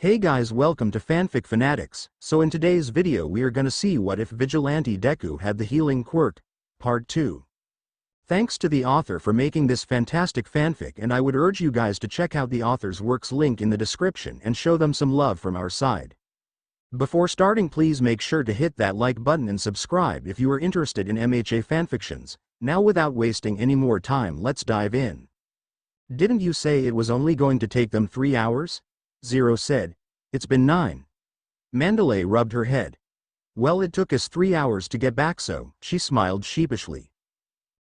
Hey guys, welcome to Fanfic Fanatics. So in today's video we are gonna see what if Vigilante Deku had the healing quirk, part 2. Thanks to the author for making this fantastic fanfic, and I would urge you guys to check out the author's works link in the description and show them some love from our side. Before starting, please make sure to hit that like button and subscribe if you are interested in MHA fanfictions. Now without wasting any more time, let's dive in. Didn't you say it was only going to take them 3 hours? Zero said. It's been 9. Mandalay rubbed her head. Well, it took us 3 hours to get back, so she smiled sheepishly.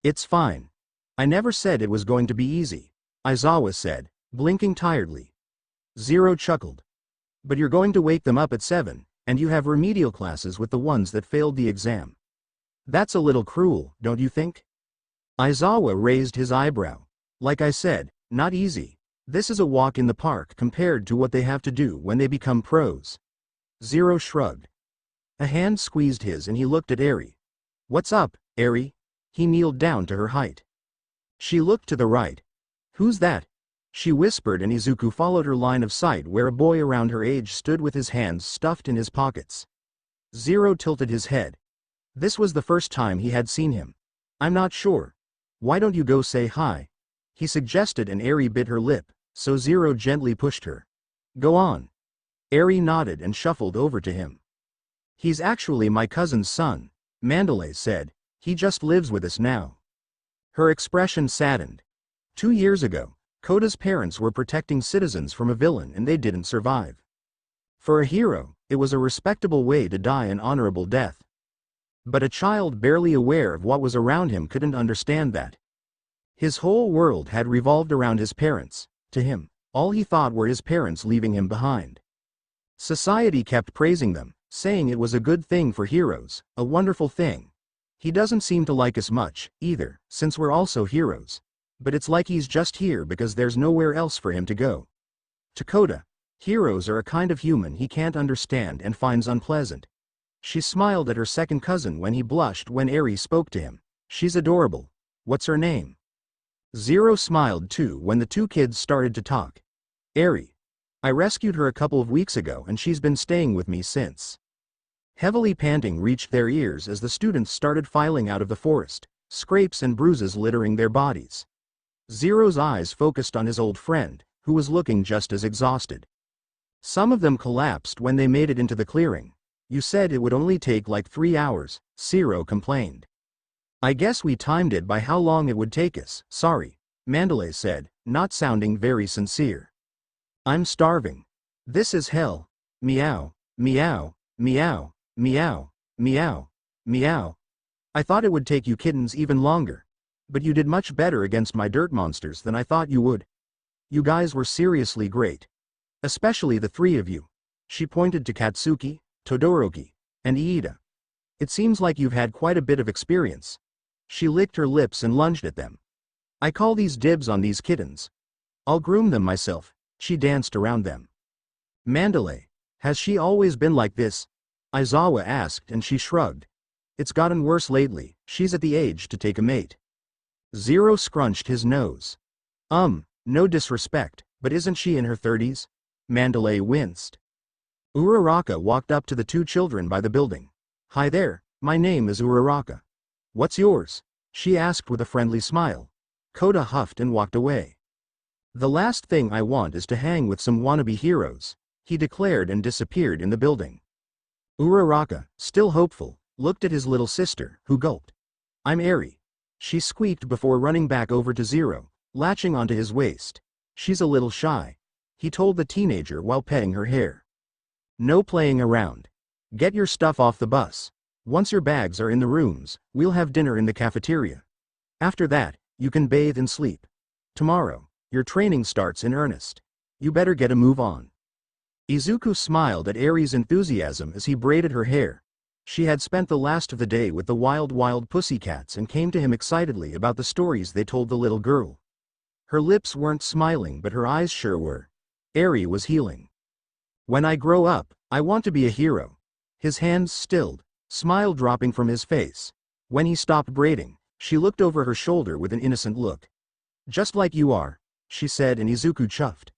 It's fine. I never said it was going to be easy, Izawa said, blinking tiredly. Zero chuckled. But you're going to wake them up at 7, and you have remedial classes with the ones that failed the exam. That's a little cruel, don't you think? Izawa raised his eyebrow. Like I said, not easy. This is a walk in the park compared to what they have to do when they become pros. Zero shrugged. A hand squeezed his and he looked at Eri. What's up, Eri? He kneeled down to her height. She looked to the right. Who's that? She whispered, and Izuku followed her line of sight where a boy around her age stood with his hands stuffed in his pockets. Zero tilted his head. This was the first time he had seen him. I'm not sure. Why don't you go say hi? He suggested, and Eri bit her lip, so Zero gently pushed her. Go on. Eri nodded and shuffled over to him. He's actually my cousin's son, Mandalay said. He just lives with us now. Her expression saddened. 2 years ago, Koda's parents were protecting citizens from a villain and they didn't survive. For a hero, it was a respectable way to die an honorable death. But a child barely aware of what was around him couldn't understand that. His whole world had revolved around his parents. To him, all he thought were his parents leaving him behind. Society kept praising them, saying it was a good thing for heroes, a wonderful thing. He doesn't seem to like us much, either, since we're also heroes. But it's like he's just here because there's nowhere else for him to go. To Koda, heroes are a kind of human he can't understand and finds unpleasant. She smiled at her second cousin when he blushed when Eri spoke to him. She's adorable. What's her name? Zero smiled too when the two kids started to talk. Eri. I rescued her a couple of weeks ago and she's been staying with me since. Heavily panting reached their ears as the students started filing out of the forest, scrapes and bruises littering their bodies. Zero's eyes focused on his old friend, who was looking just as exhausted. Some of them collapsed when they made it into the clearing. You said it would only take like 3 hours, Zero complained. I guess we timed it by how long it would take us. Sorry, Mandalay said, not sounding very sincere. I'm starving. This is hell. Meow, meow, meow, meow, meow, meow. I thought it would take you kittens even longer. But you did much better against my dirt monsters than I thought you would. You guys were seriously great. Especially the 3 of you. She pointed to Katsuki, Todoroki, and Iida. It seems like you've had quite a bit of experience. She licked her lips and lunged at them. I call these dibs on these kittens. I'll groom them myself. She danced around them. Mandalay, has she always been like this? Izawa asked, and she shrugged. It's gotten worse lately. She's at the age to take a mate. Zero scrunched his nose. No disrespect, but isn't she in her 30s? Mandalay winced. Uraraka walked up to the 2 children by the building. Hi there, my name is Uraraka. What's yours? She asked with a friendly smile. Koda huffed and walked away. The last thing I want is to hang with some wannabe heroes, he declared and disappeared in the building. Uraraka, still hopeful, looked at his little sister, who gulped. I'm Eri. She squeaked before running back over to Zero, latching onto his waist. She's a little shy, he told the teenager while petting her hair. No playing around. Get your stuff off the bus. Once your bags are in the rooms, we'll have dinner in the cafeteria. After that, you can bathe and sleep. Tomorrow, your training starts in earnest. You better get a move on. Izuku smiled at Eri's enthusiasm as he braided her hair. She had spent the last of the day with the wild pussycats and came to him excitedly about the stories they told the little girl. Her lips weren't smiling, but her eyes sure were. Eri was healing. When I grow up, I want to be a hero. His hands stilled, smile dropping from his face. When he stopped braiding, she looked over her shoulder with an innocent look. Just like you are, she said, and Izuku chuffed.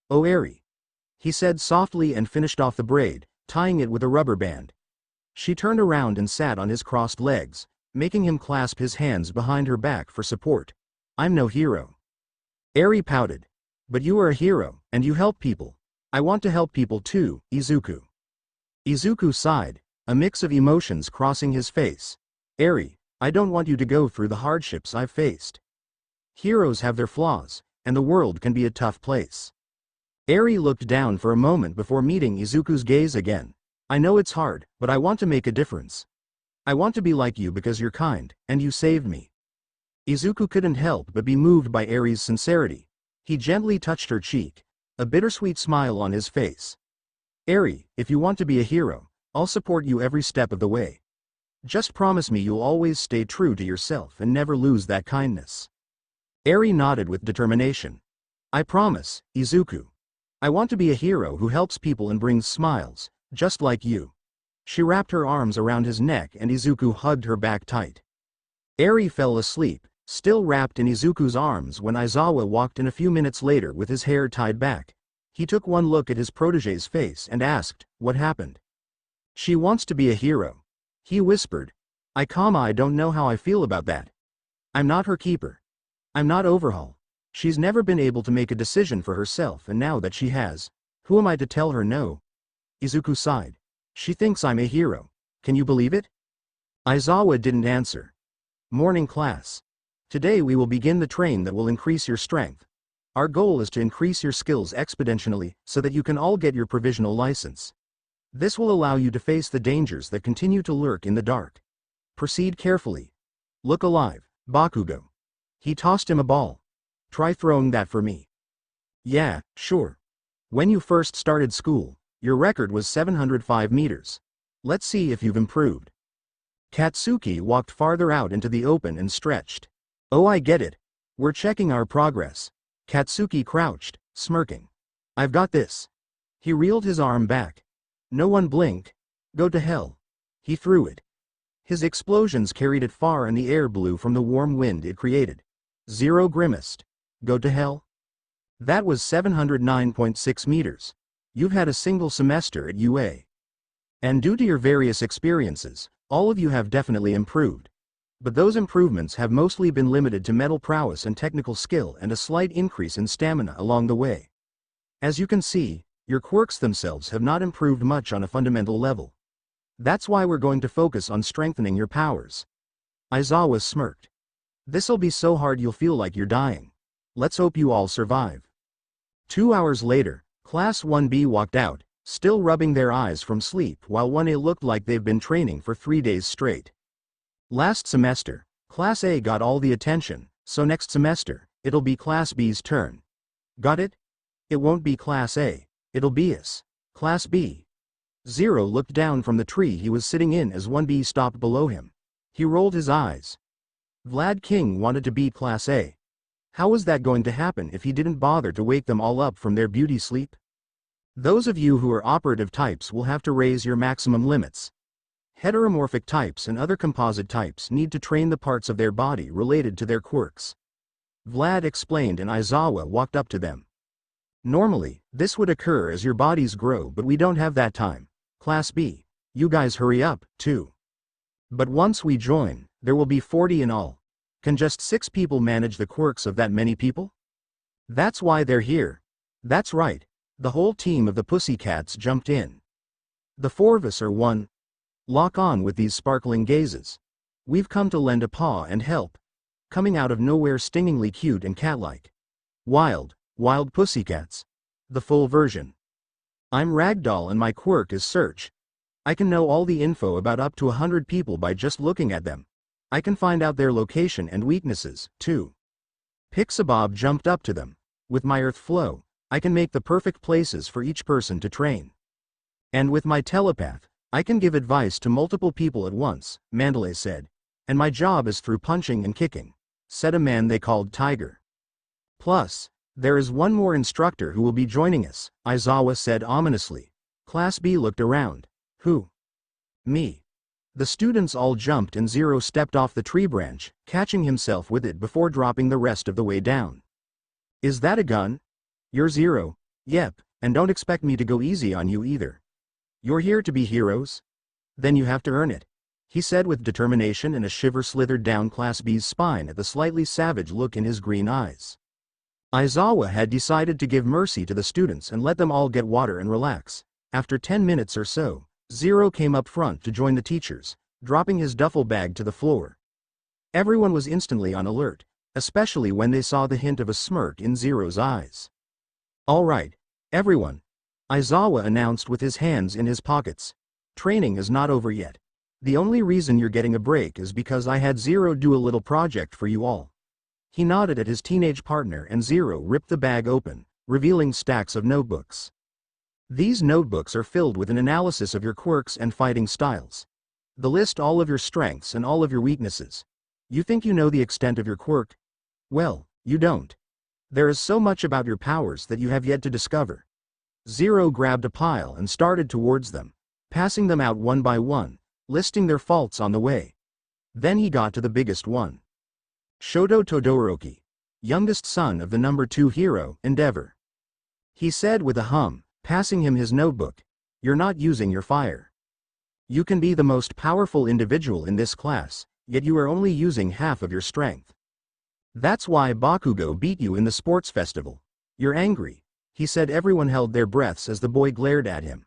Oh Eri. he said softly and finished off the braid, tying it with a rubber band. She turned around and sat on his crossed legs, making him clasp his hands behind her back for support. I'm no hero. Eri pouted. But you are a hero, and you help people. I want to help people too, Izuku. Izuku sighed, a mix of emotions crossing his face. Eri, I don't want you to go through the hardships I've faced. Heroes have their flaws, and the world can be a tough place. Eri looked down for a moment before meeting Izuku's gaze again. I know it's hard, but I want to make a difference. I want to be like you because you're kind, and you saved me. Izuku couldn't help but be moved by Eri's sincerity. He gently touched her cheek, a bittersweet smile on his face. Eri, if you want to be a hero, I'll support you every step of the way. Just promise me you'll always stay true to yourself and never lose that kindness. Eri nodded with determination. I promise, Izuku. I want to be a hero who helps people and brings smiles, just like you. She wrapped her arms around his neck and Izuku hugged her back tight. Eri fell asleep, still wrapped in Izuku's arms when Aizawa walked in a few minutes later with his hair tied back. He took one look at his protege's face and asked, what happened? She wants to be a hero. He whispered. I don't know how I feel about that. I'm not her keeper. I'm not Overhaul. She's never been able to make a decision for herself, and now that she has, who am I to tell her no? Izuku sighed. She thinks I'm a hero. Can you believe it? Aizawa didn't answer. Morning class. Today we will begin the train that will increase your strength. Our goal is to increase your skills exponentially so that you can all get your provisional license. This will allow you to face the dangers that continue to lurk in the dark. Proceed carefully. Look alive, Bakugo. He tossed him a ball. Try throwing that for me. Yeah, sure. When you first started school, your record was 705 meters. Let's see if you've improved. Katsuki walked farther out into the open and stretched. Oh, I get it. We're checking our progress. Katsuki crouched, smirking. I've got this. He reeled his arm back. No one blinked. Go to hell. He threw it. His explosions carried it far and the air blew from the warm wind it created. Zero grimaced. Go to hell? That was 709.6 meters. You've had a single semester at UA. And due to your various experiences, all of you have definitely improved. But those improvements have mostly been limited to mental prowess and technical skill and a slight increase in stamina along the way. As you can see, your quirks themselves have not improved much on a fundamental level. That's why we're going to focus on strengthening your powers. Aizawa smirked. This'll be so hard you'll feel like you're dying. Let's hope you all survive. 2 hours later, Class 1B walked out, still rubbing their eyes from sleep while 1A looked like they've been training for 3 days straight. Last semester, Class A got all the attention, so next semester, it'll be Class B's turn. Got it? It won't be Class A, it'll be us. Class B. Zero looked down from the tree he was sitting in as 1B stopped below him. He rolled his eyes. Vlad King wanted to beat Class A. How was that going to happen if he didn't bother to wake them all up from their beauty sleep? Those of you who are operative types will have to raise your maximum limits. Heteromorphic types and other composite types need to train the parts of their body related to their quirks. Vlad explained and Aizawa walked up to them. Normally, this would occur as your bodies grow, but we don't have that time. Class B, you guys hurry up, too. But once we join, there will be 40 in all. Can just 6 people manage the quirks of that many people? That's why they're here. That's right. The whole team of the Pussycats jumped in. The 4 of us are one. Lock on with these sparkling gazes. We've come to lend a paw and help. Coming out of nowhere stingingly cute and cat-like. Wild Pussycats. The full version. I'm Ragdoll and my quirk is Search. I can know all the info about up to 100 people by just looking at them. I can find out their location and weaknesses, too. Pixabob jumped up to them. With my Earth Flow, I can make the perfect places for each person to train. And with my telepath, I can give advice to multiple people at once, Mandalay said. And my job is through punching and kicking, said a man they called Tiger. Plus, there is one more instructor who will be joining us, Aizawa said ominously. Class B looked around. Who? Me. The students all jumped and Zero stepped off the tree branch, catching himself with it before dropping the rest of the way down. Is that a gun? You're Zero? Yep, And don't expect me to go easy on you either. You're here to be heroes? Then you have to earn it, he said with determination, and a shiver slithered down Class B's spine at the slightly savage look in his green eyes. Aizawa had decided to give mercy to the students and let them all get water and relax. After 10 minutes or so, Zero came up front to join the teachers, dropping his duffel bag to the floor. Everyone was instantly on alert, especially when they saw the hint of a smirk in Zero's eyes. "All right, everyone," Aizawa announced with his hands in his pockets. "Training is not over yet. The only reason you're getting a break is because I had Zero do a little project for you all." He nodded at his teenage partner and Zero ripped the bag open, revealing stacks of notebooks. These notebooks are filled with an analysis of your quirks and fighting styles. They list all of your strengths and all of your weaknesses. You think you know the extent of your quirk? Well, you don't. There is so much about your powers that you have yet to discover. Zero grabbed a pile and started towards them, passing them out one by one, listing their faults on the way. Then he got to the biggest one. Shoto Todoroki, youngest son of the number 2 hero, Endeavor. He said with a hum, passing him his notebook, "You're not using your fire. You can be the most powerful individual in this class, yet you are only using half of your strength. That's why Bakugo beat you in the sports festival. You're angry," he said. Everyone held their breaths as the boy glared at him.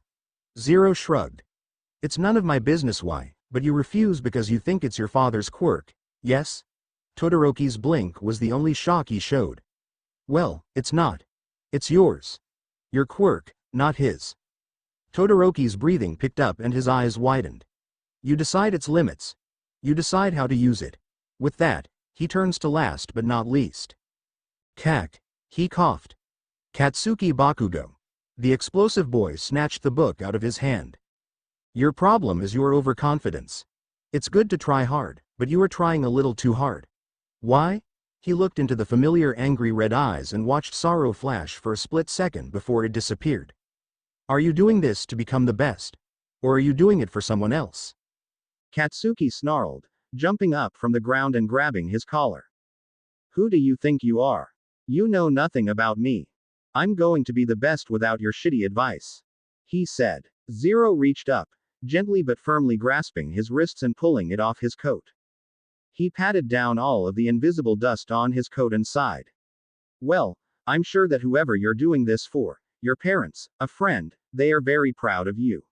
Zero shrugged. "It's none of my business why, but you refuse because you think it's your father's quirk, yes?" Todoroki's blink was the only shock he showed. "Well, it's not. It's yours. Your quirk, not his." Todoroki's breathing picked up and his eyes widened. "You decide its limits. You decide how to use it." With that, he turns to last but not least. "Kak," he coughed. "Katsuki Bakugo." The explosive boy snatched the book out of his hand. "Your problem is your overconfidence. It's good to try hard, but you are trying a little too hard." "Why?" He looked into the familiar angry red eyes and watched sorrow flash for a split second before it disappeared. "Are you doing this to become the best? Or are you doing it for someone else?" Katsuki snarled, jumping up from the ground and grabbing his collar. "Who do you think you are? You know nothing about me. I'm going to be the best without your shitty advice," he said. Zero reached up, gently but firmly grasping his wrists and pulling it off his coat. He patted down all of the invisible dust on his coat and sighed. "Well, I'm sure that whoever you're doing this for, your parents, a friend, they are very proud of you,"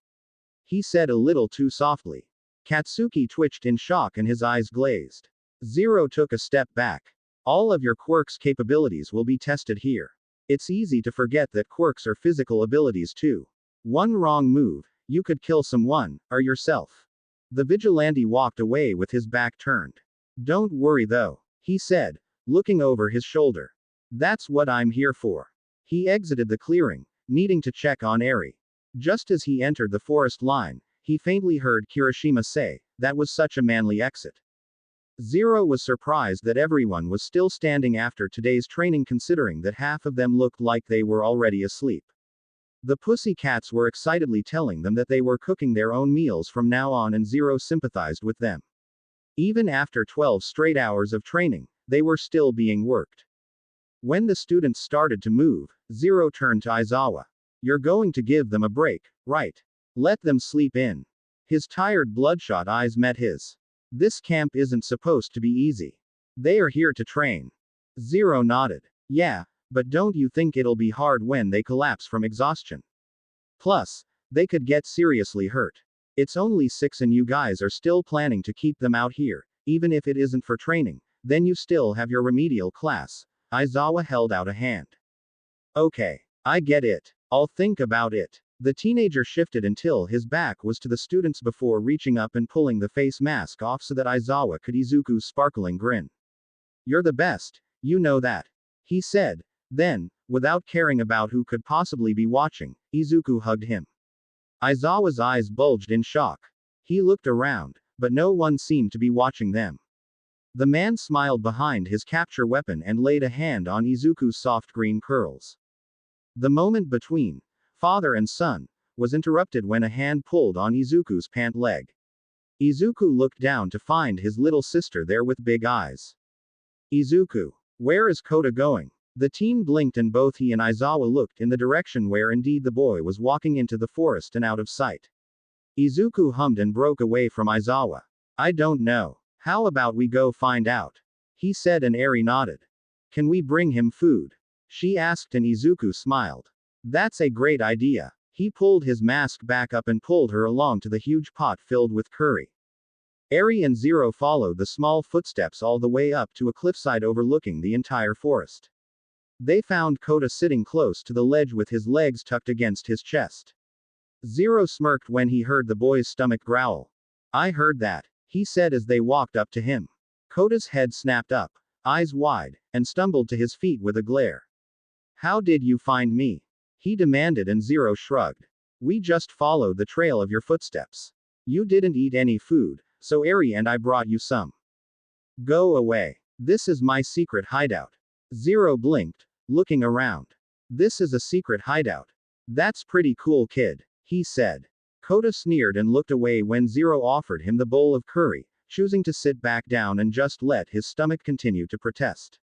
he said a little too softly. Katsuki twitched in shock and his eyes glazed. Zero took a step back. "All of your quirks' capabilities will be tested here. It's easy to forget that quirks are physical abilities too. One wrong move, you could kill someone, or yourself." The vigilante walked away with his back turned. "Don't worry though," he said, looking over his shoulder. "That's what I'm here for." He exited the clearing, needing to check on Eri. Just as he entered the forest line, he faintly heard Kirishima say, "That was such a manly exit." Zero was surprised that everyone was still standing after today's training, considering that half of them looked like they were already asleep. The pussycats were excitedly telling them that they were cooking their own meals from now on, and Zero sympathized with them. Even after 12 straight hours of training, they were still being worked. When the students started to move, Zero turned to Aizawa. "You're going to give them a break, right? Let them sleep in." His tired bloodshot eyes met his. "This camp isn't supposed to be easy. They are here to train." Zero nodded. "Yeah, but don't you think it'll be hard when they collapse from exhaustion? Plus, they could get seriously hurt. It's only 6 and you guys are still planning to keep them out here, even if it isn't for training, then you still have your remedial class." Aizawa held out a hand. "Okay, I get it. I'll think about it." The teenager shifted until his back was to the students before reaching up and pulling the face mask off so that Aizawa could Izuku's sparkling grin. "You're the best, you know that," he said. Then, without caring about who could possibly be watching, Izuku hugged him. Aizawa's eyes bulged in shock. He looked around, but no one seemed to be watching them. The man smiled behind his capture weapon and laid a hand on Izuku's soft green curls. The moment between father and son was interrupted when a hand pulled on Izuku's pant leg. Izuku looked down to find his little sister there with big eyes. "Izuku, where is Kota going?" The team blinked and both he and Aizawa looked in the direction where indeed the boy was walking into the forest and out of sight. Izuku hummed and broke away from Aizawa. I don't know. How about we go find out? He said and Eri nodded. Can we bring him food? She asked and Izuku smiled. That's a great idea. He pulled his mask back up and pulled her along to the huge pot filled with curry. Eri and Zero followed the small footsteps all the way up to a cliffside overlooking the entire forest. They found Kota sitting close to the ledge with his legs tucked against his chest. Zero smirked when he heard the boy's stomach growl. I heard that, he said as they walked up to him. Kota's head snapped up, eyes wide, and stumbled to his feet with a glare. How did you find me? He demanded and Zero shrugged. We just followed the trail of your footsteps. You didn't eat any food, so Eri and I brought you some. Go away. This is my secret hideout. Zero blinked, looking around. This is a secret hideout. That's pretty cool, kid, he said. Kota sneered and looked away when Zero offered him the bowl of curry, choosing to sit back down and just let his stomach continue to protest.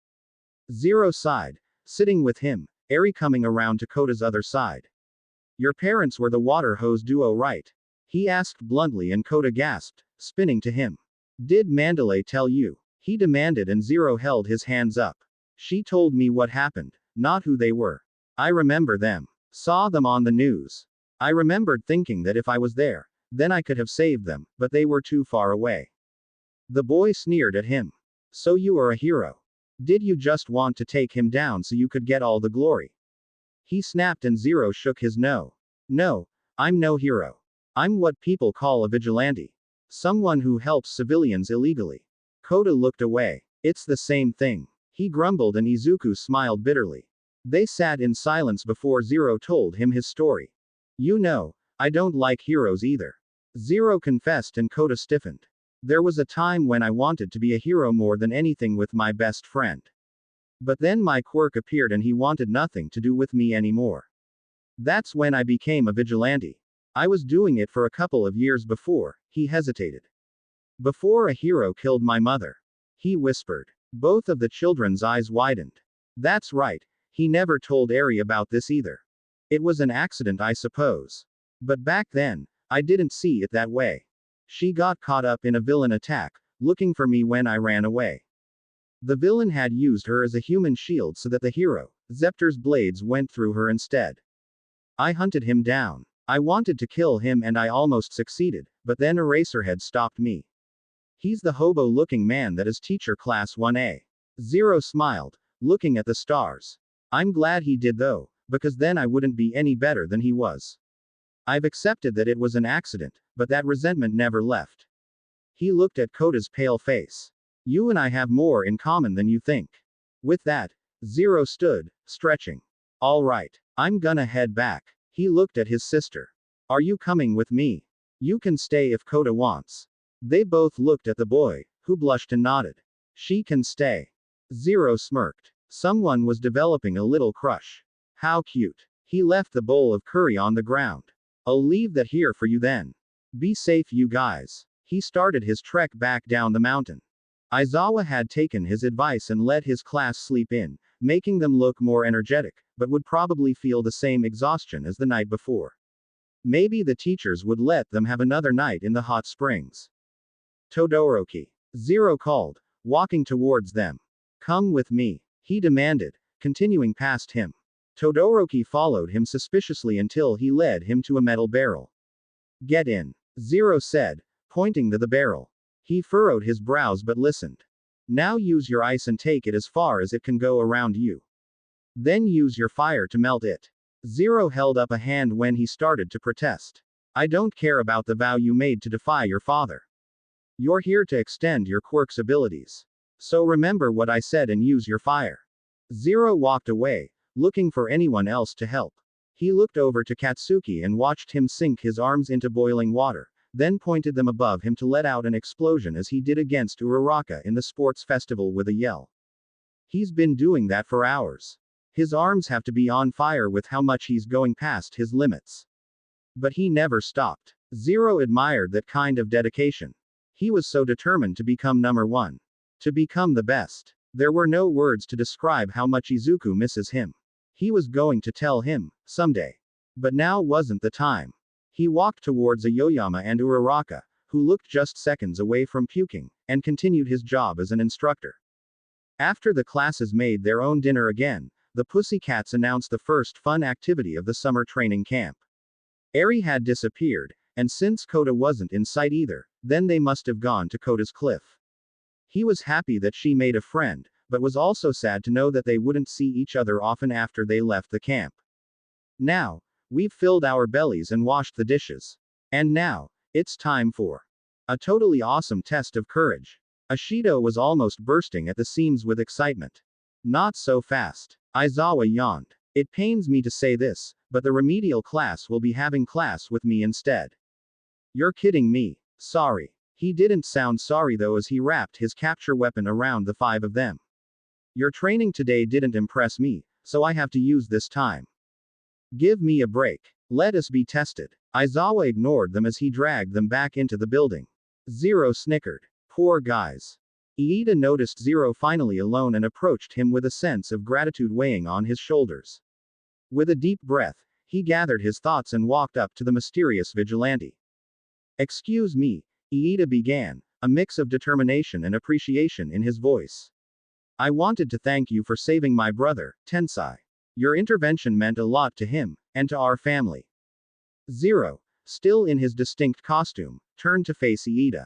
Zero sighed, sitting with him, Eri coming around to Kota's other side. Your parents were the water hose duo, right? He asked bluntly and Kota gasped, spinning to him. Did Mandalay tell you? He demanded and Zero held his hands up. She told me what happened, not who they were. I remember them. Saw them on the news. I remembered thinking that if I was there, then I could have saved them, but they were too far away. The boy sneered at him. So you are a hero. Did you just want to take him down so you could get all the glory? He snapped and Zero shook his no. No, I'm no hero. I'm what people call a vigilante. Someone who helps civilians illegally. Kota looked away. It's the same thing. He grumbled and Izuku smiled bitterly. They sat in silence before Zero told him his story. You know, I don't like heroes either. Zero confessed and Kota stiffened. There was a time when I wanted to be a hero more than anything with my best friend. But then my quirk appeared and he wanted nothing to do with me anymore. That's when I became a vigilante. I was doing it for a couple of years before, he hesitated. Before a hero killed my mother. He whispered. Both of the children's eyes widened. That's right, he never told Eri about this either. It was an accident, I suppose. But back then, I didn't see it that way. She got caught up in a villain attack, looking for me when I ran away. The villain had used her as a human shield so that the hero, Zepter's blades went through her instead. I hunted him down. I wanted to kill him and I almost succeeded, but then Eraserhead stopped me. He's the hobo-looking man that is teacher class 1A. Zero smiled, looking at the stars. I'm glad he did though, because then I wouldn't be any better than he was. I've accepted that it was an accident, but that resentment never left. He looked at Kota's pale face. You and I have more in common than you think. With that, Zero stood, stretching. All right, I'm gonna head back. He looked at his sister. Are you coming with me? You can stay if Kota wants. They both looked at the boy, who blushed and nodded. She can stay. Zero smirked. Someone was developing a little crush. How cute. He left the bowl of curry on the ground. I'll leave that here for you then. Be safe, you guys. He started his trek back down the mountain. Aizawa had taken his advice and let his class sleep in, making them look more energetic, but would probably feel the same exhaustion as the night before. Maybe the teachers would let them have another night in the hot springs. Todoroki. Zero called, walking towards them. Come with me, he demanded, continuing past him. Todoroki followed him suspiciously until he led him to a metal barrel. Get in, Zero said, pointing to the barrel. He furrowed his brows but listened. Now use your ice and take it as far as it can go around you. Then use your fire to melt it. Zero held up a hand when he started to protest. I don't care about the vow you made to defy your father. You're here to extend your quirk's abilities. So remember what I said and use your fire. Zero walked away, looking for anyone else to help. He looked over to Katsuki and watched him sink his arms into boiling water, then pointed them above him to let out an explosion as he did against Uraraka in the sports festival with a yell. He's been doing that for hours. His arms have to be on fire with how much he's going past his limits. But he never stopped. Zero admired that kind of dedication. He was so determined to become number one. To become the best. There were no words to describe how much Izuku misses him. He was going to tell him, someday. But now wasn't the time. He walked towards Aoyama and Uraraka, who looked just seconds away from puking, and continued his job as an instructor. After the classes made their own dinner again, the Pussycats announced the first fun activity of the summer training camp. Eri had disappeared, and since Kota wasn't in sight either, then they must have gone to Kota's cliff. He was happy that she made a friend, but was also sad to know that they wouldn't see each other often after they left the camp. Now, we've filled our bellies and washed the dishes. And now, it's time for a totally awesome test of courage. Ashido was almost bursting at the seams with excitement. Not so fast. Aizawa yawned. It pains me to say this, but the remedial class will be having class with me instead. You're kidding me. Sorry. He didn't sound sorry though as he wrapped his capture weapon around the five of them. Your training today didn't impress me, so I have to use this time. Give me a break. Let us be tested. Aizawa ignored them as he dragged them back into the building. Zero snickered. Poor guys. Iida noticed Zero finally alone and approached him with a sense of gratitude weighing on his shoulders. With a deep breath, he gathered his thoughts and walked up to the mysterious vigilante. Excuse me, Iida began, a mix of determination and appreciation in his voice. I wanted to thank you for saving my brother, Tensai. Your intervention meant a lot to him, and to our family. Zero, still in his distinct costume, turned to face Iida.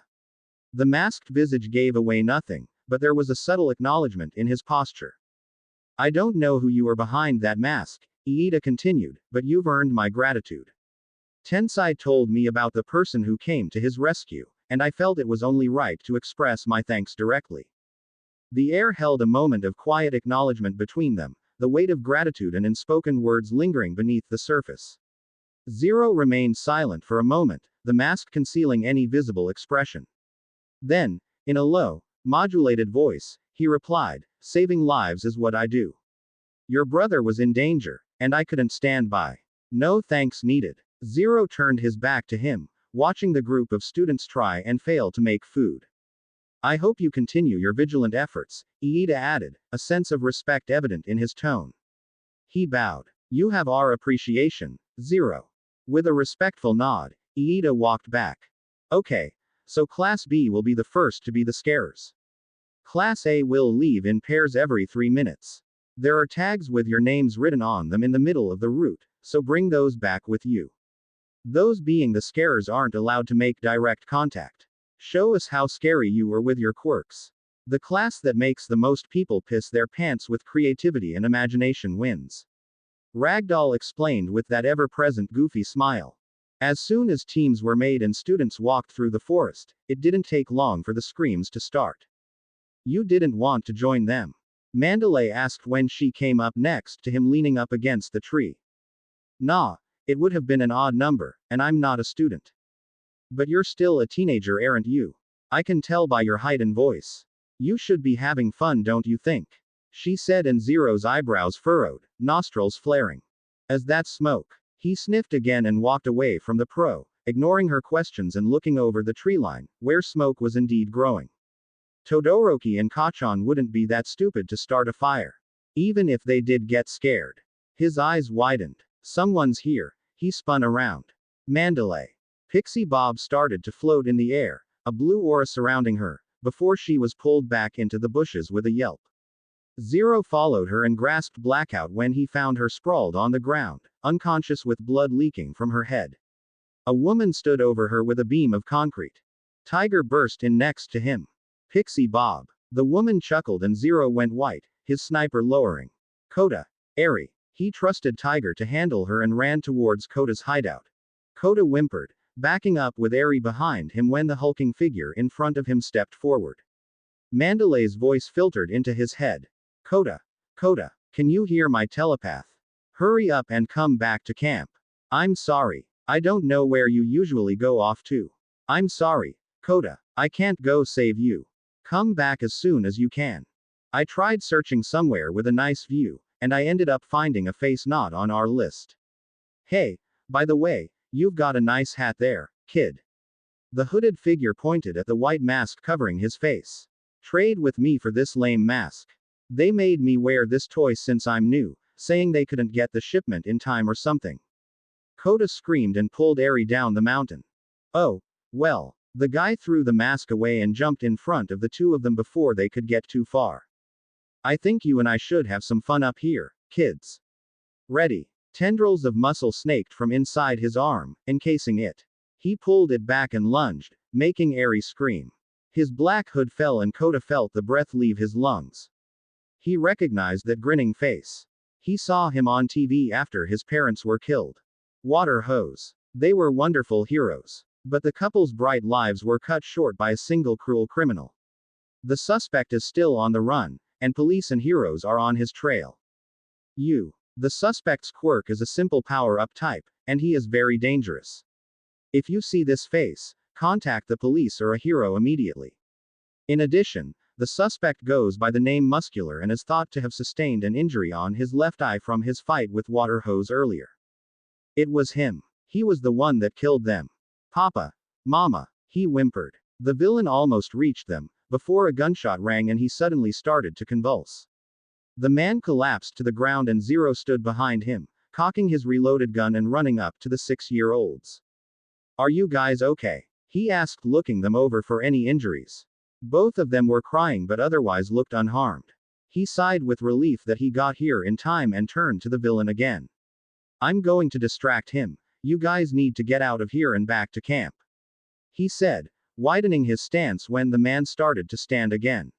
The masked visage gave away nothing, but there was a subtle acknowledgement in his posture. I don't know who you are behind that mask, Iida continued, but you've earned my gratitude. Tensai told me about the person who came to his rescue, and I felt it was only right to express my thanks directly. The air held a moment of quiet acknowledgement between them, the weight of gratitude and unspoken words lingering beneath the surface. Zero remained silent for a moment, the mask concealing any visible expression. Then, in a low, modulated voice, he replied, saving lives is what I do. Your brother was in danger, and I couldn't stand by. No thanks needed. Zero turned his back to him, watching the group of students try and fail to make food. I hope you continue your vigilant efforts, Iida added, a sense of respect evident in his tone. He bowed. You have our appreciation, Zero. With a respectful nod, Iida walked back. Okay, so Class B will be the first to be the scarers. Class A will leave in pairs every 3 minutes. There are tags with your names written on them in the middle of the route, so bring those back with you. Those being the scarers aren't allowed to make direct contact. Show us how scary you are with your quirks. The class that makes the most people piss their pants with creativity and imagination wins. Ragdoll explained with that ever-present goofy smile. As soon as teams were made and students walked through the forest, it didn't take long for the screams to start. You didn't want to join them? Mandalay asked when she came up next to him leaning up against the tree. Nah, it would have been an odd number, and I'm not a student. But you're still a teenager, aren't you? I can tell by your height and voice. You should be having fun, don't you think? She said, and Zero's eyebrows furrowed, nostrils flaring. As that smoke. He sniffed again and walked away from the pro, ignoring her questions and looking over the tree line, where smoke was indeed growing. Todoroki and Kachan wouldn't be that stupid to start a fire. Even if they did get scared. His eyes widened. Someone's here. He spun around. Mandalay. Pixie Bob started to float in the air, a blue aura surrounding her, before she was pulled back into the bushes with a yelp. Zero followed her and grasped Blackout when he found her sprawled on the ground, unconscious with blood leaking from her head. A woman stood over her with a beam of concrete. Tiger burst in next to him. Pixie Bob. The woman chuckled and Zero went white, his sniper lowering. Kota. Eri. He trusted Tiger to handle her and ran towards Kota's hideout. Kota whimpered, backing up with Eri behind him when the hulking figure in front of him stepped forward. Mandalay's voice filtered into his head. Kota. Kota, can you hear my telepath? Hurry up and come back to camp. I'm sorry. I don't know where you usually go off to. I'm sorry, Kota. I can't go save you. Come back as soon as you can. I tried searching somewhere with a nice view, and I ended up finding a face not on our list. Hey, by the way, you've got a nice hat there, kid. The hooded figure pointed at the white mask covering his face. Trade with me for this lame mask. They made me wear this toy since I'm new, saying they couldn't get the shipment in time or something. Kota screamed and pulled Eri down the mountain. Oh, well. The guy threw the mask away and jumped in front of the two of them before they could get too far. I think you and I should have some fun up here, kids. Ready. Tendrils of muscle snaked from inside his arm, encasing it. He pulled it back and lunged, making Eri scream. His black hood fell and Kota felt the breath leave his lungs. He recognized that grinning face. He saw him on TV after his parents were killed. Water hose. They were wonderful heroes. But the couple's bright lives were cut short by a single cruel criminal. The suspect is still on the run, and police and heroes are on his trail. The suspect's quirk is a simple power-up type, and he is very dangerous. If you see this face, contact the police or a hero immediately. In addition, the suspect goes by the name Muscular and is thought to have sustained an injury on his left eye from his fight with Water Hose earlier. It was him. He was the one that killed them. Papa. Mama. He whimpered. The villain almost reached them, before a gunshot rang and he suddenly started to convulse. The man collapsed to the ground and Zero stood behind him, cocking his reloaded gun and running up to the 6-year-olds. Are you guys okay? He asked, looking them over for any injuries. Both of them were crying but otherwise looked unharmed. He sighed with relief that he got here in time and turned to the villain again. I'm going to distract him. You guys need to get out of here and back to camp. He said, widening his stance when the man started to stand again.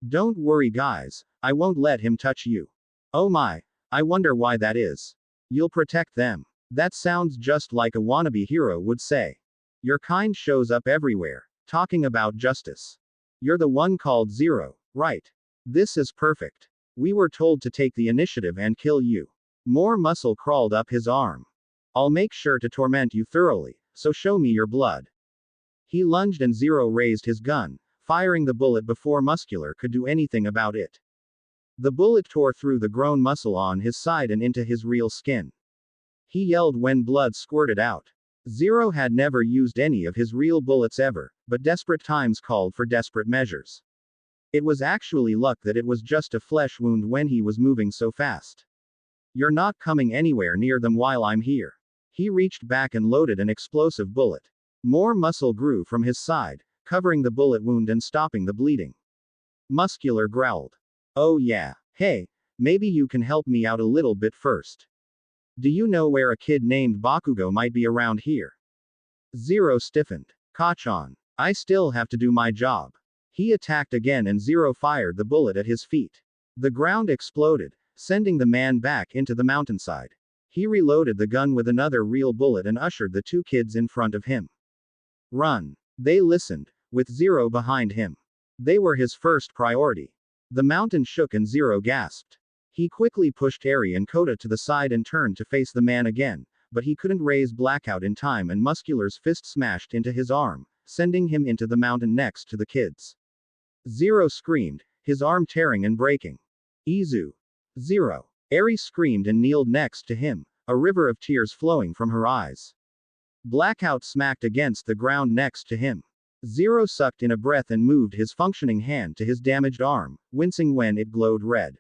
Don't worry guys, I won't let him touch you. Oh my, I wonder why that is. You'll protect them. That sounds just like a wannabe hero would say. Your kind shows up everywhere, talking about justice. You're the one called Zero, right? This is perfect. We were told to take the initiative and kill you. More muscle crawled up his arm. I'll make sure to torment you thoroughly, so show me your blood. He lunged and Zero raised his gun, firing the bullet before Muscular could do anything about it. The bullet tore through the grown muscle on his side and into his real skin. He yelled when blood squirted out. Zero had never used any of his real bullets ever, but desperate times called for desperate measures. It was actually luck that it was just a flesh wound when he was moving so fast. You're not coming anywhere near them while I'm here. He reached back and loaded an explosive bullet. More muscle grew from his side, covering the bullet wound and stopping the bleeding. Muscular growled. Oh yeah. Hey, maybe you can help me out a little bit first. Do you know where a kid named Bakugo might be around here? Zero stiffened. Kachan. I still have to do my job. He attacked again and Zero fired the bullet at his feet. The ground exploded, sending the man back into the mountainside. He reloaded the gun with another real bullet and ushered the two kids in front of him. Run. They listened, with Zero behind him. They were his first priority. The mountain shook and Zero gasped. He quickly pushed Eri and Kota to the side and turned to face the man again, but he couldn't raise Blackout in time and Muscular's fist smashed into his arm, sending him into the mountain next to the kids. Zero screamed, his arm tearing and breaking. Izu. Zero. Eri screamed and kneeled next to him, a river of tears flowing from her eyes. Blackout smacked against the ground next to him. Zero sucked in a breath and moved his functioning hand to his damaged arm, wincing when it glowed red.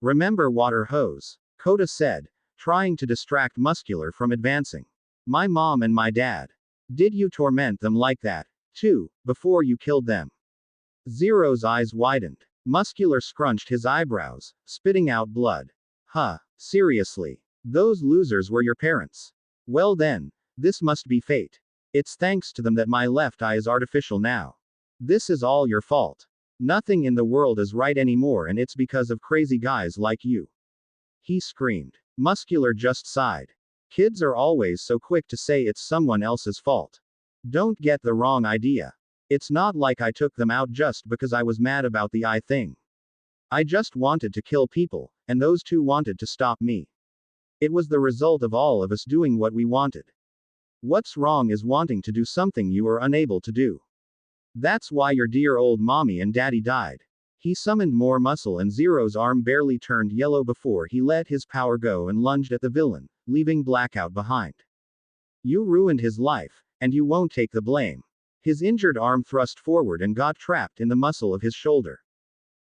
Remember Water Hose? Kota said, trying to distract Muscular from advancing. My mom and my dad. Did you torment them like that, too, before you killed them? Zero's eyes widened. Muscular scrunched his eyebrows, spitting out blood. Huh, seriously? Those losers were your parents? Well then, this must be fate. It's thanks to them that my left eye is artificial now. This is all your fault. Nothing in the world is right anymore and it's because of crazy guys like you. He screamed. Muscular just sighed. Kids are always so quick to say it's someone else's fault. Don't get the wrong idea. It's not like I took them out just because I was mad about the eye thing. I just wanted to kill people, and those two wanted to stop me. It was the result of all of us doing what we wanted. What's wrong is wanting to do something you are unable to do. That's why your dear old mommy and daddy died. He summoned more muscle and Zero's arm barely turned yellow before he let his power go and lunged at the villain, leaving Blackout behind. You ruined his life, and you won't take the blame. His injured arm thrust forward and got trapped in the muscle of his shoulder.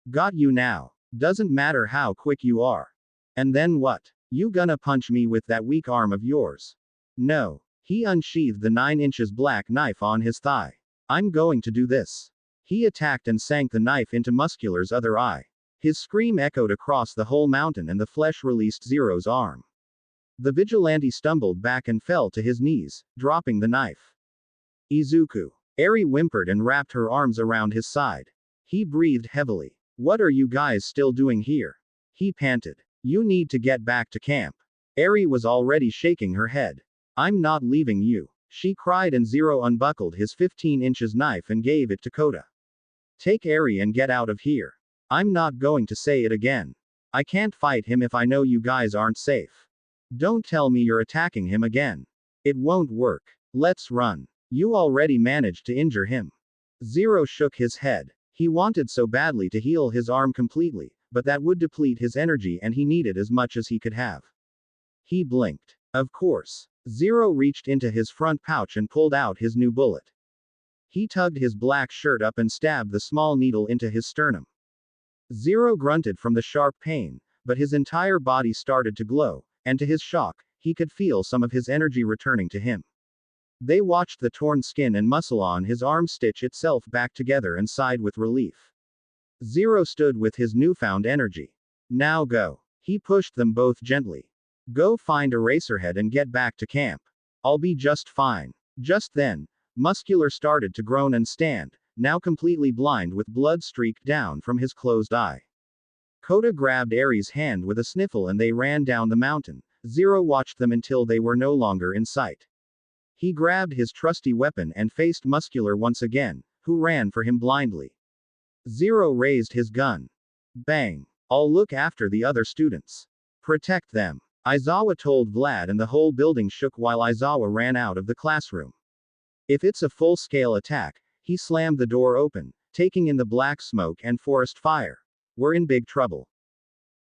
Got you now. Doesn't matter how quick you are. And then what? You gonna punch me with that weak arm of yours? No. He unsheathed the 9 inches black knife on his thigh. I'm going to do this. He attacked and sank the knife into Muscular's other eye. His scream echoed across the whole mountain and the flesh released Zero's arm. The vigilante stumbled back and fell to his knees, dropping the knife. Izuku. Eri whimpered and wrapped her arms around his side. He breathed heavily. What are you guys still doing here? He panted. You need to get back to camp. Eri was already shaking her head. I'm not leaving you, she cried, and Zero unbuckled his 15 inches knife and gave it to Kota. Take Eri and get out of here. I'm not going to say it again. I can't fight him if I know you guys aren't safe. Don't tell me you're attacking him again. It won't work. Let's run. You already managed to injure him. Zero shook his head. He wanted so badly to heal his arm completely, but that would deplete his energy and he needed as much as he could have. He blinked. Of course. Zero reached into his front pouch and pulled out his new bullet. He tugged his black shirt up and stabbed the small needle into his sternum. Zero grunted from the sharp pain, but his entire body started to glow, and to his shock, he could feel some of his energy returning to him. They watched the torn skin and muscle on his arm stitch itself back together and sighed with relief. Zero stood with his newfound energy. Now go. He pushed them both gently. Go find Eraserhead and get back to camp. I'll be just fine. Just then, Muscular started to groan and stand, now completely blind with blood streaked down from his closed eye. Kota grabbed Eri's hand with a sniffle and they ran down the mountain. Zero watched them until they were no longer in sight. He grabbed his trusty weapon and faced Muscular once again, who ran for him blindly. Zero raised his gun. Bang. I'll look after the other students. Protect them. Aizawa told Vlad, and the whole building shook while Aizawa ran out of the classroom. If it's a full-scale attack, he slammed the door open, taking in the black smoke and forest fire. We're in big trouble.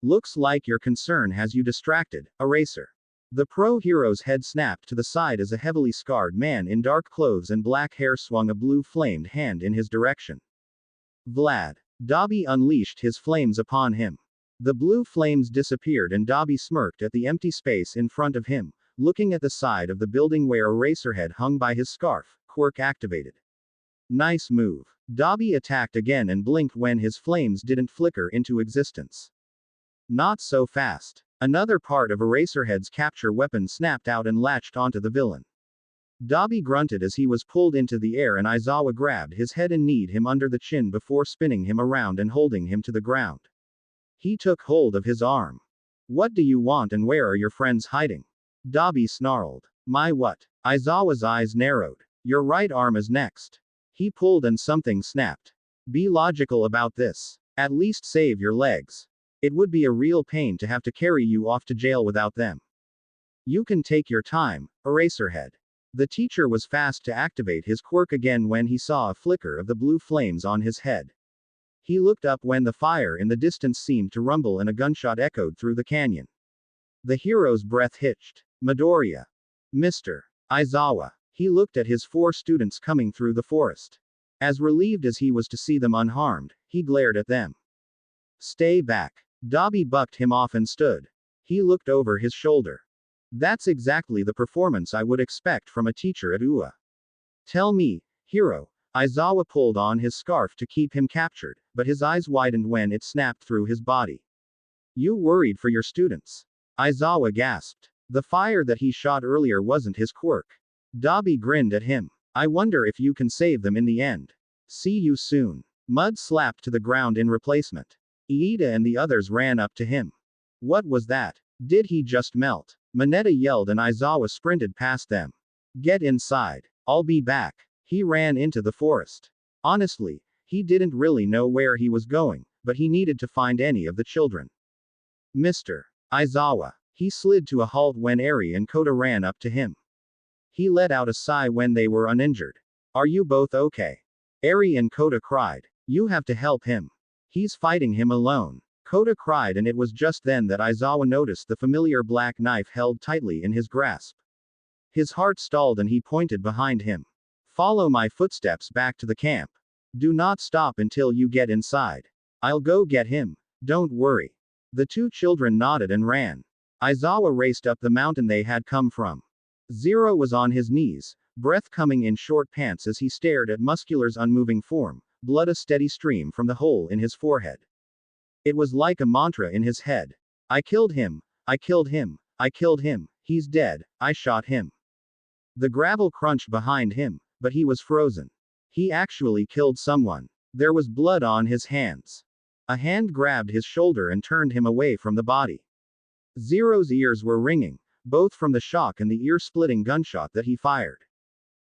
Looks like your concern has you distracted, Eraser. The pro-hero's head snapped to the side as a heavily scarred man in dark clothes and black hair swung a blue-flamed hand in his direction. Vlad. Dobby unleashed his flames upon him. The blue flames disappeared and Dobby smirked at the empty space in front of him, looking at the side of the building where Eraserhead hung by his scarf. Quirk activated. Nice move. Dobby attacked again and blinked when his flames didn't flicker into existence. Not so fast. Another part of Eraserhead's capture weapon snapped out and latched onto the villain. Dobby grunted as he was pulled into the air and Aizawa grabbed his head and kneed him under the chin before spinning him around and holding him to the ground. He took hold of his arm. What do you want and where are your friends hiding? Dobby snarled. My what? Aizawa's eyes narrowed. Your right arm is next. He pulled and something snapped. Be logical about this. At least save your legs. It would be a real pain to have to carry you off to jail without them. You can take your time, Eraserhead. The teacher was fast to activate his quirk again when he saw a flicker of the blue flames on his head. He looked up when the fire in the distance seemed to rumble and a gunshot echoed through the canyon. The hero's breath hitched. Midoriya. Mr. Aizawa. He looked at his 4 students coming through the forest. As relieved as he was to see them unharmed, he glared at them. Stay back. Dobby bucked him off and stood. He looked over his shoulder. That's exactly the performance I would expect from a teacher at UA. Tell me, hero. Aizawa pulled on his scarf to keep him captured, but his eyes widened when it snapped through his body. You worried for your students. Aizawa gasped. The fire that he shot earlier wasn't his quirk. Dobby grinned at him. I wonder if you can save them in the end. See you soon. Mud slapped to the ground in replacement. Iida and the others ran up to him. What was that? Did he just melt? Mineta yelled and Aizawa sprinted past them. Get inside. I'll be back. He ran into the forest. Honestly, he didn't really know where he was going, but he needed to find any of the children. Mr. Aizawa. He slid to a halt when Eri and Kota ran up to him. He let out a sigh when they were uninjured. Are you both okay? Eri and Kota cried. You have to help him. He's fighting him alone. Kota cried, and it was just then that Aizawa noticed the familiar black knife held tightly in his grasp. His heart stalled and he pointed behind him. Follow my footsteps back to the camp. Do not stop until you get inside. I'll go get him. Don't worry. The two children nodded and ran. Aizawa raced up the mountain they had come from. Zero was on his knees, breath coming in short pants as he stared at Muscular's unmoving form, blood a steady stream from the hole in his forehead. It was like a mantra in his head. I killed him, I killed him, I killed him, he's dead, I shot him. The gravel crunched behind him, but he was frozen. He actually killed someone. There was blood on his hands. A hand grabbed his shoulder and turned him away from the body. Zero's ears were ringing, both from the shock and the ear-splitting gunshot that he fired.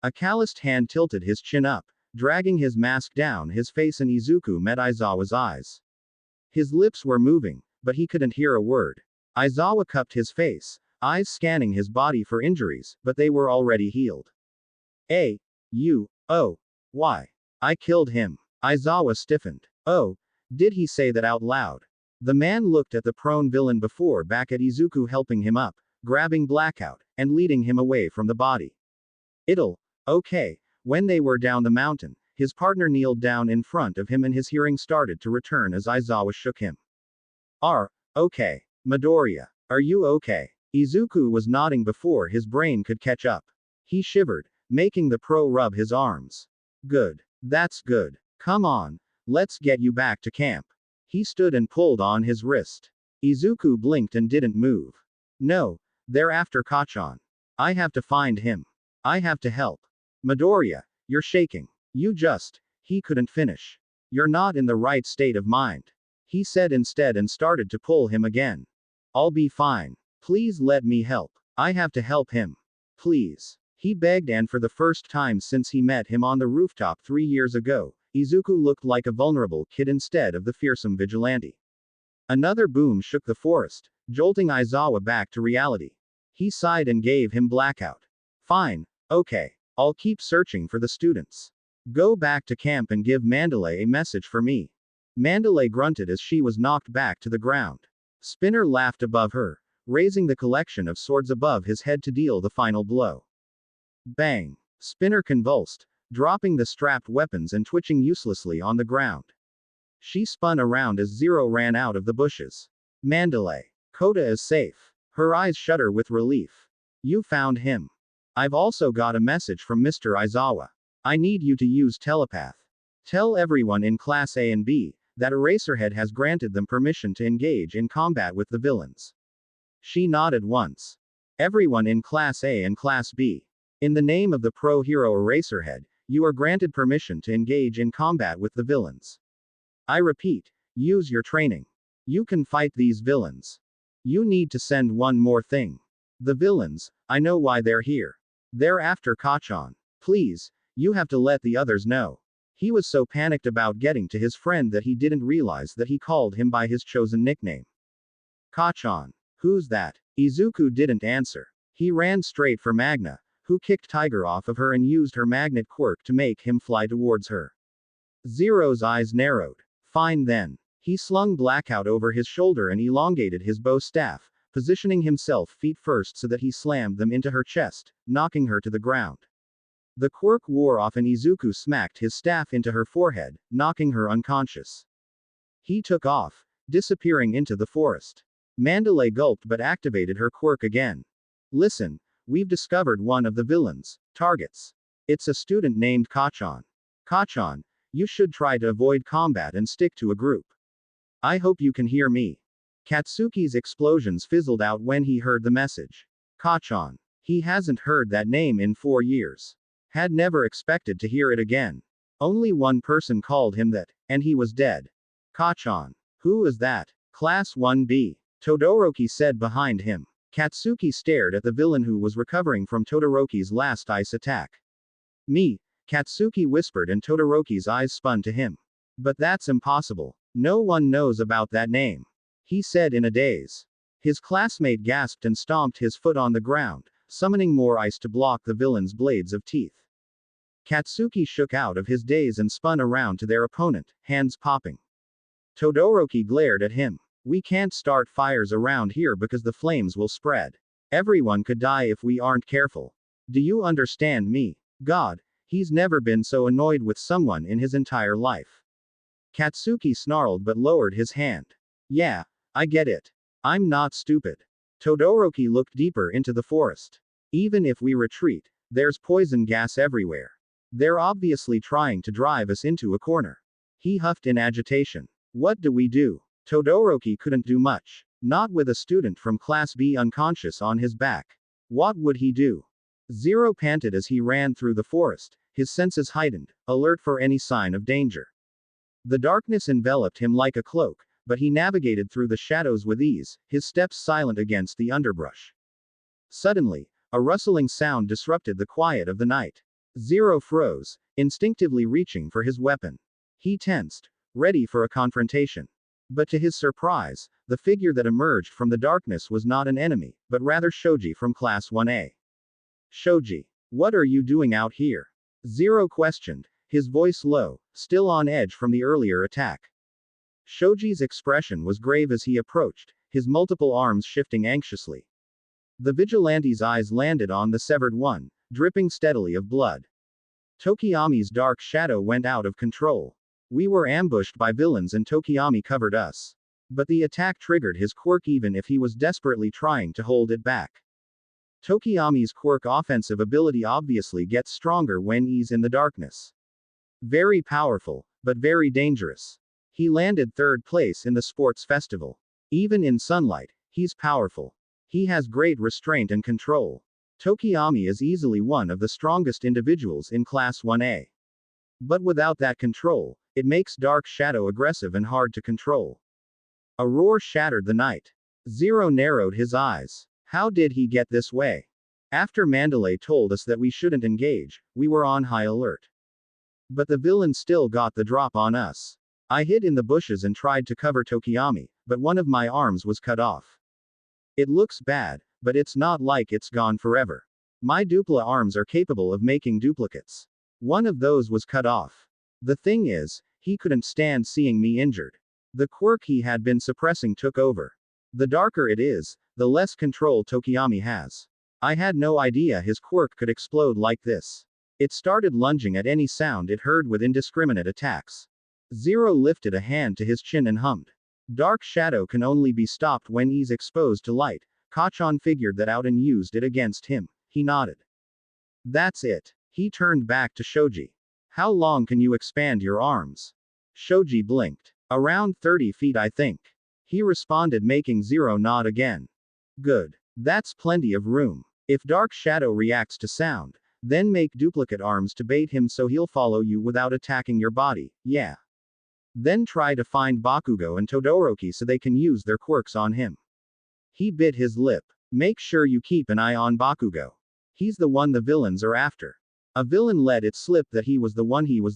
A calloused hand tilted his chin up, dragging his mask down his face, and Izuku met Aizawa's eyes. His lips were moving, but he couldn't hear a word. Aizawa cupped his face, eyes scanning his body for injuries, but they were already healed. Why? I killed him. Aizawa stiffened. Oh, did he say that out loud? The man looked at the prone villain before back at Izuku, helping him up, grabbing Blackout, and leading him away from the body. Okay. When they were down the mountain, his partner kneeled down in front of him and his hearing started to return as Aizawa shook him. Okay. Midoriya, are you okay? Izuku was nodding before his brain could catch up. He shivered, making the pro rub his arms. Good. That's good. Come on. Let's get you back to camp. He stood and pulled on his wrist. Izuku blinked and didn't move. No, they're after Kacchan. I have to find him. I have to help. Midoriya, you're shaking. He couldn't finish. You're not in the right state of mind. He said instead and started to pull him again. I'll be fine. Please let me help. I have to help him. Please. He begged, and for the first time since he met him on the rooftop 3 years ago, Izuku looked like a vulnerable kid instead of the fearsome vigilante. Another boom shook the forest, jolting Aizawa back to reality. He sighed and gave him Blackout. Fine, okay. I'll keep searching for the students. Go back to camp and give Mandalay a message for me. Mandalay grunted as she was knocked back to the ground. Spinner laughed above her, raising the collection of swords above his head to deal the final blow. Bang! Spinner convulsed, dropping the strapped weapons and twitching uselessly on the ground. She spun around as Zero ran out of the bushes. Mandalay. Kota is safe. Her eyes shudder with relief. You found him. I've also got a message from Mr. Aizawa. I need you to use telepath. Tell everyone in Class A and B that Eraserhead has granted them permission to engage in combat with the villains. She nodded once. Everyone in Class A and Class B. In the name of the pro-hero Eraserhead, you are granted permission to engage in combat with the villains. I repeat, use your training. You can fight these villains. You need to send one more thing. The villains, I know why they're here. They're after Kacchan. Please, you have to let the others know. He was so panicked about getting to his friend that he didn't realize that he called him by his chosen nickname. Kacchan. Who's that? Izuku didn't answer. He ran straight for Magna, who kicked Tiger off of her and used her magnet quirk to make him fly towards her. Zero's eyes narrowed. Fine then. He slung Blackout over his shoulder and elongated his bow staff, positioning himself feet first so that he slammed them into her chest, knocking her to the ground. The quirk wore off and Izuku smacked his staff into her forehead, knocking her unconscious. He took off, disappearing into the forest. Mandalay gulped but activated her quirk again. Listen, we've discovered one of the villains' targets. It's a student named Kacchan. Kacchan, you should try to avoid combat and stick to a group. I hope you can hear me. Katsuki's explosions fizzled out when he heard the message. Kacchan. He hasn't heard that name in 4 years. Had never expected to hear it again. Only one person called him that, and he was dead. Kacchan. Who is that? Class 1B. Todoroki said behind him. Katsuki stared at the villain who was recovering from Todoroki's last ice attack. Me, Katsuki whispered and Todoroki's eyes spun to him. But that's impossible. No one knows about that name. He said in a daze. His classmate gasped and stomped his foot on the ground, summoning more ice to block the villain's blades of teeth. Katsuki shook out of his daze and spun around to their opponent, hands popping. Todoroki glared at him. We can't start fires around here because the flames will spread. Everyone could die if we aren't careful. Do you understand me? God, he's never been so annoyed with someone in his entire life. Katsuki snarled but lowered his hand. Yeah, I get it. I'm not stupid. Todoroki looked deeper into the forest. Even if we retreat, there's poison gas everywhere. They're obviously trying to drive us into a corner. He huffed in agitation. What do we do? Todoroki couldn't do much. Not with a student from Class B unconscious on his back. What would he do? Zero panted as he ran through the forest, his senses heightened, alert for any sign of danger. The darkness enveloped him like a cloak, but he navigated through the shadows with ease, his steps silent against the underbrush. Suddenly, a rustling sound disrupted the quiet of the night. Zero froze, instinctively reaching for his weapon. He tensed, ready for a confrontation. But to his surprise, the figure that emerged from the darkness was not an enemy, but rather Shoji from Class 1A. Shoji, what are you doing out here? Zero questioned, his voice low, still on edge from the earlier attack. Shoji's expression was grave as he approached, his multiple arms shifting anxiously. The vigilante's eyes landed on the severed one, dripping steadily of blood. Tokiyami's dark shadow went out of control. We were ambushed by villains and Tokiyami covered us. But the attack triggered his quirk even if he was desperately trying to hold it back. Tokiyami's quirk offensive ability obviously gets stronger when he's in the darkness. Very powerful, but very dangerous. He landed third place in the sports festival. Even in sunlight, he's powerful. He has great restraint and control. Tokiyami is easily one of the strongest individuals in Class 1A. But without that control, it makes Dark Shadow aggressive and hard to control. A roar shattered the night. Zero narrowed his eyes. How did he get this way? After Mandalay told us that we shouldn't engage, we were on high alert. But the villain still got the drop on us. I hid in the bushes and tried to cover Tokiyami, but one of my arms was cut off. It looks bad, but it's not like it's gone forever. My dupla arms are capable of making duplicates. One of those was cut off. The thing is, he couldn't stand seeing me injured. The quirk he had been suppressing took over. The darker it is, the less control Tokiyami has. I had no idea his quirk could explode like this. It started lunging at any sound it heard with indiscriminate attacks. Zero lifted a hand to his chin and hummed. Dark Shadow can only be stopped when he's exposed to light. Kachan figured that out and used it against him. He nodded. That's it. He turned back to Shoji. How long can you expand your arms? Shoji blinked. Around 30 feet I think. He responded, making Zero nod again. Good. That's plenty of room. If Dark Shadow reacts to sound, then make duplicate arms to bait him so he'll follow you without attacking your body, yeah. Then try to find Bakugo and Todoroki so they can use their quirks on him. He bit his lip. Make sure you keep an eye on Bakugo. He's the one the villains are after. A villain let it slip that he was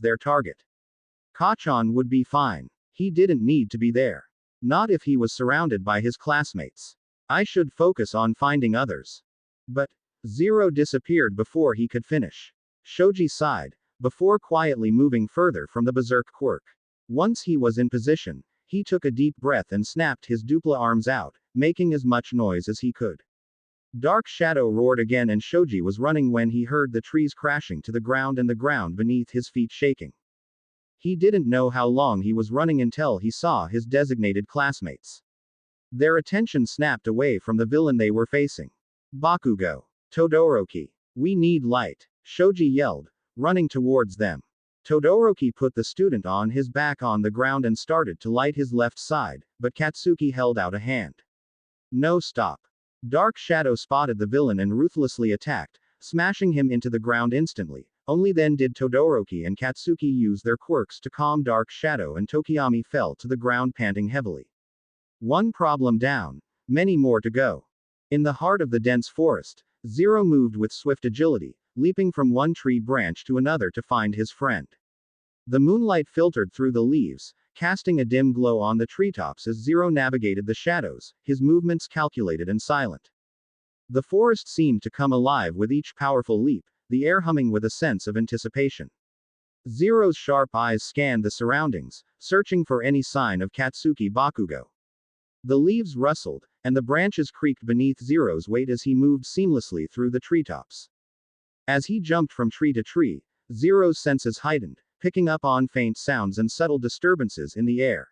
their target. Kachan would be fine. He didn't need to be there. Not if he was surrounded by his classmates. I should focus on finding others. But Zero disappeared before he could finish. Shoji sighed, before quietly moving further from the berserk quirk. Once he was in position, he took a deep breath and snapped his dupla arms out, making as much noise as he could. Dark Shadow roared again and Shoji was running when he heard the trees crashing to the ground and the ground beneath his feet shaking. He didn't know how long he was running until he saw his designated classmates. Their attention snapped away from the villain they were facing. Bakugo. Todoroki. We need light. Shoji yelled, running towards them. Todoroki put the student on his back on the ground and started to light his left side, but Katsuki held out a hand. No, stop. Dark Shadow spotted the villain and ruthlessly attacked, smashing him into the ground instantly. Only then did Todoroki and Katsuki use their quirks to calm Dark Shadow and Tokiyami fell to the ground panting heavily. One problem down, many more to go. In the heart of the dense forest, Zero moved with swift agility, leaping from one tree branch to another to find his friend. The moonlight filtered through the leaves, casting a dim glow on the treetops as Zero navigated the shadows, his movements calculated and silent. The forest seemed to come alive with each powerful leap, the air humming with a sense of anticipation. Zero's sharp eyes scanned the surroundings, searching for any sign of Katsuki Bakugo. The leaves rustled, and the branches creaked beneath Zero's weight as he moved seamlessly through the treetops. As he jumped from tree to tree, Zero's senses heightened, picking up on faint sounds and subtle disturbances in the air.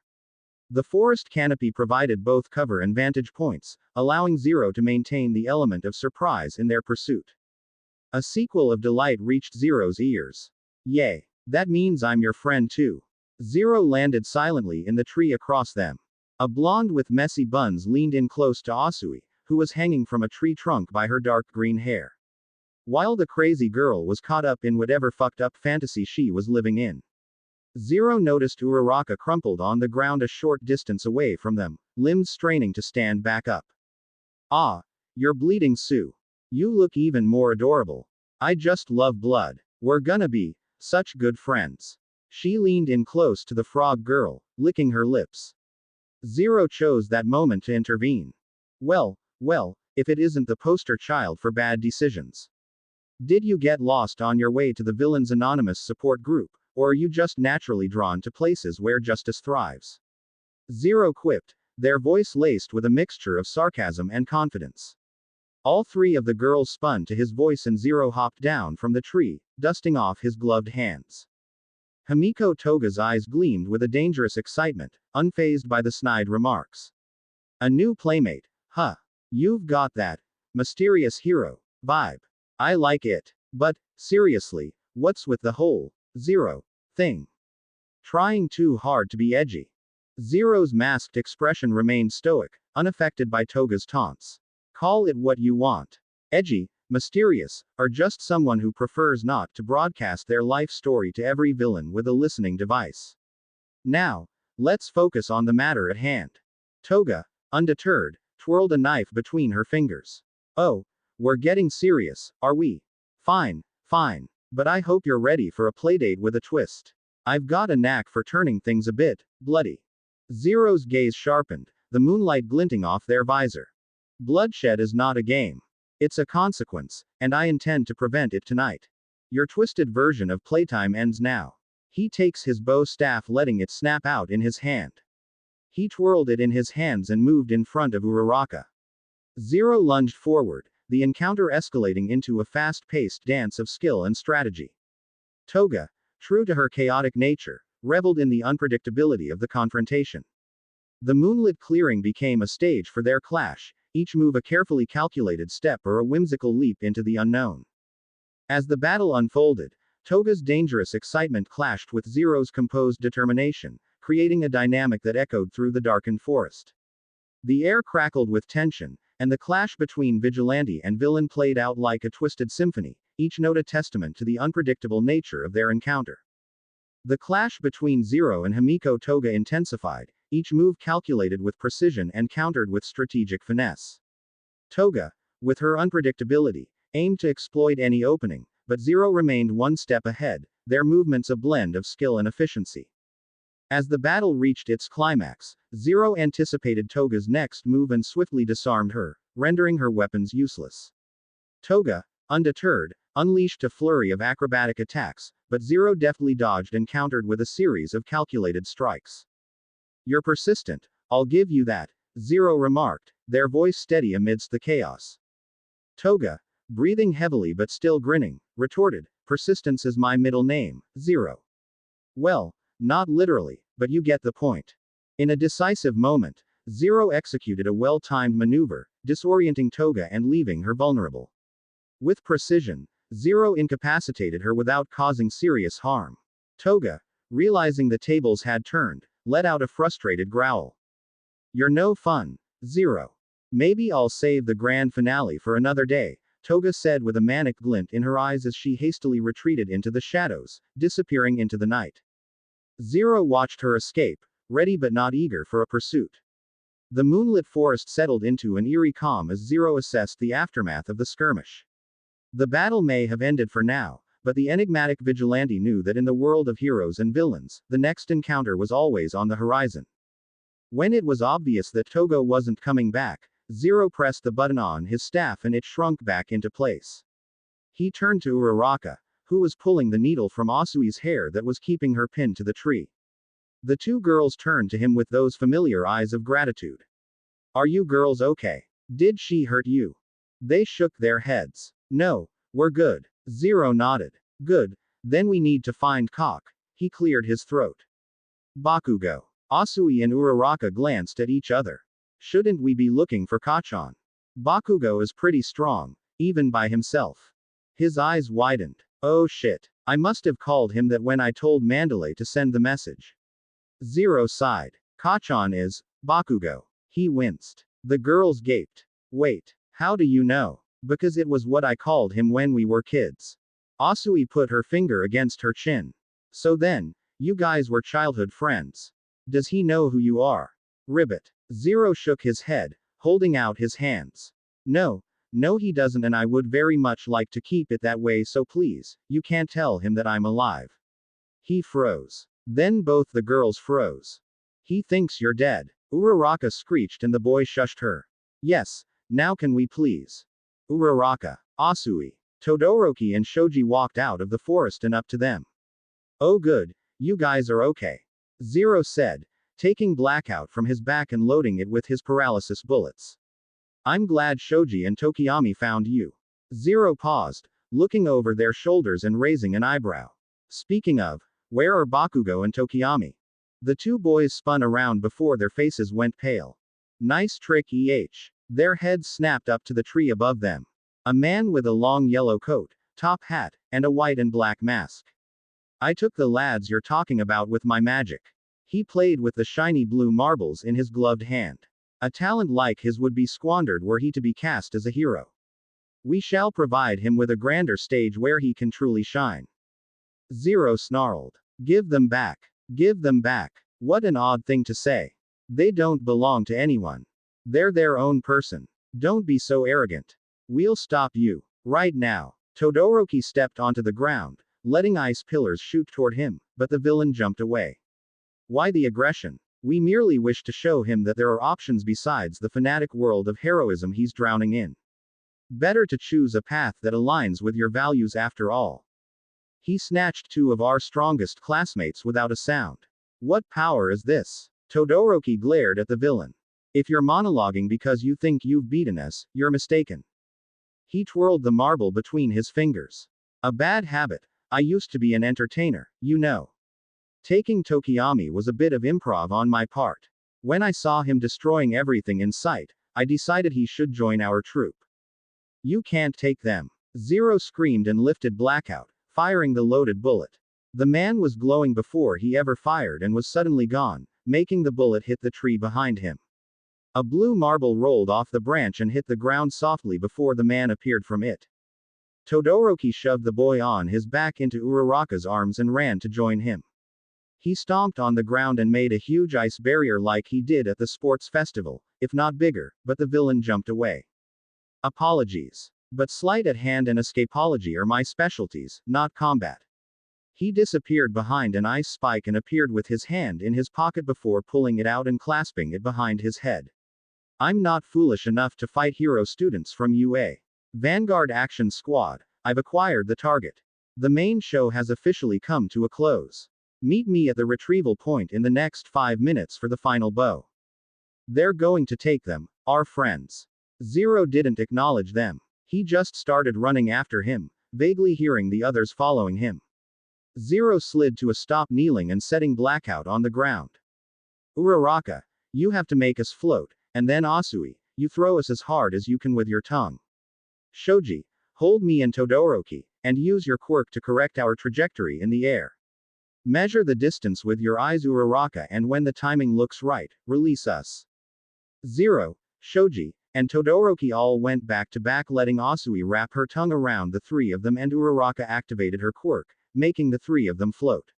The forest canopy provided both cover and vantage points, allowing Zero to maintain the element of surprise in their pursuit. A sequel of delight reached Zero's ears. Yay. That means I'm your friend too. Zero landed silently in the tree across them. A blonde with messy buns leaned in close to Asui, who was hanging from a tree trunk by her dark green hair. While the crazy girl was caught up in whatever fucked up fantasy she was living in. Zero noticed Uraraka crumpled on the ground a short distance away from them, limbs straining to stand back up. Ah, you're bleeding, Sue. You look even more adorable. I just love blood. We're gonna be such good friends. She leaned in close to the frog girl, licking her lips. Zero chose that moment to intervene. Well, if it isn't the poster child for bad decisions. Did you get lost on your way to the Villains Anonymous support group, or are you just naturally drawn to places where justice thrives? Zero quipped, their voice laced with a mixture of sarcasm and confidence. All three of the girls spun to his voice and Zero hopped down from the tree, dusting off his gloved hands. Himiko Toga's eyes gleamed with a dangerous excitement, unfazed by the snide remarks. A new playmate, huh? You've got that mysterious hero vibe. I like it. But, seriously, what's with the whole Zero thing? Trying too hard to be edgy. Zero's masked expression remained stoic, unaffected by Toga's taunts. Call it what you want. Edgy, mysterious, or just someone who prefers not to broadcast their life story to every villain with a listening device. Now, let's focus on the matter at hand. Toga, undeterred, twirled a knife between her fingers. Oh, we're getting serious, are we? Fine. But I hope you're ready for a playdate with a twist. I've got a knack for turning things a bit bloody. Zero's gaze sharpened, the moonlight glinting off their visor. Bloodshed is not a game. It's a consequence, and I intend to prevent it tonight. Your twisted version of playtime ends now. He takes his bow staff, letting it snap out in his hand. He twirled it in his hands and moved in front of Uraraka. Zero lunged forward, the encounter escalating into a fast-paced dance of skill and strategy. Toga, true to her chaotic nature, reveled in the unpredictability of the confrontation. The moonlit clearing became a stage for their clash, each move a carefully calculated step or a whimsical leap into the unknown. As the battle unfolded, Toga's dangerous excitement clashed with Zero's composed determination, creating a dynamic that echoed through the darkened forest. The air crackled with tension, and the clash between vigilante and villain played out like a twisted symphony, each note a testament to the unpredictable nature of their encounter. The clash between Zero and Himiko Toga intensified, each move calculated with precision and countered with strategic finesse. Toga, with her unpredictability, aimed to exploit any opening, but Zero remained one step ahead, their movements a blend of skill and efficiency. As the battle reached its climax, Zero anticipated Toga's next move and swiftly disarmed her, rendering her weapons useless. Toga, undeterred, unleashed a flurry of acrobatic attacks, but Zero deftly dodged and countered with a series of calculated strikes. You're persistent, I'll give you that, Zero remarked, their voice steady amidst the chaos. Toga, breathing heavily but still grinning, retorted, persistence is my middle name, Zero. Well, not literally, but you get the point. In a decisive moment, Zero executed a well-timed maneuver, disorienting Toga and leaving her vulnerable. With precision, Zero incapacitated her without causing serious harm. Toga, realizing the tables had turned, let out a frustrated growl. You're no fun, Zero. Maybe I'll save the grand finale for another day, Toga said with a manic glint in her eyes as she hastily retreated into the shadows, disappearing into the night. Zero watched her escape, ready but not eager for a pursuit. The moonlit forest settled into an eerie calm as Zero assessed the aftermath of the skirmish. The battle may have ended for now, but the enigmatic vigilante knew that in the world of heroes and villains, the next encounter was always on the horizon. When it was obvious that Toga wasn't coming back, Zero pressed the button on his staff and it shrunk back into place. He turned to Uraraka, who was pulling the needle from Asui's hair that was keeping her pinned to the tree. The two girls turned to him with those familiar eyes of gratitude. Are you girls okay? Did she hurt you? They shook their heads. No, we're good. Zero nodded. Good, then we need to find Cock. He cleared his throat. Bakugo. Asui and Uraraka glanced at each other. Shouldn't we be looking for Kachan? Bakugo is pretty strong, even by himself. His eyes widened. Oh shit. I must have called him that when I told Mandalay to send the message. Zero sighed. Kachan is Bakugo. He winced. The girls gaped. Wait, how do you know? Because it was what I called him when we were kids. Asui put her finger against her chin. So then, you guys were childhood friends. Does he know who you are? Ribbit. Zero shook his head, holding out his hands. No, he doesn't, and I would very much like to keep it that way, so please, you can't tell him that I'm alive. He froze. Then both the girls froze. He thinks you're dead. Uraraka screeched and the boy shushed her. Yes, now can we please? Uraraka, Asui, Todoroki and Shoji walked out of the forest and up to them. Oh good, you guys are okay. Zero said, taking Blackout from his back and loading it with his paralysis bullets. I'm glad Shoji and Tokiyami found you. Zero paused, looking over their shoulders and raising an eyebrow. Speaking of, where are Bakugo and Tokiyami? The two boys spun around before their faces went pale. Nice trick, Their heads snapped up to the tree above them. A man with a long yellow coat, top hat, and a white and black mask. I took the lads you're talking about with my magic. He played with the shiny blue marbles in his gloved hand. A talent like his would be squandered were he to be cast as a hero. We shall provide him with a grander stage where he can truly shine. Zero snarled. Give them back. Give them back. What an odd thing to say. They don't belong to anyone. They're their own person. Don't be so arrogant. We'll stop you. Right now. Todoroki stepped onto the ground, letting ice pillars shoot toward him, but the villain jumped away. Why the aggression? We merely wish to show him that there are options besides the fanatic world of heroism he's drowning in. Better to choose a path that aligns with your values after all. He snatched two of our strongest classmates without a sound. What power is this? Todoroki glared at the villain. If you're monologuing because you think you've beaten us, you're mistaken. He twirled the marble between his fingers. A bad habit. I used to be an entertainer, you know. Taking Tokiyami was a bit of improv on my part. When I saw him destroying everything in sight, I decided he should join our troupe. You can't take them. Zero screamed and lifted Blackout, firing the loaded bullet. The man was glowing before he ever fired and was suddenly gone, making the bullet hit the tree behind him. A blue marble rolled off the branch and hit the ground softly before the man appeared from it. Todoroki shoved the boy on his back into Uraraka's arms and ran to join him. He stomped on the ground and made a huge ice barrier like he did at the sports festival, if not bigger, but the villain jumped away. Apologies. But sleight of hand and escapology are my specialties, not combat. He disappeared behind an ice spike and appeared with his hand in his pocket before pulling it out and clasping it behind his head. I'm not foolish enough to fight hero students from UA. Vanguard Action Squad, I've acquired the target. The main show has officially come to a close. Meet me at the retrieval point in the next 5 minutes for the final bow. They're going to take them, our friends. Zero didn't acknowledge them. He just started running after him, vaguely hearing the others following him. Zero slid to a stop, kneeling and setting Blackout on the ground. Uraraka, you have to make us float, and then Asui, you throw us as hard as you can with your tongue. Shoji, hold me and Todoroki, and use your quirk to correct our trajectory in the air. Measure the distance with your eyes, Uraraka, and when the timing looks right, release us. Zero, Shoji, and Todoroki all went back to back, letting Asui wrap her tongue around the three of them, and Uraraka activated her quirk, making the three of them float.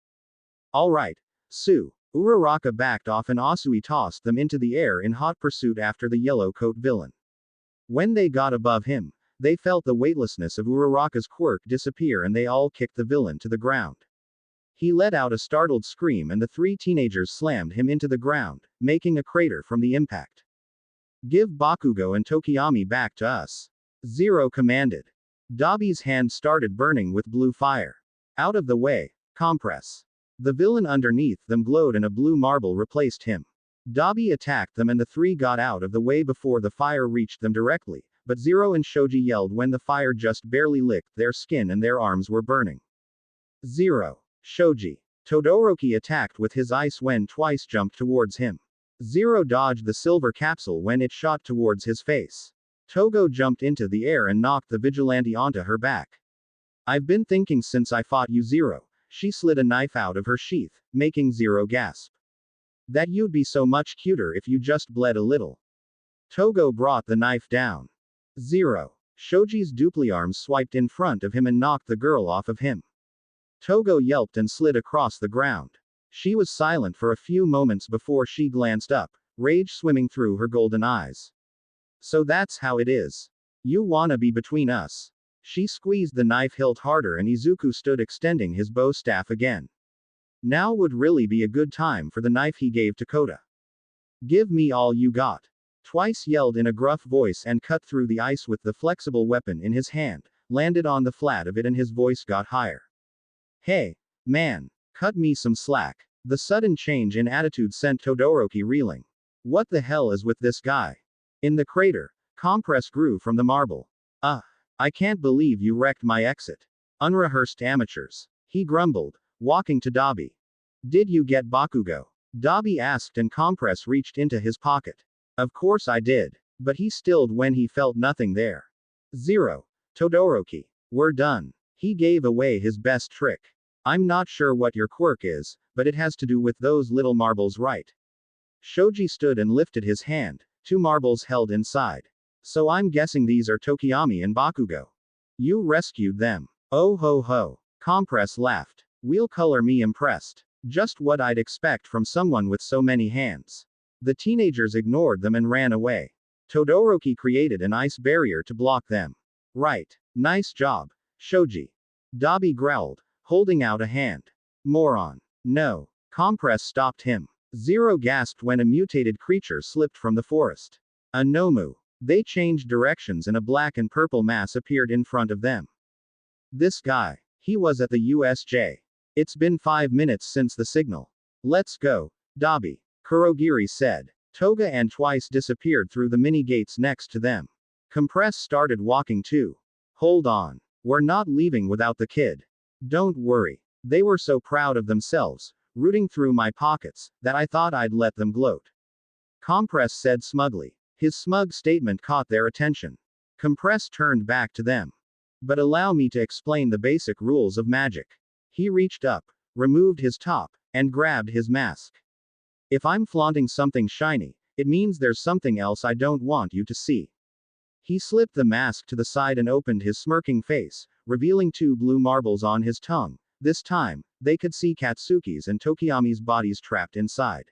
Alright, Sue. Uraraka backed off and Asui tossed them into the air in hot pursuit after the yellow coat villain. When they got above him, they felt the weightlessness of Uraraka's quirk disappear and they all kicked the villain to the ground. He let out a startled scream and the three teenagers slammed him into the ground, making a crater from the impact. Give Bakugo and Tokiyami back to us. Zero commanded. Dabi's hand started burning with blue fire. Out of the way. Compress. The villain underneath them glowed and a blue marble replaced him. Dabi attacked them and the three got out of the way before the fire reached them directly, but Zero and Shoji yelled when the fire just barely licked their skin and their arms were burning. Zero. Shoji. Todoroki attacked with his ice when Twice jumped towards him. Zero dodged the silver capsule when it shot towards his face. Togo jumped into the air and knocked the vigilante onto her back. I've been thinking since I fought you, Zero. She slid a knife out of her sheath, making Zero gasp. That you'd be so much cuter if you just bled a little. Togo brought the knife down. Zero. Shoji's dupli arms swiped in front of him and knocked the girl off of him. Togo yelped and slid across the ground. She was silent for a few moments before she glanced up, rage swimming through her golden eyes. So that's how it is. You wanna be between us. She squeezed the knife hilt harder and Izuku stood extending his bow staff again. Now would really be a good time for the knife he gave to Kota. Give me all you got. Twice yelled in a gruff voice and cut through the ice with the flexible weapon in his hand, landed on the flat of it and his voice got higher. Hey, man, cut me some slack. The sudden change in attitude sent Todoroki reeling. What the hell is with this guy? In the crater, compress grew from the marble. I can't believe you wrecked my exit. Unrehearsed amateurs. He grumbled, walking to Dabi. Did you get Bakugo? Dabi asked and compress reached into his pocket. Of course I did. But he stilled when he felt nothing there. Zero. Todoroki. We're done. He gave away his best trick. I'm not sure what your quirk is, but it has to do with those little marbles, right? Shoji stood and lifted his hand, 2 marbles held inside. So I'm guessing these are Tokiyami and Bakugo. You rescued them. Oh ho ho. Compress laughed. We'll color me impressed. Just what I'd expect from someone with so many hands. The teenagers ignored them and ran away. Todoroki created an ice barrier to block them. Right. Nice job, Shoji. Dabi growled, holding out a hand. Moron. No. Compress stopped him. Zero gasped when a mutated creature slipped from the forest. A Nomu. They changed directions and a black and purple mass appeared in front of them. This guy. He was at the USJ. It's been 5 minutes since the signal. Let's go, Dabi. Kurogiri said. Toga and Twice disappeared through the mini gates next to them. Compress started walking too. Hold on. We're not leaving without the kid. Don't worry. They were so proud of themselves, rooting through my pockets, that I thought I'd let them gloat. Compress said smugly. His smug statement caught their attention. Compress turned back to them. But allow me to explain the basic rules of magic. He reached up, removed his top, and grabbed his mask. If I'm flaunting something shiny, it means there's something else I don't want you to see. He slipped the mask to the side and opened his smirking face, revealing 2 blue marbles on his tongue. This time, they could see Katsuki's and Tokiyami's bodies trapped inside.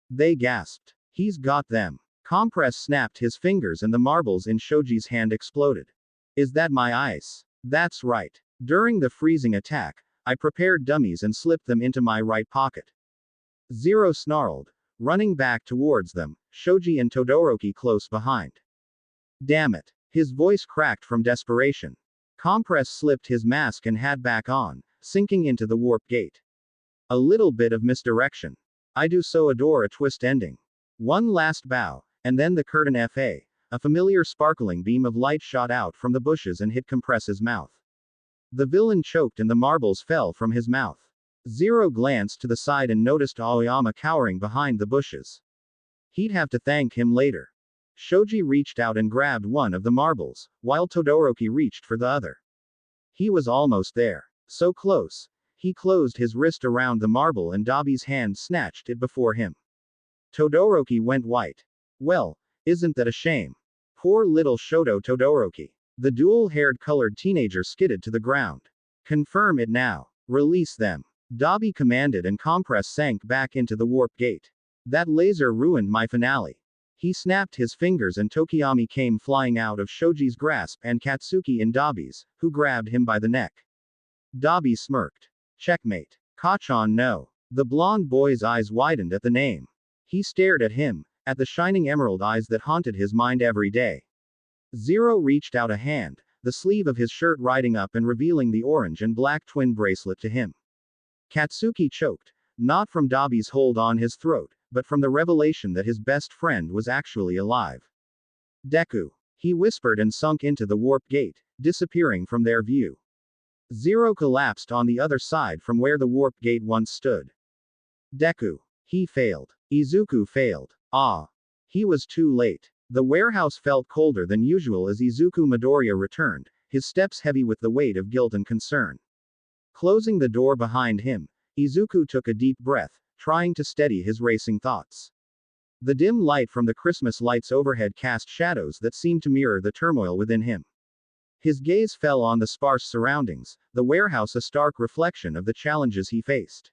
They gasped. He's got them. Compress snapped his fingers and the marbles in Shoji's hand exploded. Is that my ice? That's right. During the freezing attack, I prepared dummies and slipped them into my right pocket. Zero snarled, running back towards them, Shoji and Todoroki close behind. Damn it. His voice cracked from desperation. Compress slipped his mask and hat back on, sinking into the warp gate. A little bit of misdirection. I do so adore a twist ending. One last bow, and then the curtain FA. A familiar sparkling beam of light shot out from the bushes and hit Compress's mouth. The villain choked and the marbles fell from his mouth. Zero glanced to the side and noticed Aoyama cowering behind the bushes. He'd have to thank him later. Shoji reached out and grabbed one of the marbles, while Todoroki reached for the other. He was almost there. So close. He closed his wrist around the marble and Dabi's hand snatched it before him. Todoroki went white. Well, isn't that a shame? Poor little Shoto Todoroki. The dual-haired colored teenager skidded to the ground. Confirm it now. Release them. Dabi commanded and Compress sank back into the warp gate. That laser ruined my finale. He snapped his fingers and Tokiyami came flying out of Shoji's grasp and Katsuki in Dabi's, who grabbed him by the neck. Dabi smirked. Checkmate. Kachan no. The blonde boy's eyes widened at the name. He stared at him, at the shining emerald eyes that haunted his mind every day. Zero reached out a hand, the sleeve of his shirt riding up and revealing the orange and black twin bracelet to him. Katsuki choked, not from Dabi's hold on his throat, but from the revelation that his best friend was actually alive. Deku. He whispered and sunk into the warp gate, disappearing from their view. Zero collapsed on the other side from where the warp gate once stood. Deku. He failed. Izuku failed. Ah. He was too late. The warehouse felt colder than usual as Izuku Midoriya returned, his steps heavy with the weight of guilt and concern. Closing the door behind him, Izuku took a deep breath, trying to steady his racing thoughts. The dim light from the Christmas lights overhead cast shadows that seemed to mirror the turmoil within him. His gaze fell on the sparse surroundings, the warehouse a stark reflection of the challenges he faced.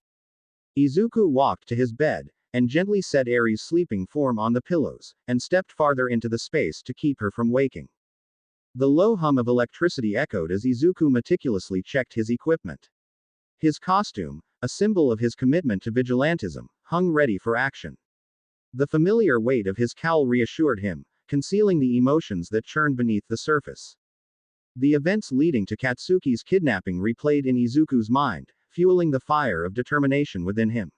Izuku walked to his bed, and gently set Aries' sleeping form on the pillows, and stepped farther into the space to keep her from waking. The low hum of electricity echoed as Izuku meticulously checked his equipment. His costume, a symbol of his commitment to vigilantism, hung ready for action. The familiar weight of his cowl reassured him, concealing the emotions that churned beneath the surface. The events leading to Katsuki's kidnapping replayed in Izuku's mind, fueling the fire of determination within him.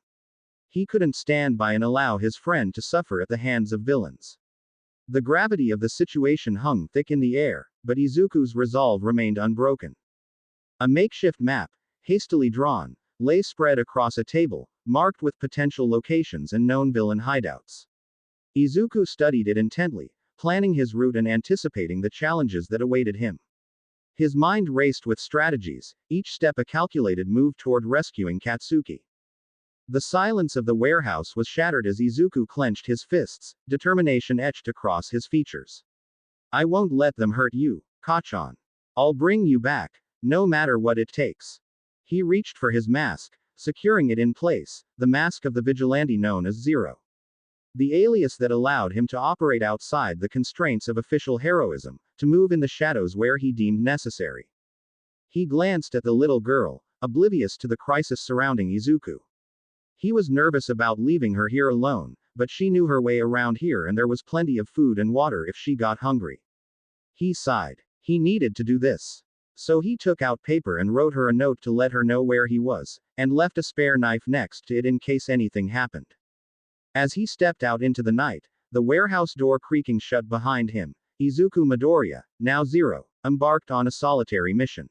He couldn't stand by and allow his friend to suffer at the hands of villains. The gravity of the situation hung thick in the air, but Izuku's resolve remained unbroken. A makeshift map, hastily drawn, lay spread across a table, marked with potential locations and known villain hideouts. Izuku studied it intently, planning his route and anticipating the challenges that awaited him. His mind raced with strategies, each step a calculated move toward rescuing Katsuki. The silence of the warehouse was shattered as Izuku clenched his fists, determination etched across his features. I won't let them hurt you, Kachan. I'll bring you back, no matter what it takes. He reached for his mask, securing it in place, the mask of the vigilante known as Zero. The alias that allowed him to operate outside the constraints of official heroism, to move in the shadows where he deemed necessary. He glanced at the little girl, oblivious to the crisis surrounding Izuku. He was nervous about leaving her here alone, but she knew her way around here and there was plenty of food and water if she got hungry. He sighed. He needed to do this. So he took out paper and wrote her a note to let her know where he was, and left a spare knife next to it in case anything happened. As he stepped out into the night, the warehouse door creaking shut behind him, Izuku Midoriya, now Zero, embarked on a solitary mission.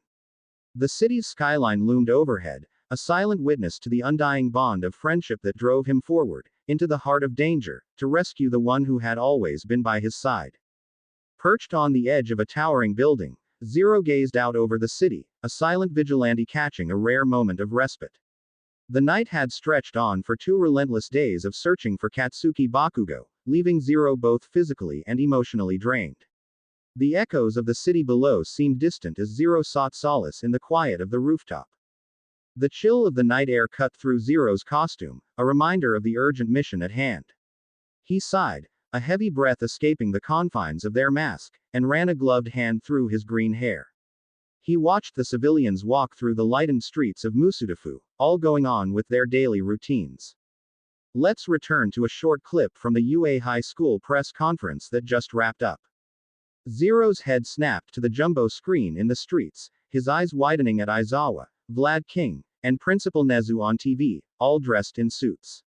The city's skyline loomed overhead, a silent witness to the undying bond of friendship that drove him forward, into the heart of danger, to rescue the one who had always been by his side. Perched on the edge of a towering building, Zero gazed out over the city, a silent vigilante catching a rare moment of respite. The night had stretched on for 2 relentless days of searching for Katsuki Bakugo, leaving Zero both physically and emotionally drained. The echoes of the city below seemed distant as Zero sought solace in the quiet of the rooftop. The chill of the night air cut through Zero's costume, a reminder of the urgent mission at hand. He sighed, a heavy breath escaping the confines of their mask, and ran a gloved hand through his green hair. He watched the civilians walk through the lightened streets of Musudafu, all going on with their daily routines. Let's return to a short clip from the UA High School press conference that just wrapped up. Zero's head snapped to the jumbo screen in the streets, his eyes widening at Aizawa, Vlad King, and Principal Nezu on TV, all dressed in suits.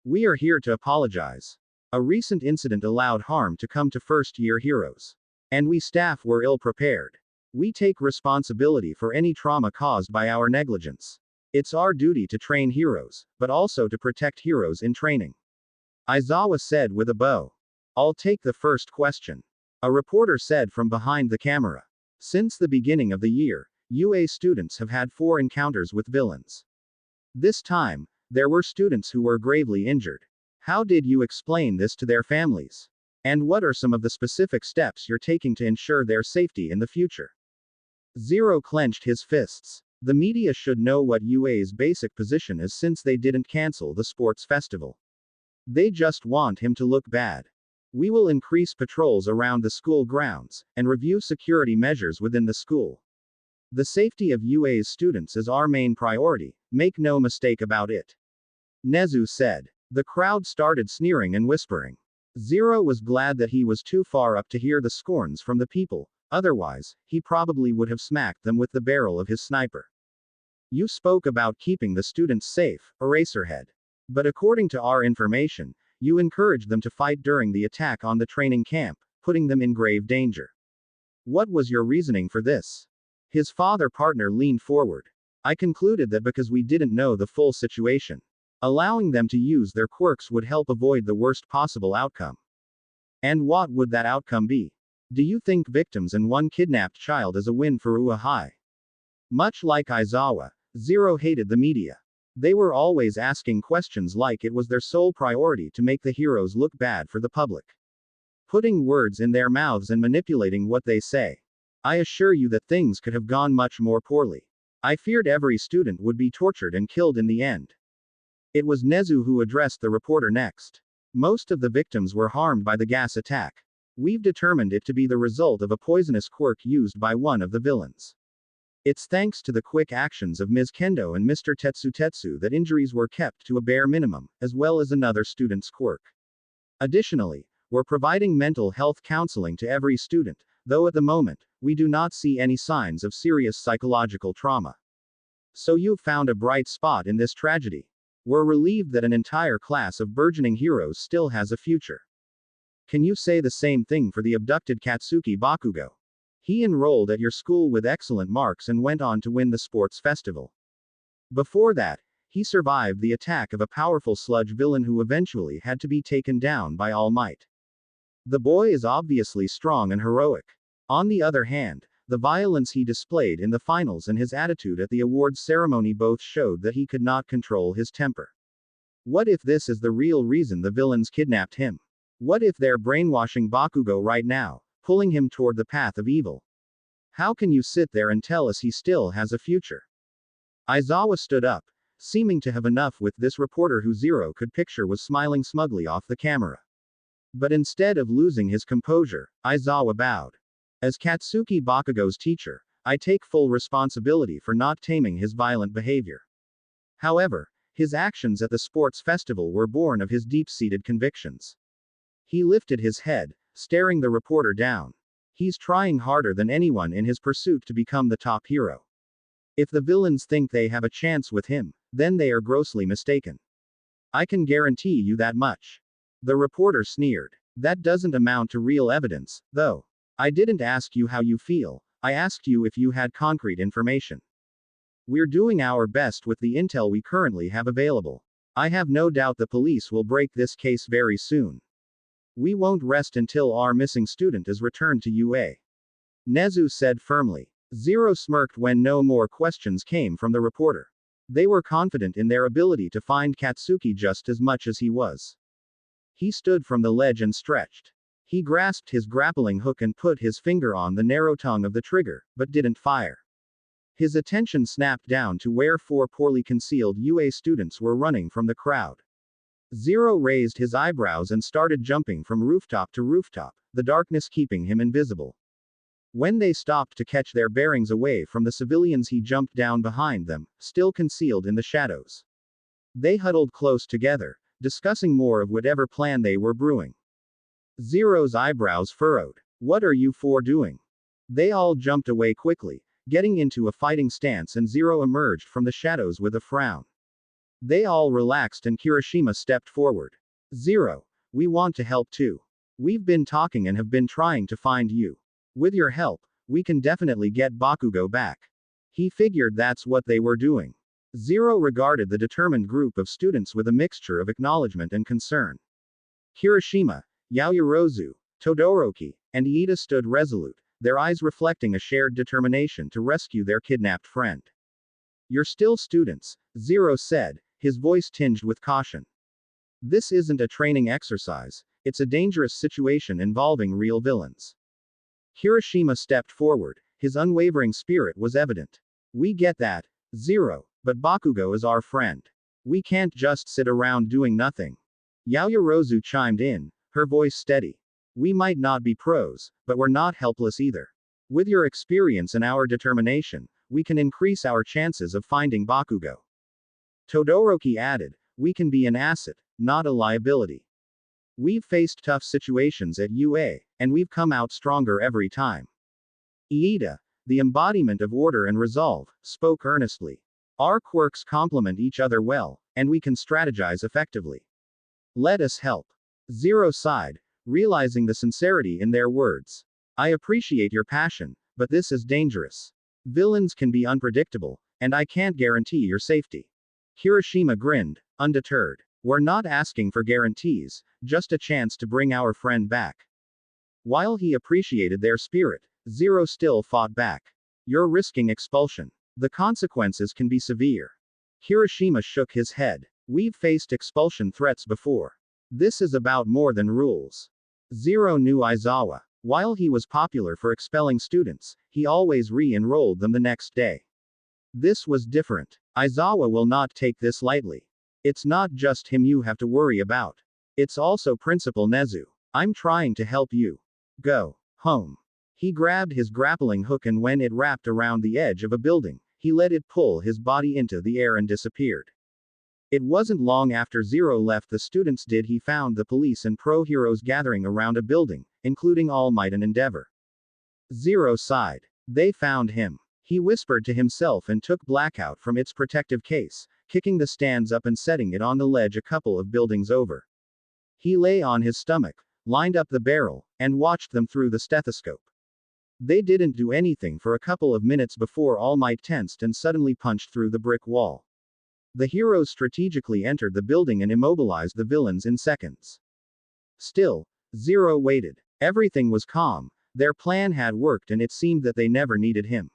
We are here to apologize. A recent incident allowed harm to come to first-year heroes. And we staff were ill-prepared. We take responsibility for any trauma caused by our negligence. It's our duty to train heroes, but also to protect heroes in training. Aizawa said with a bow. I'll take the first question. A reporter said from behind the camera. Since the beginning of the year, UA students have had 4 encounters with villains. This time, there were students who were gravely injured. How did you explain this to their families? And what are some of the specific steps you're taking to ensure their safety in the future? Zero clenched his fists. The media should know what UA's basic position is since they didn't cancel the sports festival. They just want him to look bad. We will increase patrols around the school grounds, and review security measures within the school. The safety of UA's students is our main priority, make no mistake about it. Nezu said. The crowd started sneering and whispering. Zero was glad that he was too far up to hear the scorns from the people, otherwise, he probably would have smacked them with the barrel of his sniper. You spoke about keeping the students safe, Eraserhead. But according to our information, you encouraged them to fight during the attack on the training camp, putting them in grave danger. What was your reasoning for this? His father partner leaned forward. I concluded that because we didn't know the full situation, allowing them to use their quirks would help avoid the worst possible outcome. And what would that outcome be? Do you think victims and one kidnapped child is a win for UA? Much like Aizawa, Zero hated the media. They were always asking questions like it was their sole priority to make the heroes look bad for the public. Putting words in their mouths and manipulating what they say. I assure you that things could have gone much more poorly. I feared every student would be tortured and killed in the end. It was Nezu who addressed the reporter next. Most of the victims were harmed by the gas attack. We've determined it to be the result of a poisonous quirk used by one of the villains. It's thanks to the quick actions of Ms. Kendo and Mr. Tetsu that injuries were kept to a bare minimum, as well as another student's quirk. Additionally, we're providing mental health counseling to every student, though at the moment, we do not see any signs of serious psychological trauma. So you've found a bright spot in this tragedy. We're relieved that an entire class of burgeoning heroes still has a future. Can you say the same thing for the abducted Katsuki Bakugo? He enrolled at your school with excellent marks and went on to win the sports festival. Before that, he survived the attack of a powerful sludge villain who eventually had to be taken down by All Might. The boy is obviously strong and heroic. On the other hand, the violence he displayed in the finals and his attitude at the awards ceremony both showed that he could not control his temper. What if this is the real reason the villains kidnapped him? What if they're brainwashing Bakugo right now, pulling him toward the path of evil? How can you sit there and tell us he still has a future? Aizawa stood up, seeming to have enough with this reporter who Zero could picture was smiling smugly off the camera. But instead of losing his composure, Aizawa bowed. As Katsuki Bakugo's teacher, I take full responsibility for not taming his violent behavior. However, his actions at the sports festival were born of his deep-seated convictions. He lifted his head, staring the reporter down. He's trying harder than anyone in his pursuit to become the top hero. If the villains think they have a chance with him, then they are grossly mistaken. I can guarantee you that much. The reporter sneered. That doesn't amount to real evidence, though. I didn't ask you how you feel, I asked you if you had concrete information. We're doing our best with the intel we currently have available. I have no doubt the police will break this case very soon. We won't rest until our missing student is returned to UA. Nezu said firmly. Zero smirked when no more questions came from the reporter. They were confident in their ability to find Katsuki just as much as he was. He stood from the ledge and stretched. He grasped his grappling hook and put his finger on the narrow tongue of the trigger, but didn't fire. His attention snapped down to where 4 poorly concealed UA students were running from the crowd. Zero raised his eyebrows and started jumping from rooftop to rooftop, the darkness keeping him invisible. When they stopped to catch their bearings away from the civilians, he jumped down behind them, still concealed in the shadows. They huddled close together, discussing more of whatever plan they were brewing. Zero's eyebrows furrowed. What are you 4 doing? They all jumped away quickly, getting into a fighting stance, and Zero emerged from the shadows with a frown. They all relaxed and Kirishima stepped forward. Zero, we want to help too. We've been talking and have been trying to find you. With your help, we can definitely get Bakugo back. He figured that's what they were doing. Zero regarded the determined group of students with a mixture of acknowledgement and concern. Kirishima, Yaoyorozu, Todoroki, and Iida stood resolute, their eyes reflecting a shared determination to rescue their kidnapped friend. You're still students, Zero said, his voice tinged with caution. This isn't a training exercise, it's a dangerous situation involving real villains. Kirishima stepped forward, his unwavering spirit was evident. We get that, Zero, but Bakugo is our friend. We can't just sit around doing nothing. Yaoyorozu chimed in, her voice steady. We might not be pros, but we're not helpless either. With your experience and our determination, we can increase our chances of finding Bakugo. Todoroki added, we can be an asset, not a liability. We've faced tough situations at UA, and we've come out stronger every time. Iida, the embodiment of order and resolve, spoke earnestly. Our quirks complement each other well, and we can strategize effectively. Let us help. Zero sighed, realizing the sincerity in their words. I appreciate your passion, but this is dangerous. Villains can be unpredictable, and I can't guarantee your safety. Kirishima grinned, undeterred. We're not asking for guarantees, just a chance to bring our friend back. While he appreciated their spirit, Zero still fought back. You're risking expulsion. The consequences can be severe. Kirishima shook his head. We've faced expulsion threats before. This is about more than rules. Zero knew Aizawa. While he was popular for expelling students, he always re-enrolled them the next day. This was different. Aizawa will not take this lightly. It's not just him you have to worry about. It's also Principal Nezu. I'm trying to help you. Go home. He grabbed his grappling hook, and when it wrapped around the edge of a building, he let it pull his body into the air and disappeared. It wasn't long after Zero left the students did he found the police and pro-heroes gathering around a building, including All Might and Endeavor. Zero sighed. They found him. He whispered to himself and took Blackout from its protective case, kicking the stands up and setting it on the ledge a couple of buildings over. He lay on his stomach, lined up the barrel, and watched them through the stethoscope. They didn't do anything for a couple of minutes before All Might tensed and suddenly punched through the brick wall. The heroes strategically entered the building and immobilized the villains in seconds. Still, Zero waited. Everything was calm. Their plan had worked and it seemed that they never needed him.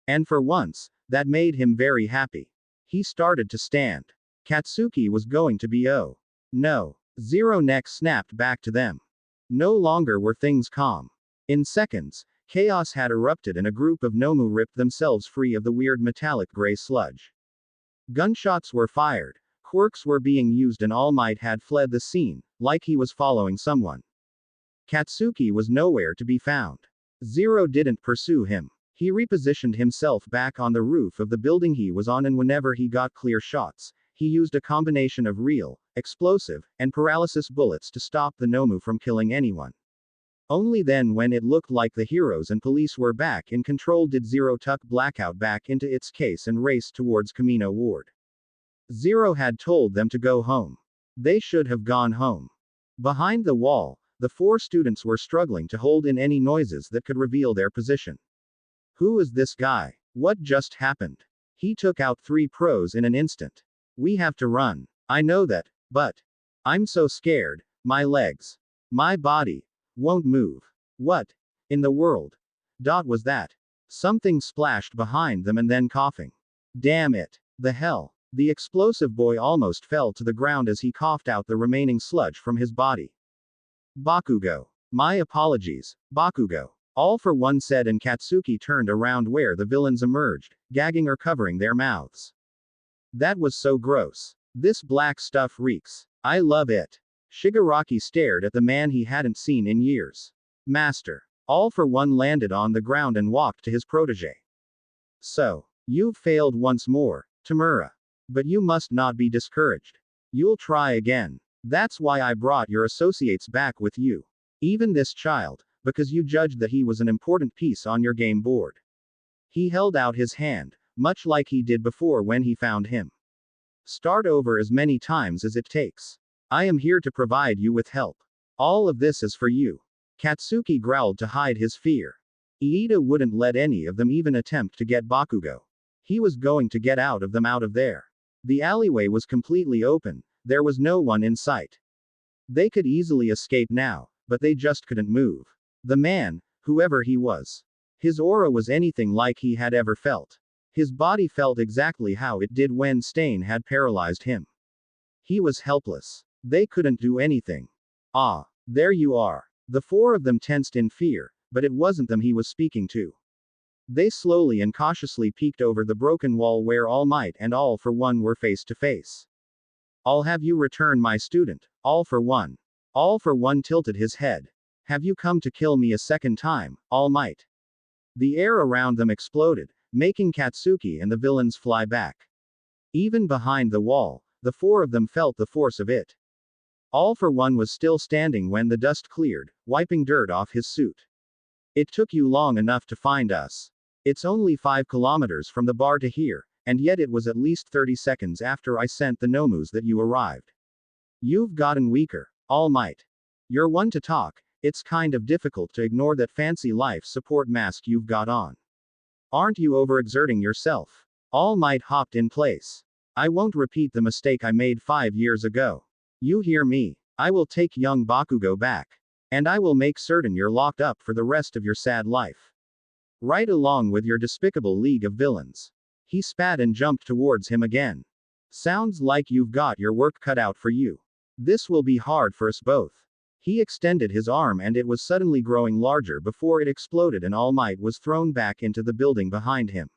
And for once, that made him very happy. He started to stand. Katsuki was going to be oh. No. Zero neck snapped back to them. No longer were things calm. In seconds, chaos had erupted and a group of Nomu ripped themselves free of the weird metallic gray sludge. Gunshots were fired, quirks were being used and All Might had fled the scene, like he was following someone. Katsuki was nowhere to be found. Zero didn't pursue him. He repositioned himself back on the roof of the building he was on, and whenever he got clear shots, he used a combination of real, explosive, and paralysis bullets to stop the Nomu from killing anyone. Only then, when it looked like the heroes and police were back in control, did Zero tuck Blackout back into its case and race towards Kamino Ward. Zero had told them to go home. They should have gone home. Behind the wall, the four students were struggling to hold in any noises that could reveal their position. Who is this guy? What just happened? He took out 3 pros in an instant. We have to run. I know that, but I'm so scared. My legs. My body. Won't move. What in the world? Was that? Something splashed behind them and then coughing. Damn it. The hell. The explosive boy almost fell to the ground as he coughed out the remaining sludge from his body. Bakugo. My apologies, Bakugo. All for one said, and Katsuki turned around where the villains emerged, gagging or covering their mouths. That was so gross. This black stuff reeks. I love it. Shigaraki stared at the man he hadn't seen in years. Master. All for one landed on the ground and walked to his protege. So, you've failed once more, Tamura. But you must not be discouraged. You'll try again. That's why I brought your associates back with you. Even this child, because you judged that he was an important piece on your game board. He held out his hand, much like he did before when he found him. Start over as many times as it takes. I am here to provide you with help. All of this is for you. Katsuki growled to hide his fear. Iida wouldn't let any of them even attempt to get Bakugo. He was going to get out of there. The alleyway was completely open, there was no one in sight. They could easily escape now, but they just couldn't move. The man, whoever he was. His aura was anything like he had ever felt. His body felt exactly how it did when Stain had paralyzed him. He was helpless. They couldn't do anything. Ah, there you are. The 4 of them tensed in fear, but it wasn't them he was speaking to. They slowly and cautiously peeked over the broken wall where All Might and All for One were face to face. I'll have you return my student, All for One. All for One tilted his head. Have you come to kill me a second time, All Might? The air around them exploded, making Katsuki and the villains fly back. Even behind the wall, the 4 of them felt the force of it. All for One was still standing when the dust cleared, wiping dirt off his suit. It took you long enough to find us. It's only 5 kilometers from the bar to here, and yet it was at least 30 seconds after I sent the Nomus that you arrived. You've gotten weaker, All Might. You're one to talk, it's kind of difficult to ignore that fancy life support mask you've got on. Aren't you overexerting yourself? All Might hopped in place. I won't repeat the mistake I made 5 years ago. You hear me? I will take young Bakugo back. And I will make certain you're locked up for the rest of your sad life. Right along with your despicable league of villains. He spat and jumped towards him again. Sounds like you've got your work cut out for you. This will be hard for us both. He extended his arm and it was suddenly growing larger before it exploded and All Might was thrown back into the building behind him.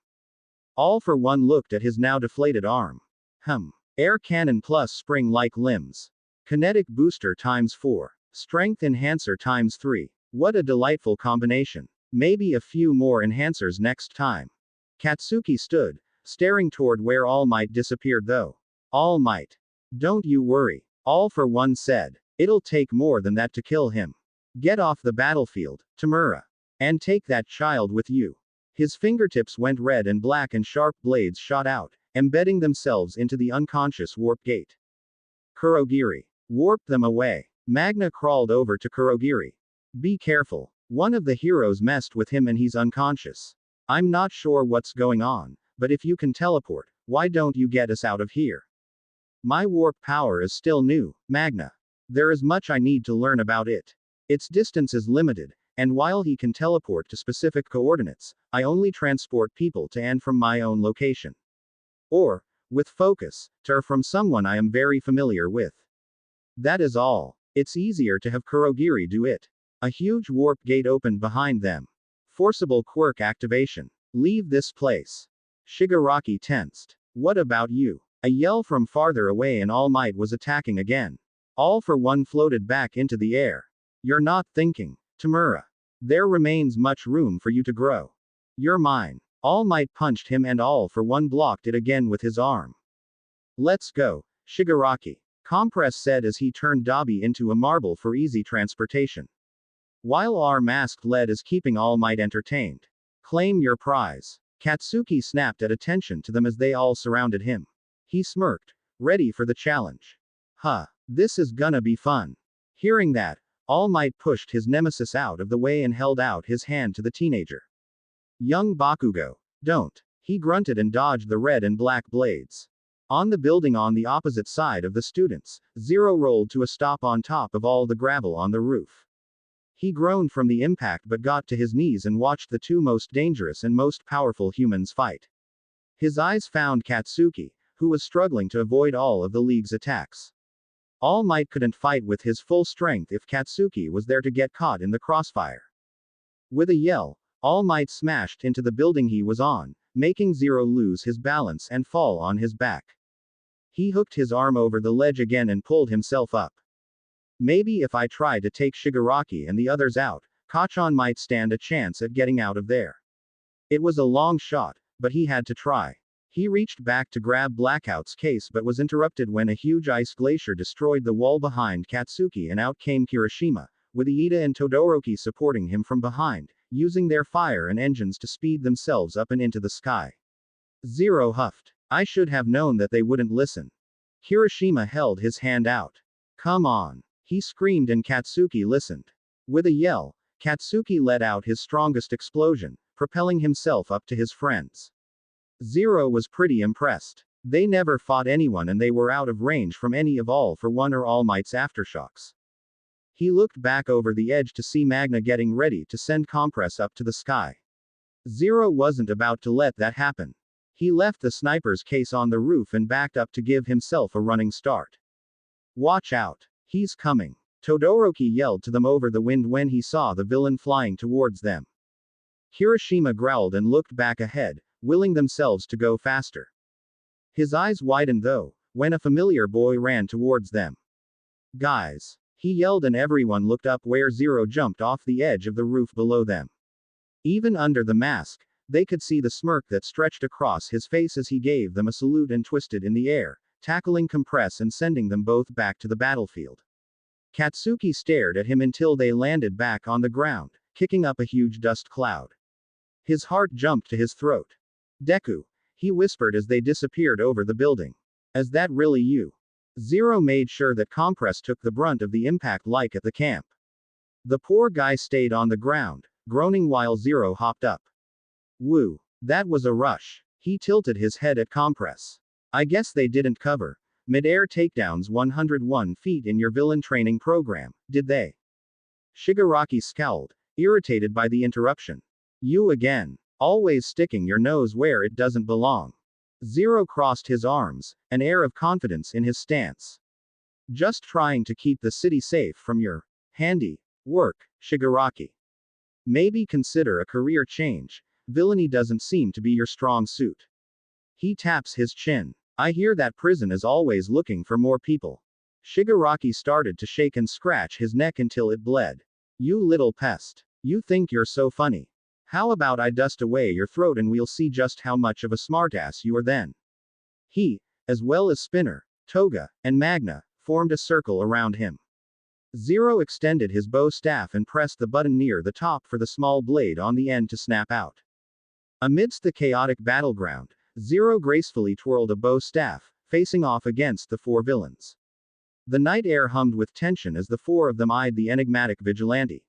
All for One looked at his now deflated arm. Air cannon plus spring-like limbs. Kinetic booster times 4. Strength enhancer times 3. What a delightful combination. Maybe a few more enhancers next time. Katsuki stood, staring toward where All Might disappeared though. All Might. Don't you worry. All for One said. It'll take more than that to kill him. Get off the battlefield, Tamura. And take that child with you. His fingertips went red and black and sharp blades shot out, embedding themselves into the unconscious warp gate. Kurogiri. Warp them away. Magna crawled over to Kurogiri. Be careful. One of the heroes messed with him and he's unconscious. I'm not sure what's going on, but if you can teleport, why don't you get us out of here? My warp power is still new, Magna. There is much I need to learn about it. Its distance is limited, and while he can teleport to specific coordinates, I only transport people to and from my own location. Or, with focus, to from someone I am very familiar with. That is all. It's easier to have Kurogiri do it. A huge warp gate opened behind them. Forcible quirk activation. Leave this place. Shigaraki tensed. What about you? A yell from farther away and All Might was attacking again. All for One floated back into the air. You're not thinking, Tamura. There remains much room for you to grow. You're mine. All Might punched him and All for One blocked it again with his arm. Let's go, Shigaraki. Compress said as he turned Dabi into a marble for easy transportation. While our masked lead is keeping All Might entertained. Claim your prize. Katsuki snapped at attention to them as they all surrounded him. He smirked, ready for the challenge. This is gonna be fun. Hearing that, All Might pushed his nemesis out of the way and held out his hand to the teenager. Young Bakugo, don't. He grunted and dodged the red and black blades. On the building on the opposite side of the students, Zero rolled to a stop on top of all the gravel on the roof. He groaned from the impact but got to his knees and watched the two most dangerous and most powerful humans fight. His eyes found Katsuki, who was struggling to avoid all of the League's attacks. All Might couldn't fight with his full strength if Katsuki was there to get caught in the crossfire. With a yell, All Might smashed into the building he was on, making Zero lose his balance and fall on his back. He hooked his arm over the ledge again and pulled himself up. Maybe if I try to take Shigaraki and the others out, Kachan might stand a chance at getting out of there. It was a long shot, but he had to try. He reached back to grab Blackout's case but was interrupted when a huge ice glacier destroyed the wall behind Katsuki and out came Kirishima, with Iida and Todoroki supporting him from behind, using their fire and engines to speed themselves up and into the sky. Zero huffed. I should have known that they wouldn't listen. Kirishima held his hand out. Come on. He screamed and Katsuki listened. With a yell, Katsuki let out his strongest explosion, propelling himself up to his friends. Zero was pretty impressed. They never fought anyone and they were out of range from any of All for One or All Might's aftershocks. He looked back over the edge to see Magna getting ready to send Compress up to the sky. Zero wasn't about to let that happen. He left the sniper's case on the roof and backed up to give himself a running start. Watch out. He's coming. Todoroki yelled to them over the wind when he saw the villain flying towards them. Kirishima growled and looked back ahead, willing themselves to go faster. His eyes widened though, when a familiar boy ran towards them. Guys! He yelled and everyone looked up where Zero jumped off the edge of the roof below them. Even under the mask, they could see the smirk that stretched across his face as he gave them a salute and twisted in the air, tackling Compress and sending them both back to the battlefield. Katsuki stared at him until they landed back on the ground, kicking up a huge dust cloud. His heart jumped to his throat. Deku, he whispered as they disappeared over the building. Is that really you? Zero made sure that Compress took the brunt of the impact like at the camp. The poor guy stayed on the ground, groaning while Zero hopped up. Woo. That was a rush. He tilted his head at compress. I guess they didn't cover mid-air takedowns 101 feet in your villain training program, did they? Shigaraki scowled, irritated by the interruption. You again. Always sticking your nose where it doesn't belong. Zero crossed his arms, an air of confidence in his stance. Just trying to keep the city safe from your handy work, Shigaraki. Maybe consider a career change. Villainy doesn't seem to be your strong suit. He taps his chin. I hear that prison is always looking for more people. Shigaraki started to shake and scratch his neck until it bled. You little pest. You think you're so funny. How about I dust away your throat and we'll see just how much of a smartass you are then. He, as well as Spinner, Toga, and Magna, formed a circle around him. Zero extended his bow staff and pressed the button near the top for the small blade on the end to snap out. Amidst the chaotic battleground, Zero gracefully twirled a bow staff, facing off against the four villains. The night air hummed with tension as the four of them eyed the enigmatic vigilante.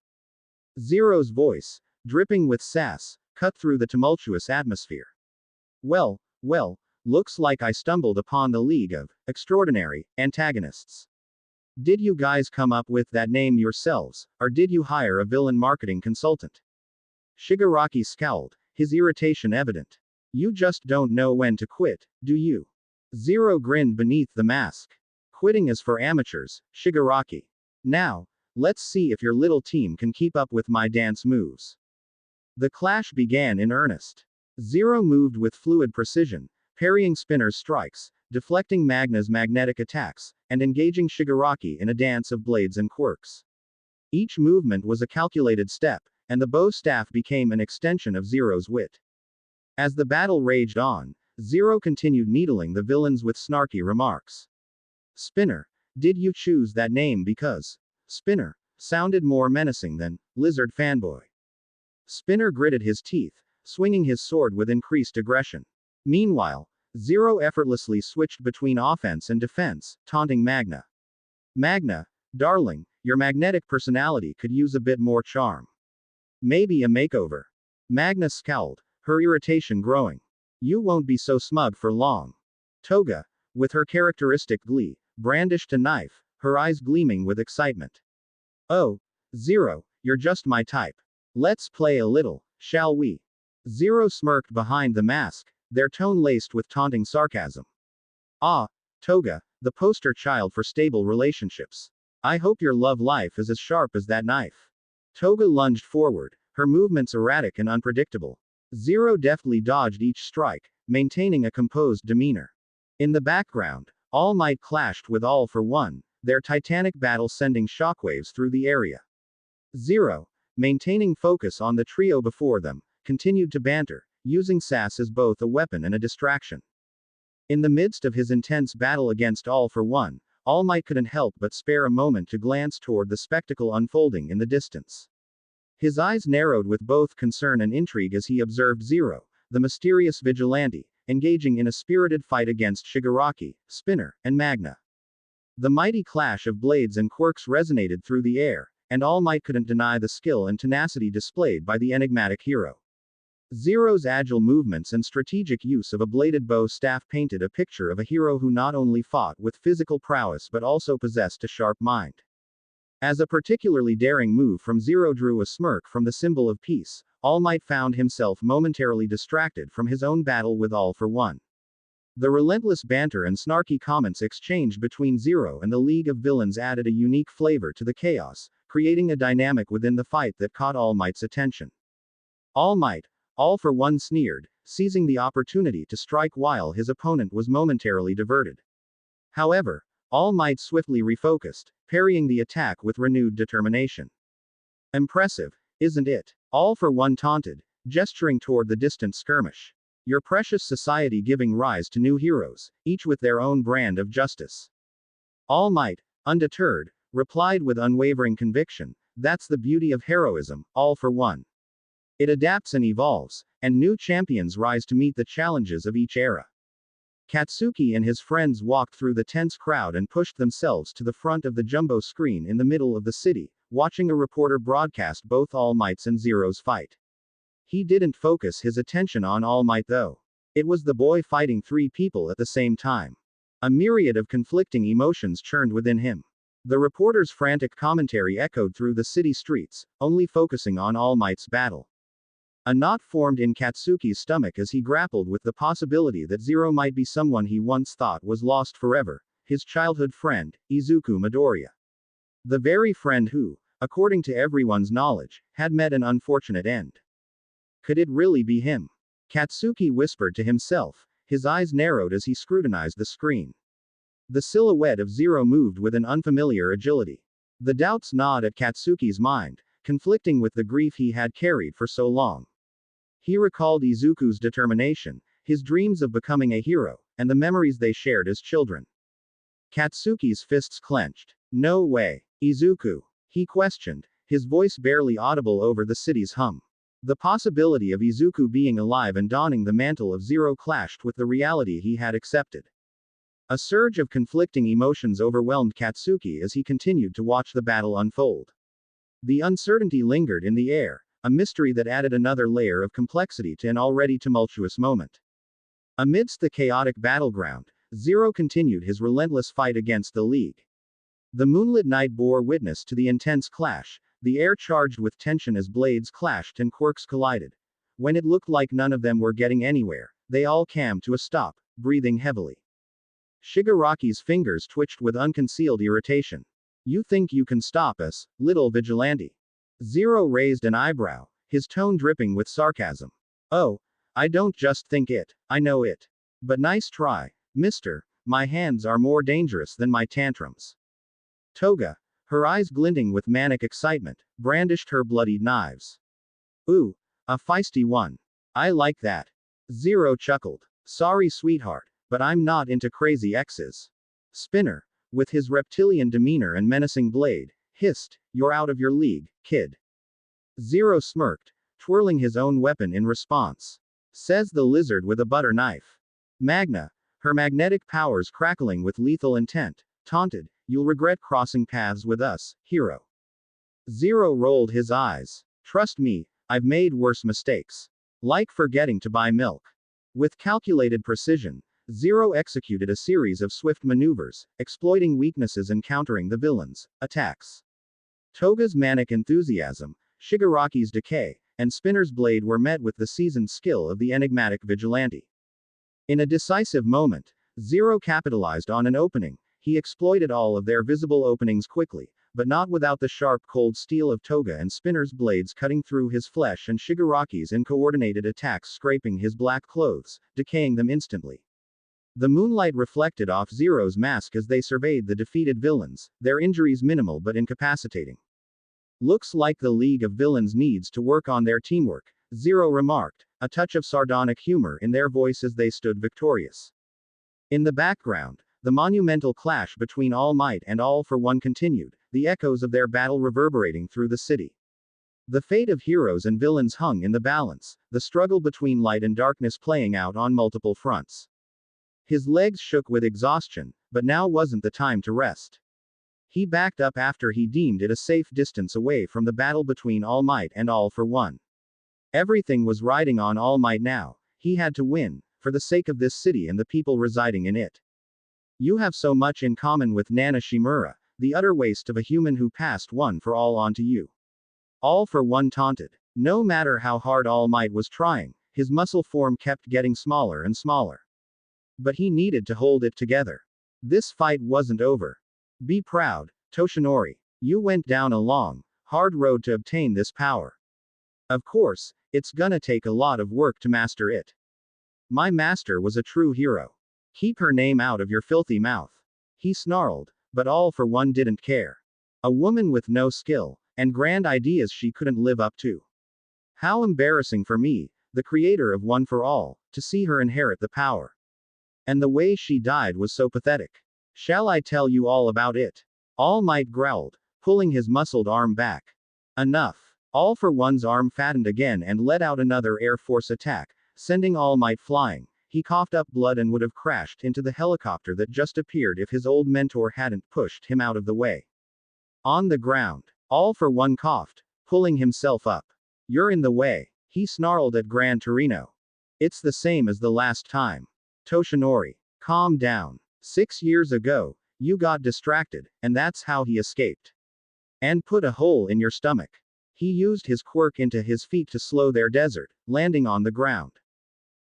Zero's voice, dripping with sass, cut through the tumultuous atmosphere. Well, looks like I stumbled upon the League of Extraordinary Antagonists. Did you guys come up with that name yourselves, or did you hire a villain marketing consultant? Shigaraki scowled, his irritation evident. You just don't know when to quit, do you? Zero grinned beneath the mask. Quitting is for amateurs, Shigaraki. Now, let's see if your little team can keep up with my dance moves. The clash began in earnest. Zero moved with fluid precision, parrying Spinner's strikes, deflecting Magna's magnetic attacks, and engaging Shigaraki in a dance of blades and quirks. Each movement was a calculated step, and the bow staff became an extension of Zero's wit. As the battle raged on, Zero continued needling the villains with snarky remarks. Spinner, did you choose that name because? Spinner sounded more menacing than lizard fanboy. Spinner gritted his teeth, swinging his sword with increased aggression. Meanwhile, Zero effortlessly switched between offense and defense, taunting Magna. Magna, darling, your magnetic personality could use a bit more charm. Maybe a makeover. Magna scowled, her irritation growing. You won't be so smug for long. Toga, with her characteristic glee, brandished a knife, her eyes gleaming with excitement. Oh, Zero, you're just my type. Let's play a little, shall we? Zero smirked behind the mask, their tone laced with taunting sarcasm. Ah, Toga, the poster child for stable relationships. I hope your love life is as sharp as that knife. Toga lunged forward, her movements erratic and unpredictable. Zero deftly dodged each strike, maintaining a composed demeanor. In the background, All Might clashed with All for One, their titanic battle sending shockwaves through the area. Zero, maintaining focus on the trio before them, continued to banter, using sass as both a weapon and a distraction. In the midst of his intense battle against All for One, All Might couldn't help but spare a moment to glance toward the spectacle unfolding in the distance. His eyes narrowed with both concern and intrigue as he observed Zero, the mysterious vigilante, engaging in a spirited fight against Shigaraki, Spinner, and Magna. The mighty clash of blades and quirks resonated through the air, and All Might couldn't deny the skill and tenacity displayed by the enigmatic hero. Zero's agile movements and strategic use of a bladed bow staff painted a picture of a hero who not only fought with physical prowess but also possessed a sharp mind. As a particularly daring move from Zero drew a smirk from the symbol of peace, All Might found himself momentarily distracted from his own battle with All for One. The relentless banter and snarky comments exchanged between Zero and the League of Villains added a unique flavor to the chaos, creating a dynamic within the fight that caught All Might's attention. All Might, All for One sneered, seizing the opportunity to strike while his opponent was momentarily diverted. However, All Might swiftly refocused, parrying the attack with renewed determination. Impressive, isn't it? All for One taunted, gesturing toward the distant skirmish. Your precious society giving rise to new heroes, each with their own brand of justice. All Might, undeterred, replied with unwavering conviction, that's the beauty of heroism, All for One. It adapts and evolves, and new champions rise to meet the challenges of each era. Katsuki and his friends walked through the tense crowd and pushed themselves to the front of the jumbo screen in the middle of the city, watching a reporter broadcast both All Might's and Zero's fight. He didn't focus his attention on All Might though. It was the boy fighting 3 people at the same time. A myriad of conflicting emotions churned within him. The reporter's frantic commentary echoed through the city streets, only focusing on All Might's battle. A knot formed in Katsuki's stomach as he grappled with the possibility that Zero might be someone he once thought was lost forever, his childhood friend, Izuku Midoriya. The very friend who, according to everyone's knowledge, had met an unfortunate end. Could it really be him? Katsuki whispered to himself, his eyes narrowed as he scrutinized the screen. The silhouette of Zero moved with an unfamiliar agility. The doubts gnawed at Katsuki's mind, conflicting with the grief he had carried for so long. He recalled Izuku's determination, his dreams of becoming a hero, and the memories they shared as children. Katsuki's fists clenched. No way. Izuku. He questioned, his voice barely audible over the city's hum. The possibility of Izuku being alive and donning the mantle of Zero clashed with the reality he had accepted. A surge of conflicting emotions overwhelmed Katsuki as he continued to watch the battle unfold. The uncertainty lingered in the air, a mystery that added another layer of complexity to an already tumultuous moment. Amidst the chaotic battleground, Zero continued his relentless fight against the League. The moonlit night bore witness to the intense clash, the air charged with tension as blades clashed and quirks collided. When it looked like none of them were getting anywhere, they all came to a stop, breathing heavily. Shigaraki's fingers twitched with unconcealed irritation. You think you can stop us, little vigilante? Zero raised an eyebrow, his tone dripping with sarcasm. Oh, I don't just think it, I know it. But nice try, mister, my hands are more dangerous than my tantrums. Toga, her eyes glinting with manic excitement, brandished her bloodied knives. Ooh, a feisty one. I like that. Zero chuckled. Sorry sweetheart, but I'm not into crazy exes. Spinner, with his reptilian demeanor and menacing blade, hissed, you're out of your league, kid. Zero smirked, twirling his own weapon in response. Says the lizard with a butter knife. Magna, her magnetic powers crackling with lethal intent, taunted, you'll regret crossing paths with us, hero. Zero rolled his eyes. Trust me, I've made worse mistakes. Like forgetting to buy milk. With calculated precision, Zero executed a series of swift maneuvers, exploiting weaknesses and countering the villain's attacks. Toga's manic enthusiasm, Shigaraki's decay, and Spinner's blade were met with the seasoned skill of the enigmatic vigilante. In a decisive moment, Zero capitalized on an opening. He exploited all of their visible openings quickly, but not without the sharp cold steel of Toga and Spinner's blades cutting through his flesh and Shigaraki's uncoordinated attacks scraping his black clothes, decaying them instantly. The moonlight reflected off Zero's mask as they surveyed the defeated villains, their injuries minimal but incapacitating. Looks like the League of Villains needs to work on their teamwork, Zero remarked, a touch of sardonic humor in their voice as they stood victorious. In the background, the monumental clash between All Might and All for One continued, the echoes of their battle reverberating through the city. The fate of heroes and villains hung in the balance, the struggle between light and darkness playing out on multiple fronts. His legs shook with exhaustion, but now wasn't the time to rest. He backed up after he deemed it a safe distance away from the battle between All Might and All for One. Everything was riding on All Might now. He had to win, for the sake of this city and the people residing in it. You have so much in common with Nana Shimura, the utter waste of a human who passed one for all onto you. All for One taunted. No matter how hard All Might was trying, his muscle form kept getting smaller and smaller. But he needed to hold it together. This fight wasn't over. Be proud, Toshinori. You went down a long, hard road to obtain this power. Of course, it's gonna take a lot of work to master it. My master was a true hero. Keep her name out of your filthy mouth. He snarled, but All for One didn't care. A woman with no skill, and grand ideas she couldn't live up to. How embarrassing for me, the creator of One for All, to see her inherit the power. And the way she died was so pathetic. Shall I tell you all about it? All Might growled, pulling his muscled arm back. Enough. All for One's arm fattened again and let out another Air Force attack, sending All Might flying. He coughed up blood and would have crashed into the helicopter that just appeared if his old mentor hadn't pushed him out of the way. On the ground, All for One coughed, pulling himself up. You're in the way. He snarled at Gran Torino. It's the same as the last time. Toshinori, calm down. 6 years ago, you got distracted, and that's how he escaped. And put a hole in your stomach. He used his quirk into his feet to slow their desert, landing on the ground.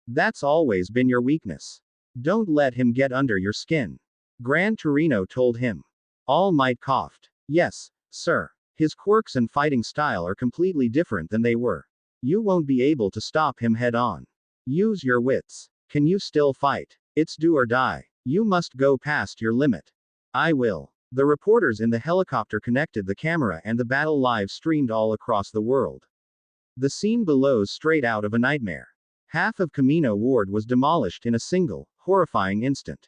That's always been your weakness. Don't let him get under your skin. Gran Torino told him. All Might coughed. Yes, sir. His quirks and fighting style are completely different than they were. You won't be able to stop him head on. Use your wits. Can you still fight? It's do or die. You must go past your limit. I will. The reporters in the helicopter connected the camera and the battle live streamed all across the world. The scene below's straight out of a nightmare. Half of Kamino Ward was demolished in a single, horrifying instant.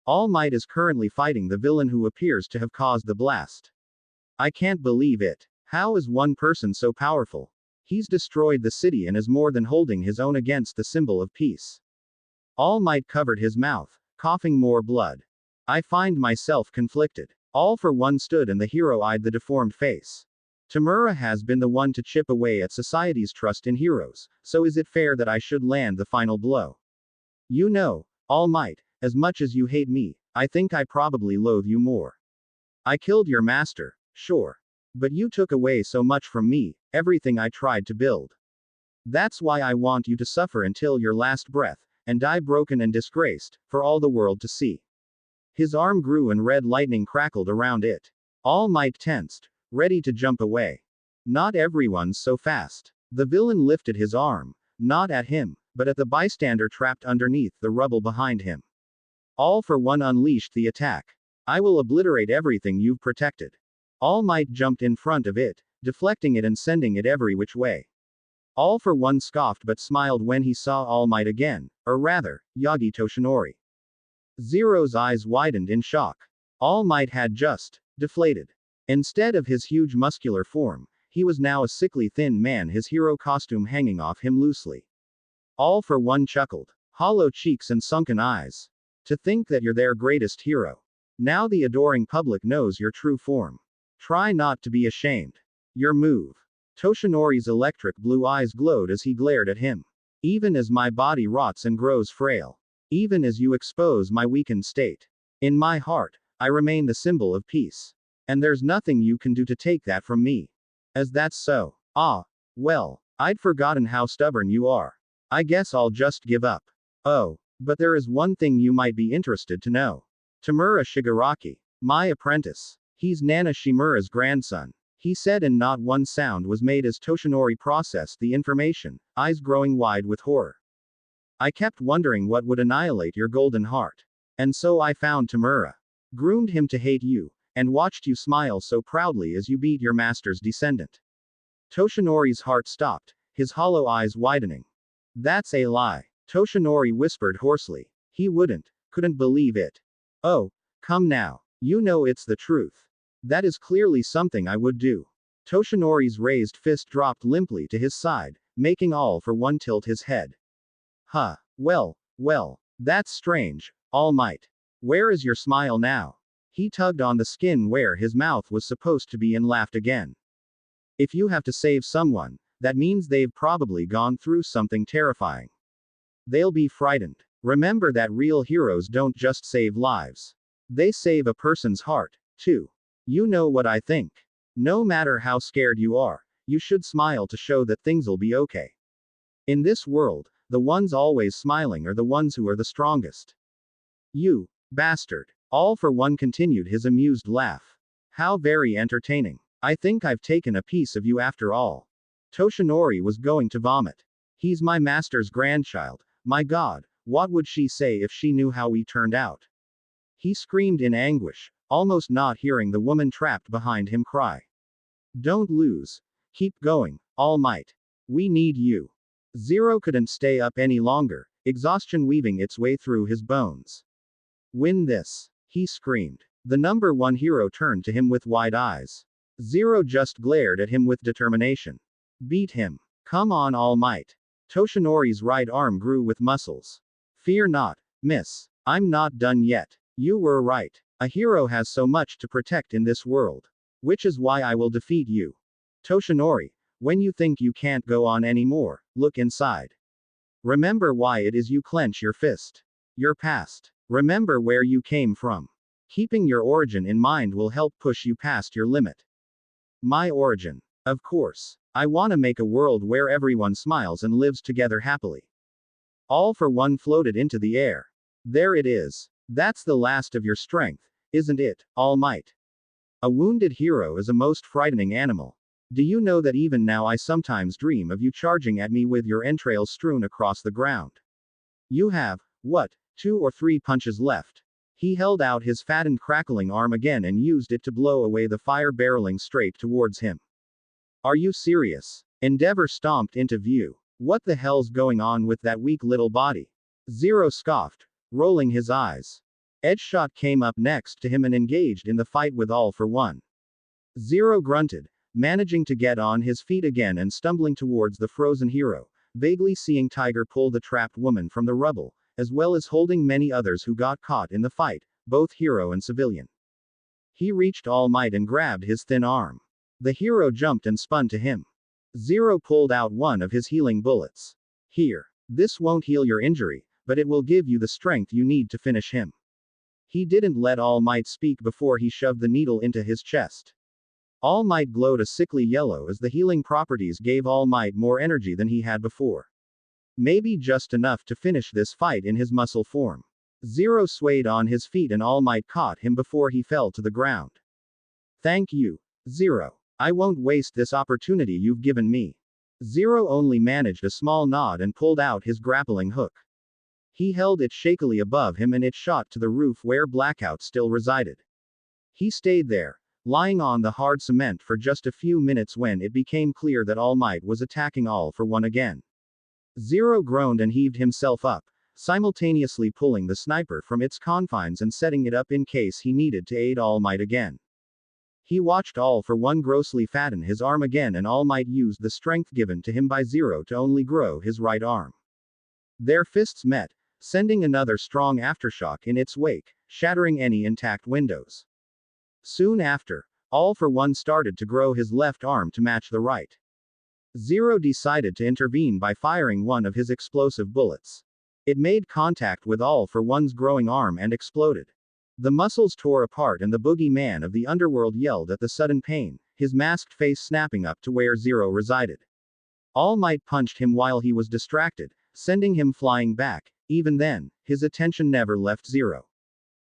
All Might is currently fighting the villain who appears to have caused the blast. I can't believe it. How is one person so powerful? He's destroyed the city and is more than holding his own against the symbol of peace. All Might covered his mouth, coughing more blood. I find myself conflicted. All for One stood and the hero eyed the deformed face. Tamura has been the one to chip away at society's trust in heroes, so is it fair that I should land the final blow? You know, All Might, as much as you hate me, I think I probably loathe you more. I killed your master, sure. But you took away so much from me, everything I tried to build. That's why I want you to suffer until your last breath, and die broken and disgraced, for all the world to see. His arm grew and red lightning crackled around it. All Might tensed, ready to jump away. Not everyone's so fast. The villain lifted his arm, not at him, but at the bystander trapped underneath the rubble behind him. All for One unleashed the attack. I will obliterate everything you've protected. All Might jumped in front of it, deflecting it and sending it every which way. All for One scoffed but smiled when he saw All Might again, or rather, Yagi Toshinori. Zero's eyes widened in shock. All Might had just deflated. Instead of his huge muscular form, he was now a sickly thin man, his hero costume hanging off him loosely. All for One chuckled. Hollow cheeks and sunken eyes. To think that you're their greatest hero. Now the adoring public knows your true form. Try not to be ashamed. Your move. Toshinori's electric blue eyes glowed as he glared at him. Even as my body rots and grows frail. Even as you expose my weakened state. In my heart, I remain the symbol of peace. And there's nothing you can do to take that from me. As that's so. Well, I'd forgotten how stubborn you are. I guess I'll just give up. Oh, but there is one thing you might be interested to know. Tamura Shigaraki, my apprentice. He's Nana Shimura's grandson. He said, and not one sound was made as Toshinori processed the information, eyes growing wide with horror. I kept wondering what would annihilate your golden heart. And so I found Tamura. Groomed him to hate you, and watched you smile so proudly as you beat your master's descendant. Toshinori's heart stopped, his hollow eyes widening. That's a lie. Toshinori whispered hoarsely. He couldn't believe it. Oh, come now. You know it's the truth. That is clearly something I would do. Toshinori's raised fist dropped limply to his side, making All for One tilt his head. Huh. Well, that's strange, All Might. Where is your smile now? He tugged on the skin where his mouth was supposed to be and laughed again. If you have to save someone, that means they've probably gone through something terrifying. They'll be frightened. Remember that real heroes don't just save lives. They save a person's heart, too. You know what I think. No matter how scared you are, you should smile to show that things'll be okay. In this world, the ones always smiling are the ones who are the strongest. You bastard. All for One continued his amused laugh. How very entertaining. I think I've taken a piece of you after all. Toshinori was going to vomit. He's my master's grandchild. My God, what would she say if she knew how we turned out? He screamed in anguish, almost not hearing the woman trapped behind him cry. Don't lose. Keep going, All Might. We need you. Zero couldn't stay up any longer, exhaustion weaving its way through his bones. Win this. He screamed. The number one hero turned to him with wide eyes. Zero just glared at him with determination. Beat him. Come on, All Might. Toshinori's right arm grew with muscles. Fear not, miss. I'm not done yet. You were right. A hero has so much to protect in this world. Which is why I will defeat you. Toshinori, when you think you can't go on anymore, Look inside. Remember why it is you clench your fist. Your past. Remember where you came from. Keeping your origin in mind will help push you past your limit. My origin. Of course. I want to make a world where everyone smiles and lives together happily. All for one floated into the air. There it is. That's the last of your strength, isn't it, All Might? A wounded hero is a most frightening animal. Do you know that even now I sometimes dream of you charging at me with your entrails strewn across the ground? You have, what, 2 or 3 punches left. He held out his fat and crackling arm again and used it to blow away the fire barreling straight towards him. Are you serious? Endeavor stomped into view. What the hell's going on with that weak little body? Zero scoffed, rolling his eyes. Edgeshot came up next to him and engaged in the fight with All for One. Zero grunted, managing to get on his feet again and stumbling towards the frozen hero, vaguely seeing Tiger pull the trapped woman from the rubble, as well as holding many others who got caught in the fight, both hero and civilian. He reached All Might and grabbed his thin arm. The hero jumped and spun to him. Zero pulled out one of his healing bullets. Here. This won't heal your injury, but it will give you the strength you need to finish him. He didn't let All Might speak before he shoved the needle into his chest. All Might glowed a sickly yellow as the healing properties gave All Might more energy than he had before. Maybe just enough to finish this fight in his muscle form. Zero swayed on his feet and All Might caught him before he fell to the ground. Thank you, Zero. I won't waste this opportunity you've given me. Zero only managed a small nod and pulled out his grappling hook. He held it shakily above him and it shot to the roof where Blackout still resided. He stayed there, lying on the hard cement for just a few minutes when it became clear that All Might was attacking All for One again. Zero groaned and heaved himself up, simultaneously pulling the sniper from its confines and setting it up in case he needed to aid All Might again. He watched All for One grossly fatten his arm again and All Might used the strength given to him by Zero to only grow his right arm. Their fists met, sending another strong aftershock in its wake, shattering any intact windows. Soon after, All for One started to grow his left arm to match the right. Zero decided to intervene by firing one of his explosive bullets. It made contact with All for One's growing arm and exploded. The muscles tore apart and the boogeyman of the underworld yelled at the sudden pain, his masked face snapping up to where Zero resided. All Might punched him while he was distracted, sending him flying back. Even then, his attention never left Zero.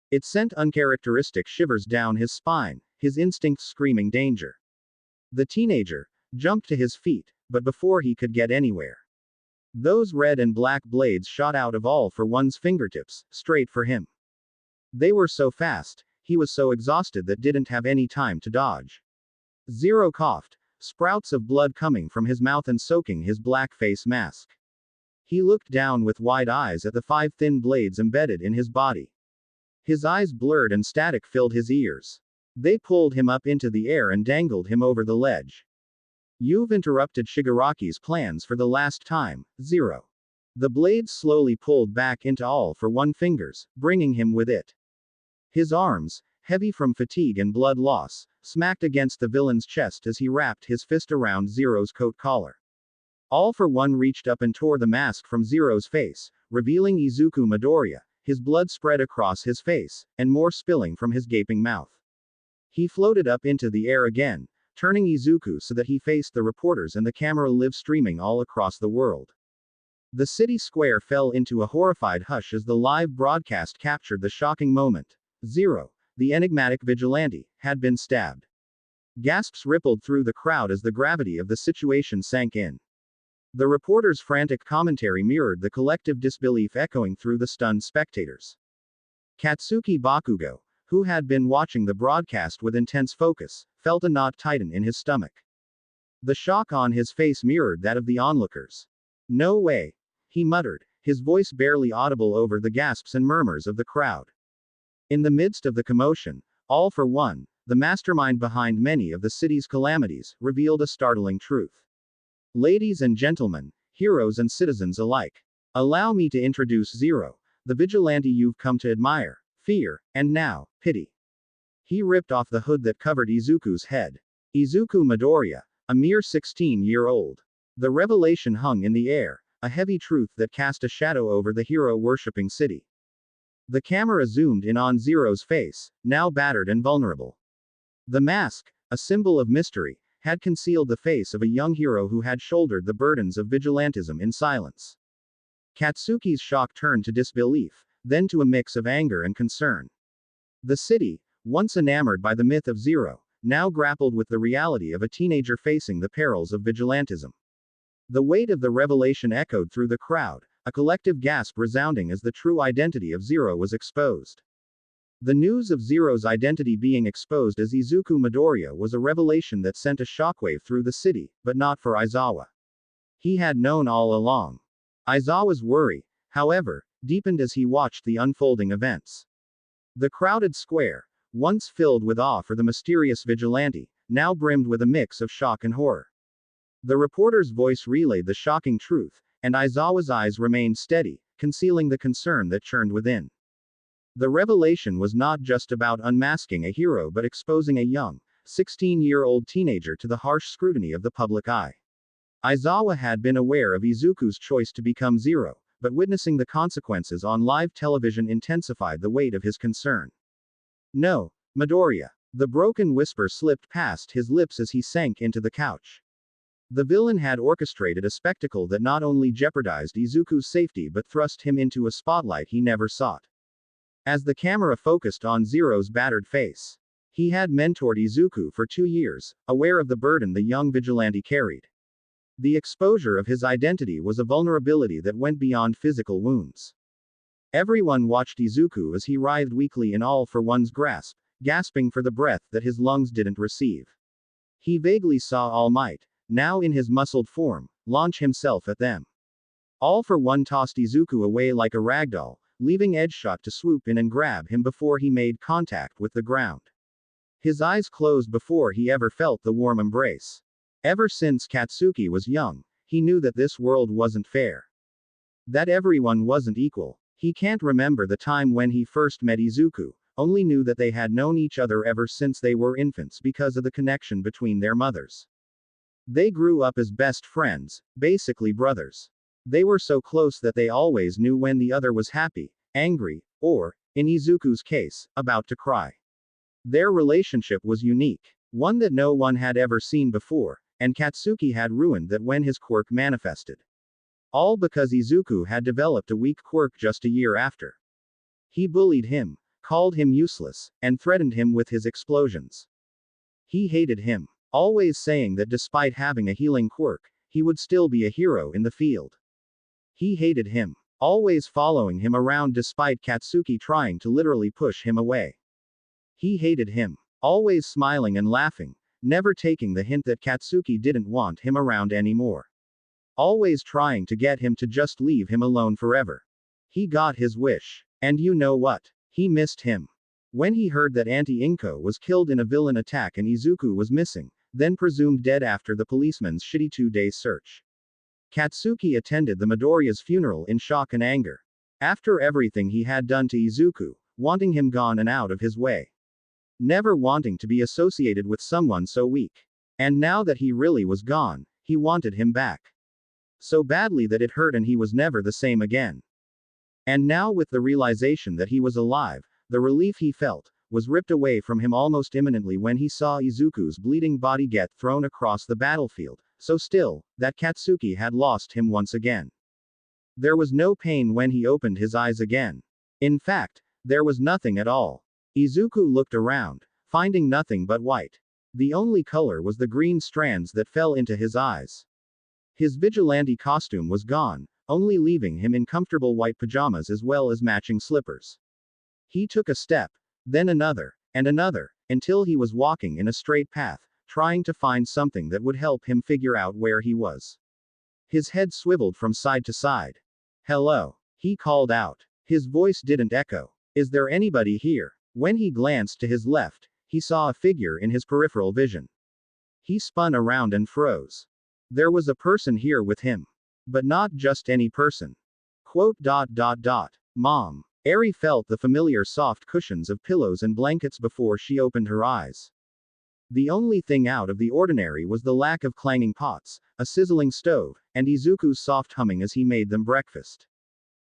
It sent uncharacteristic shivers down his spine, his instincts screaming danger. The teenager jumped to his feet, but before he could get anywhere, those red and black blades shot out of All for One's fingertips, straight for him. They were so fast, he was so exhausted that didn't have any time to dodge. Zero coughed, sprouts of blood coming from his mouth and soaking his black face mask. He looked down with wide eyes at the 5 thin blades embedded in his body. His eyes blurred and static filled his ears. They pulled him up into the air and dangled him over the ledge. You've interrupted Shigaraki's plans for the last time, Zero. The blades slowly pulled back into All for One fingers, bringing him with it. His arms, heavy from fatigue and blood loss, smacked against the villain's chest as he wrapped his fist around Zero's coat collar. All for One reached up and tore the mask from Zero's face, revealing Izuku Midoriya, his blood spread across his face, and more spilling from his gaping mouth. He floated up into the air again, turning Izuku so that he faced the reporters and the camera live streaming all across the world. The city square fell into a horrified hush as the live broadcast captured the shocking moment. Zero, the enigmatic vigilante, had been stabbed. Gasps rippled through the crowd as the gravity of the situation sank in. The reporters' frantic commentary mirrored the collective disbelief echoing through the stunned spectators. Katsuki Bakugo, who had been watching the broadcast with intense focus, felt a knot tighten in his stomach. The shock on his face mirrored that of the onlookers. No way, he muttered, his voice barely audible over the gasps and murmurs of the crowd. In the midst of the commotion, All for One, the mastermind behind many of the city's calamities, revealed a startling truth. Ladies and gentlemen, heroes and citizens alike, allow me to introduce Zero, the vigilante you've come to admire, fear, and now, pity. He ripped off the hood that covered Izuku's head. Izuku Midoriya, a mere 16-year-old. The revelation hung in the air, a heavy truth that cast a shadow over the hero-worshipping city. The camera zoomed in on Zero's face, now battered and vulnerable. The mask, a symbol of mystery, had concealed the face of a young hero who had shouldered the burdens of vigilantism in silence. Katsuki's shock turned to disbelief, then to a mix of anger and concern. The city, once enamored by the myth of Zero, now grappled with the reality of a teenager facing the perils of vigilantism. The weight of the revelation echoed through the crowd, a collective gasp resounding as the true identity of Zero was exposed. The news of Zero's identity being exposed as Izuku Midoriya was a revelation that sent a shockwave through the city, but not for Aizawa. He had known all along. Aizawa's worry, however, deepened as he watched the unfolding events. The crowded square, once filled with awe for the mysterious vigilante, now brimmed with a mix of shock and horror. The reporter's voice relayed the shocking truth, and Aizawa's eyes remained steady, concealing the concern that churned within. The revelation was not just about unmasking a hero but exposing a young, 16-year-old teenager to the harsh scrutiny of the public eye. Aizawa had been aware of Izuku's choice to become Zero, but witnessing the consequences on live television intensified the weight of his concern. No, Midoriya. The broken whisper slipped past his lips as he sank into the couch. The villain had orchestrated a spectacle that not only jeopardized Izuku's safety but thrust him into a spotlight he never sought. As the camera focused on Zero's battered face, he had mentored Izuku for 2 years, aware of the burden the young vigilante carried. The exposure of his identity was a vulnerability that went beyond physical wounds. Everyone watched Izuku as he writhed weakly in All for One's grasp, gasping for the breath that his lungs didn't receive. He vaguely saw All Might, now in his muscled form, launch himself at them. All for One tossed Izuku away like a ragdoll, leaving Edgeshot to swoop in and grab him before he made contact with the ground. His eyes closed before he ever felt the warm embrace. Ever since Katsuki was young, he knew that this world wasn't fair. That everyone wasn't equal. He can't remember the time when he first met Izuku, only knew that they had known each other ever since they were infants because of the connection between their mothers. They grew up as best friends, basically brothers. They were so close that they always knew when the other was happy, angry, or, in Izuku's case, about to cry. Their relationship was unique, one that no one had ever seen before, and Katsuki had ruined that when his quirk manifested. All because Izuku had developed a weak quirk just a year after. He bullied him, called him useless, and threatened him with his explosions. He hated him, always saying that despite having a healing quirk, he would still be a hero in the field. He hated him, always following him around despite Katsuki trying to literally push him away. He hated him, always smiling and laughing, never taking the hint that Katsuki didn't want him around anymore. Always trying to get him to just leave him alone forever. He got his wish. And you know what? He missed him. When he heard that Auntie Inko was killed in a villain attack and Izuku was missing, then presumed dead after the policeman's shitty 2-day search. Katsuki attended the Midoriya's funeral in shock and anger. After everything he had done to Izuku, wanting him gone and out of his way. Never wanting to be associated with someone so weak. And now that he really was gone, he wanted him back. So badly that it hurt and he was never the same again. And now with the realization that he was alive, the relief he felt was ripped away from him almost imminently when he saw Izuku's bleeding body get thrown across the battlefield, so still, that Katsuki had lost him once again. There was no pain when he opened his eyes again. In fact, there was nothing at all. Izuku looked around, finding nothing but white. The only color was the green strands that fell into his eyes. His vigilante costume was gone, only leaving him in comfortable white pajamas as well as matching slippers. He took a step, then another, and another, until he was walking in a straight path, trying to find something that would help him figure out where he was. His head swiveled from side to side. Hello, he called out. His voice didn't echo. Is there anybody here? When he glanced to his left, he saw a figure in his peripheral vision. He spun around and froze. There was a person here with him. But not just any person. Mom. Eri felt the familiar soft cushions of pillows and blankets before she opened her eyes. The only thing out of the ordinary was the lack of clanging pots, a sizzling stove, and Izuku's soft humming as he made them breakfast.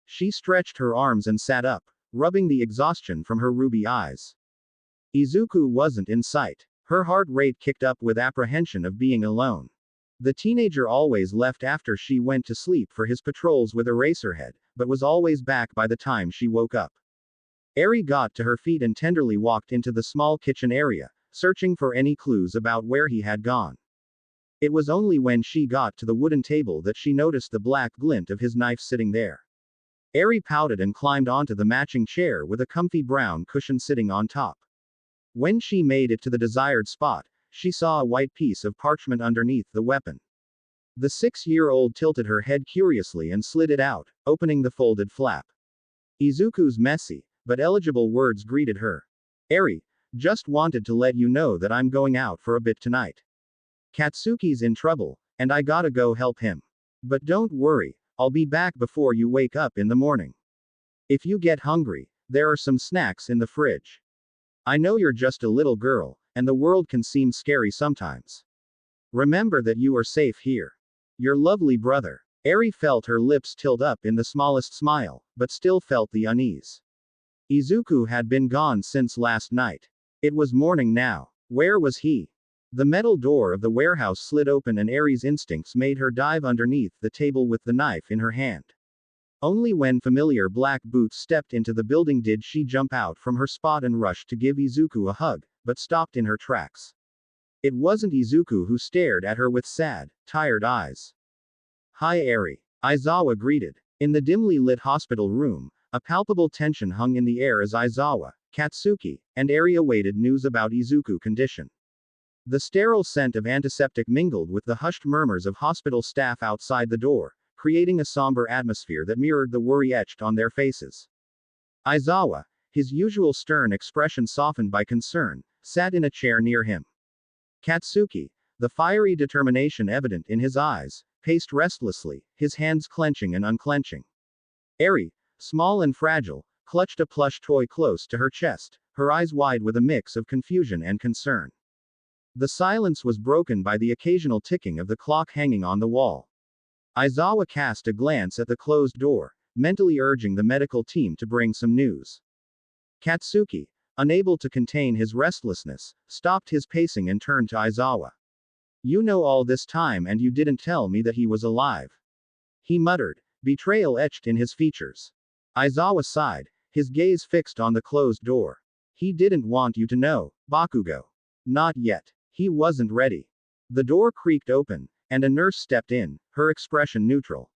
She stretched her arms and sat up, rubbing the exhaustion from her ruby eyes. Izuku wasn't in sight. Her heart rate kicked up with apprehension of being alone. The teenager always left after she went to sleep for his patrols with Eraserhead, but was always back by the time she woke up. Eri got to her feet and tenderly walked into the small kitchen area, searching for any clues about where he had gone. It was only when she got to the wooden table that she noticed the black glint of his knife sitting there. Eri pouted and climbed onto the matching chair with a comfy brown cushion sitting on top. When she made it to the desired spot, she saw a white piece of parchment underneath the weapon. The 6-year-old tilted her head curiously and slid it out, opening the folded flap. Izuku's messy, but eligible words greeted her. Eri, just wanted to let you know that I'm going out for a bit tonight. Katsuki's in trouble, and I gotta go help him. But don't worry, I'll be back before you wake up in the morning. If you get hungry, there are some snacks in the fridge. I know you're just a little girl, and the world can seem scary sometimes. Remember that you are safe here. Your lovely brother. Eri felt her lips tilt up in the smallest smile, but still felt the unease. Izuku had been gone since last night. It was morning now. Where was he? The metal door of the warehouse slid open and Eri's instincts made her dive underneath the table with the knife in her hand. Only when familiar black boots stepped into the building did she jump out from her spot and rush to give Izuku a hug, but stopped in her tracks. It wasn't Izuku who stared at her with sad, tired eyes. Hi Eri. Aizawa greeted. In the dimly lit hospital room, a palpable tension hung in the air as Aizawa, Katsuki, and Eri awaited news about Izuku's condition. The sterile scent of antiseptic mingled with the hushed murmurs of hospital staff outside the door, creating a somber atmosphere that mirrored the worry etched on their faces. Aizawa, his usual stern expression softened by concern, sat in a chair near him. Katsuki, the fiery determination evident in his eyes, paced restlessly, his hands clenching and unclenching. Eri, small and fragile, clutched a plush toy close to her chest, her eyes wide with a mix of confusion and concern. The silence was broken by the occasional ticking of the clock hanging on the wall. Aizawa cast a glance at the closed door, mentally urging the medical team to bring some news. Katsuki, unable to contain his restlessness, stopped his pacing and turned to Aizawa. You know all this time and you didn't tell me that he was alive. He muttered, betrayal etched in his features. Aizawa sighed, his gaze fixed on the closed door. He didn't want you to know, Bakugo. Not yet. He wasn't ready. The door creaked open, and a nurse stepped in, her expression neutral.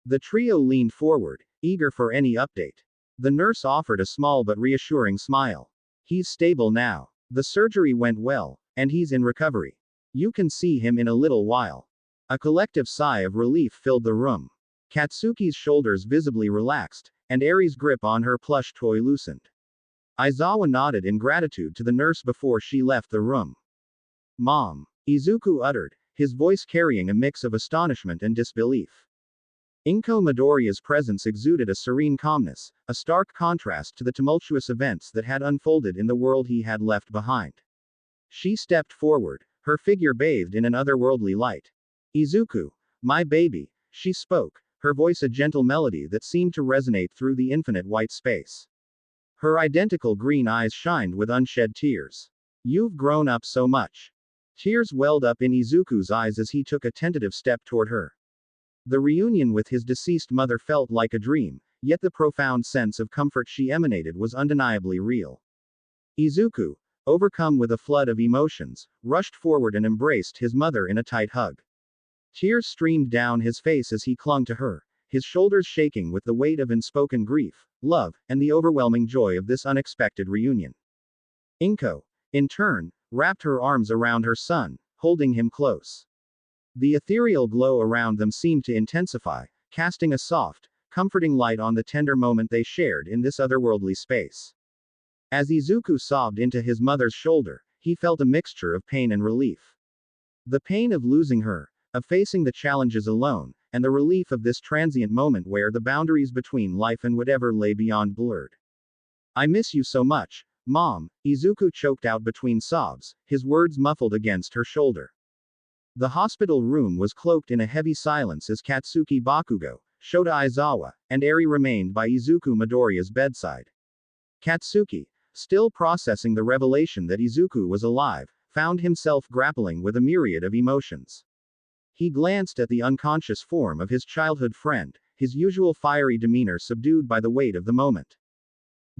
The trio leaned forward, eager for any update. The nurse offered a small but reassuring smile. He's stable now. The surgery went well, and he's in recovery. You can see him in a little while. A collective sigh of relief filled the room. Katsuki's shoulders visibly relaxed, and Eri's grip on her plush toy loosened. Aizawa nodded in gratitude to the nurse before she left the room. Mom, Izuku uttered, his voice carrying a mix of astonishment and disbelief. Inko Midoriya's presence exuded a serene calmness, a stark contrast to the tumultuous events that had unfolded in the world he had left behind. She stepped forward, her figure bathed in an otherworldly light. Izuku, my baby, she spoke, her voice a gentle melody that seemed to resonate through the infinite white space. Her identical green eyes shined with unshed tears. You've grown up so much. Tears welled up in Izuku's eyes as he took a tentative step toward her. The reunion with his deceased mother felt like a dream, yet the profound sense of comfort she emanated was undeniably real. Izuku, overcome with a flood of emotions, rushed forward and embraced his mother in a tight hug. Tears streamed down his face as he clung to her, his shoulders shaking with the weight of unspoken grief, love, and the overwhelming joy of this unexpected reunion. Inko, in turn, wrapped her arms around her son, holding him close. The ethereal glow around them seemed to intensify, casting a soft, comforting light on the tender moment they shared in this otherworldly space. As Izuku sobbed into his mother's shoulder, he felt a mixture of pain and relief. The pain of losing her, of facing the challenges alone, and the relief of this transient moment where the boundaries between life and whatever lay beyond blurred. I miss you so much, Mom, Izuku choked out between sobs, his words muffled against her shoulder. The hospital room was cloaked in a heavy silence as Katsuki Bakugo, Shota Aizawa, and Eri remained by Izuku Midoriya's bedside. Katsuki, still processing the revelation that Izuku was alive, found himself grappling with a myriad of emotions. He glanced at the unconscious form of his childhood friend, his usual fiery demeanor subdued by the weight of the moment.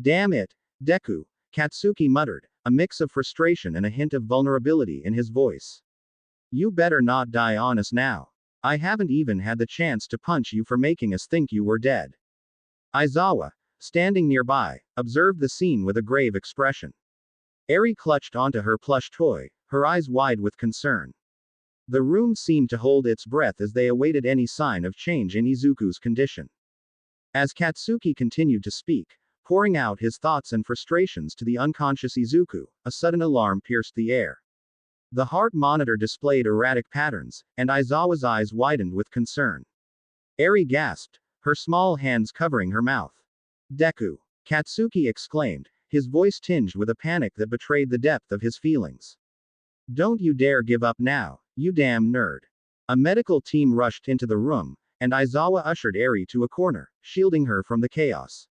Damn it, Deku, Katsuki muttered, a mix of frustration and a hint of vulnerability in his voice. You better not die on us now. I haven't even had the chance to punch you for making us think you were dead. Aizawa, standing nearby, observed the scene with a grave expression. Eri clutched onto her plush toy, her eyes wide with concern. The room seemed to hold its breath as they awaited any sign of change in Izuku's condition. As Katsuki continued to speak, pouring out his thoughts and frustrations to the unconscious Izuku, a sudden alarm pierced the air. The heart monitor displayed erratic patterns, and Aizawa's eyes widened with concern. Eri gasped, her small hands covering her mouth. Deku! Katsuki exclaimed, his voice tinged with a panic that betrayed the depth of his feelings. Don't you dare give up now, you damn nerd. A medical team rushed into the room, and Aizawa ushered Eri to a corner, shielding her from the chaos.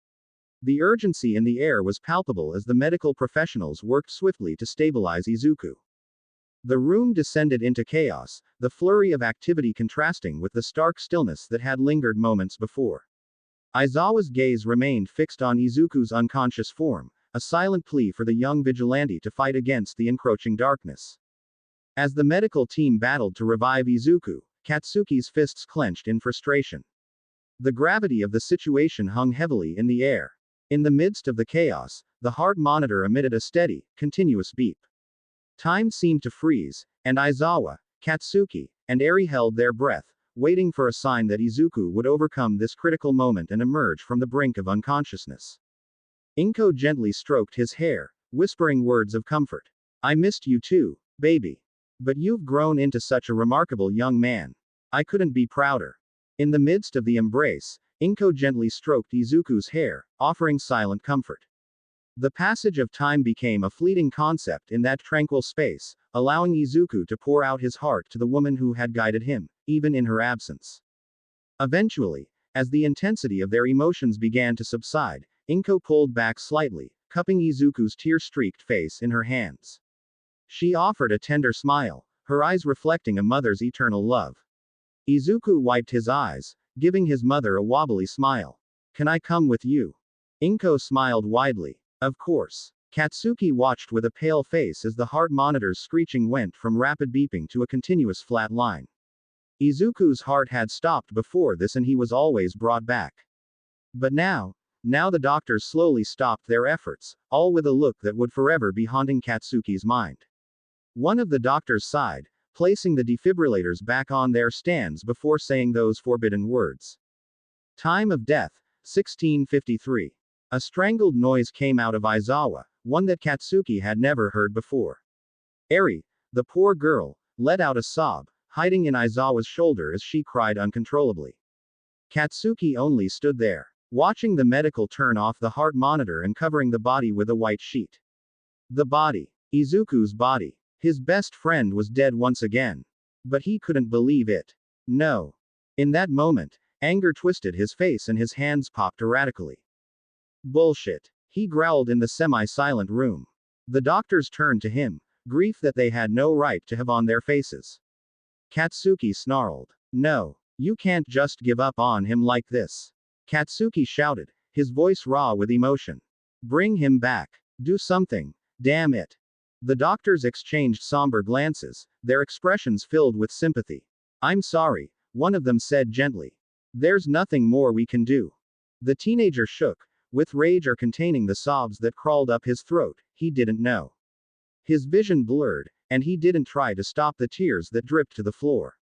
The urgency in the air was palpable as the medical professionals worked swiftly to stabilize Izuku. The room descended into chaos, the flurry of activity contrasting with the stark stillness that had lingered moments before. Aizawa's gaze remained fixed on Izuku's unconscious form, a silent plea for the young vigilante to fight against the encroaching darkness. As the medical team battled to revive Izuku, Katsuki's fists clenched in frustration. The gravity of the situation hung heavily in the air. In the midst of the chaos, the heart monitor emitted a steady, continuous beep. Time seemed to freeze, and Aizawa, Katsuki, and Eri held their breath, waiting for a sign that Izuku would overcome this critical moment and emerge from the brink of unconsciousness. Inko gently stroked his hair, whispering words of comfort. I missed you too, baby. But you've grown into such a remarkable young man. I couldn't be prouder. In the midst of the embrace, Inko gently stroked Izuku's hair, offering silent comfort. The passage of time became a fleeting concept in that tranquil space, allowing Izuku to pour out his heart to the woman who had guided him, even in her absence. Eventually, as the intensity of their emotions began to subside, Inko pulled back slightly, cupping Izuku's tear-streaked face in her hands. She offered a tender smile, her eyes reflecting a mother's eternal love. Izuku wiped his eyes, giving his mother a wobbly smile. Can I come with you? Inko smiled widely. Of course. Katsuki watched with a pale face as the heart monitor's screeching went from rapid beeping to a continuous flat line. Izuku's heart had stopped before this and he was always brought back. But now the doctors slowly stopped their efforts, all with a look that would forever be haunting Katsuki's mind. One of the doctors sighed, placing the defibrillators back on their stands before saying those forbidden words. Time of death, 1653. A strangled noise came out of Aizawa, one that Katsuki had never heard before. Eri, the poor girl, let out a sob, hiding in Aizawa's shoulder as she cried uncontrollably. Katsuki only stood there, watching the medical turn off the heart monitor and covering the body with a white sheet. The body. Izuku's body. His best friend was dead once again. But he couldn't believe it. No. In that moment, anger twisted his face and his hands popped erratically. Bullshit. He growled in the semi-silent room. The doctors turned to him, grief that they had no right to have on their faces. Katsuki snarled. No. You can't just give up on him like this. Katsuki shouted, his voice raw with emotion. Bring him back. Do something. Damn it. The doctors exchanged somber glances, their expressions filled with sympathy. I'm sorry, one of them said gently. There's nothing more we can do. The teenager shook, with rage or containing the sobs that crawled up his throat, he didn't know. His vision blurred, and he didn't try to stop the tears that dripped to the floor.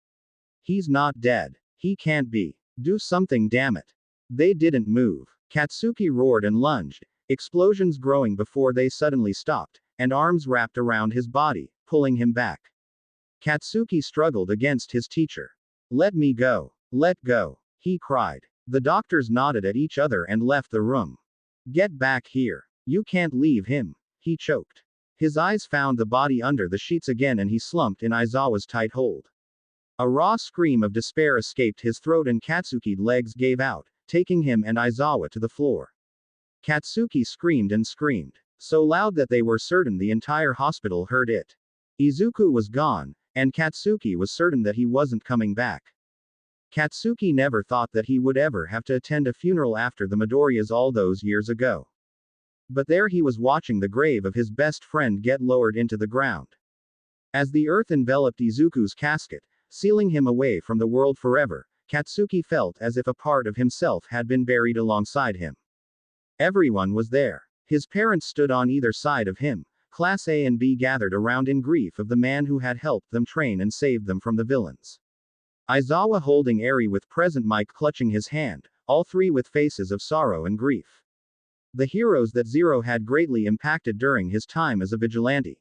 He's not dead. He can't be. Do something, damn it. They didn't move. Katsuki roared and lunged, explosions growing before they suddenly stopped, and arms wrapped around his body, pulling him back. Katsuki struggled against his teacher. Let me go. Let go. He cried. The doctors nodded at each other and left the room. Get back here. You can't leave him. He choked. His eyes found the body under the sheets again and he slumped in Aizawa's tight hold. A raw scream of despair escaped his throat and Katsuki's legs gave out, taking him and Aizawa to the floor. Katsuki screamed and screamed, so loud that they were certain the entire hospital heard it. Izuku was gone, and Katsuki was certain that he wasn't coming back. Katsuki never thought that he would ever have to attend a funeral after the Midoriya's all those years ago. But there he was watching the grave of his best friend get lowered into the ground. As the earth enveloped Izuku's casket, sealing him away from the world forever, Katsuki felt as if a part of himself had been buried alongside him. Everyone was there. His parents stood on either side of him. Class A and B gathered around in grief of the man who had helped them train and saved them from the villains. Aizawa holding Eri with present Mike clutching his hand, all three with faces of sorrow and grief. The heroes that Zero had greatly impacted during his time as a vigilante.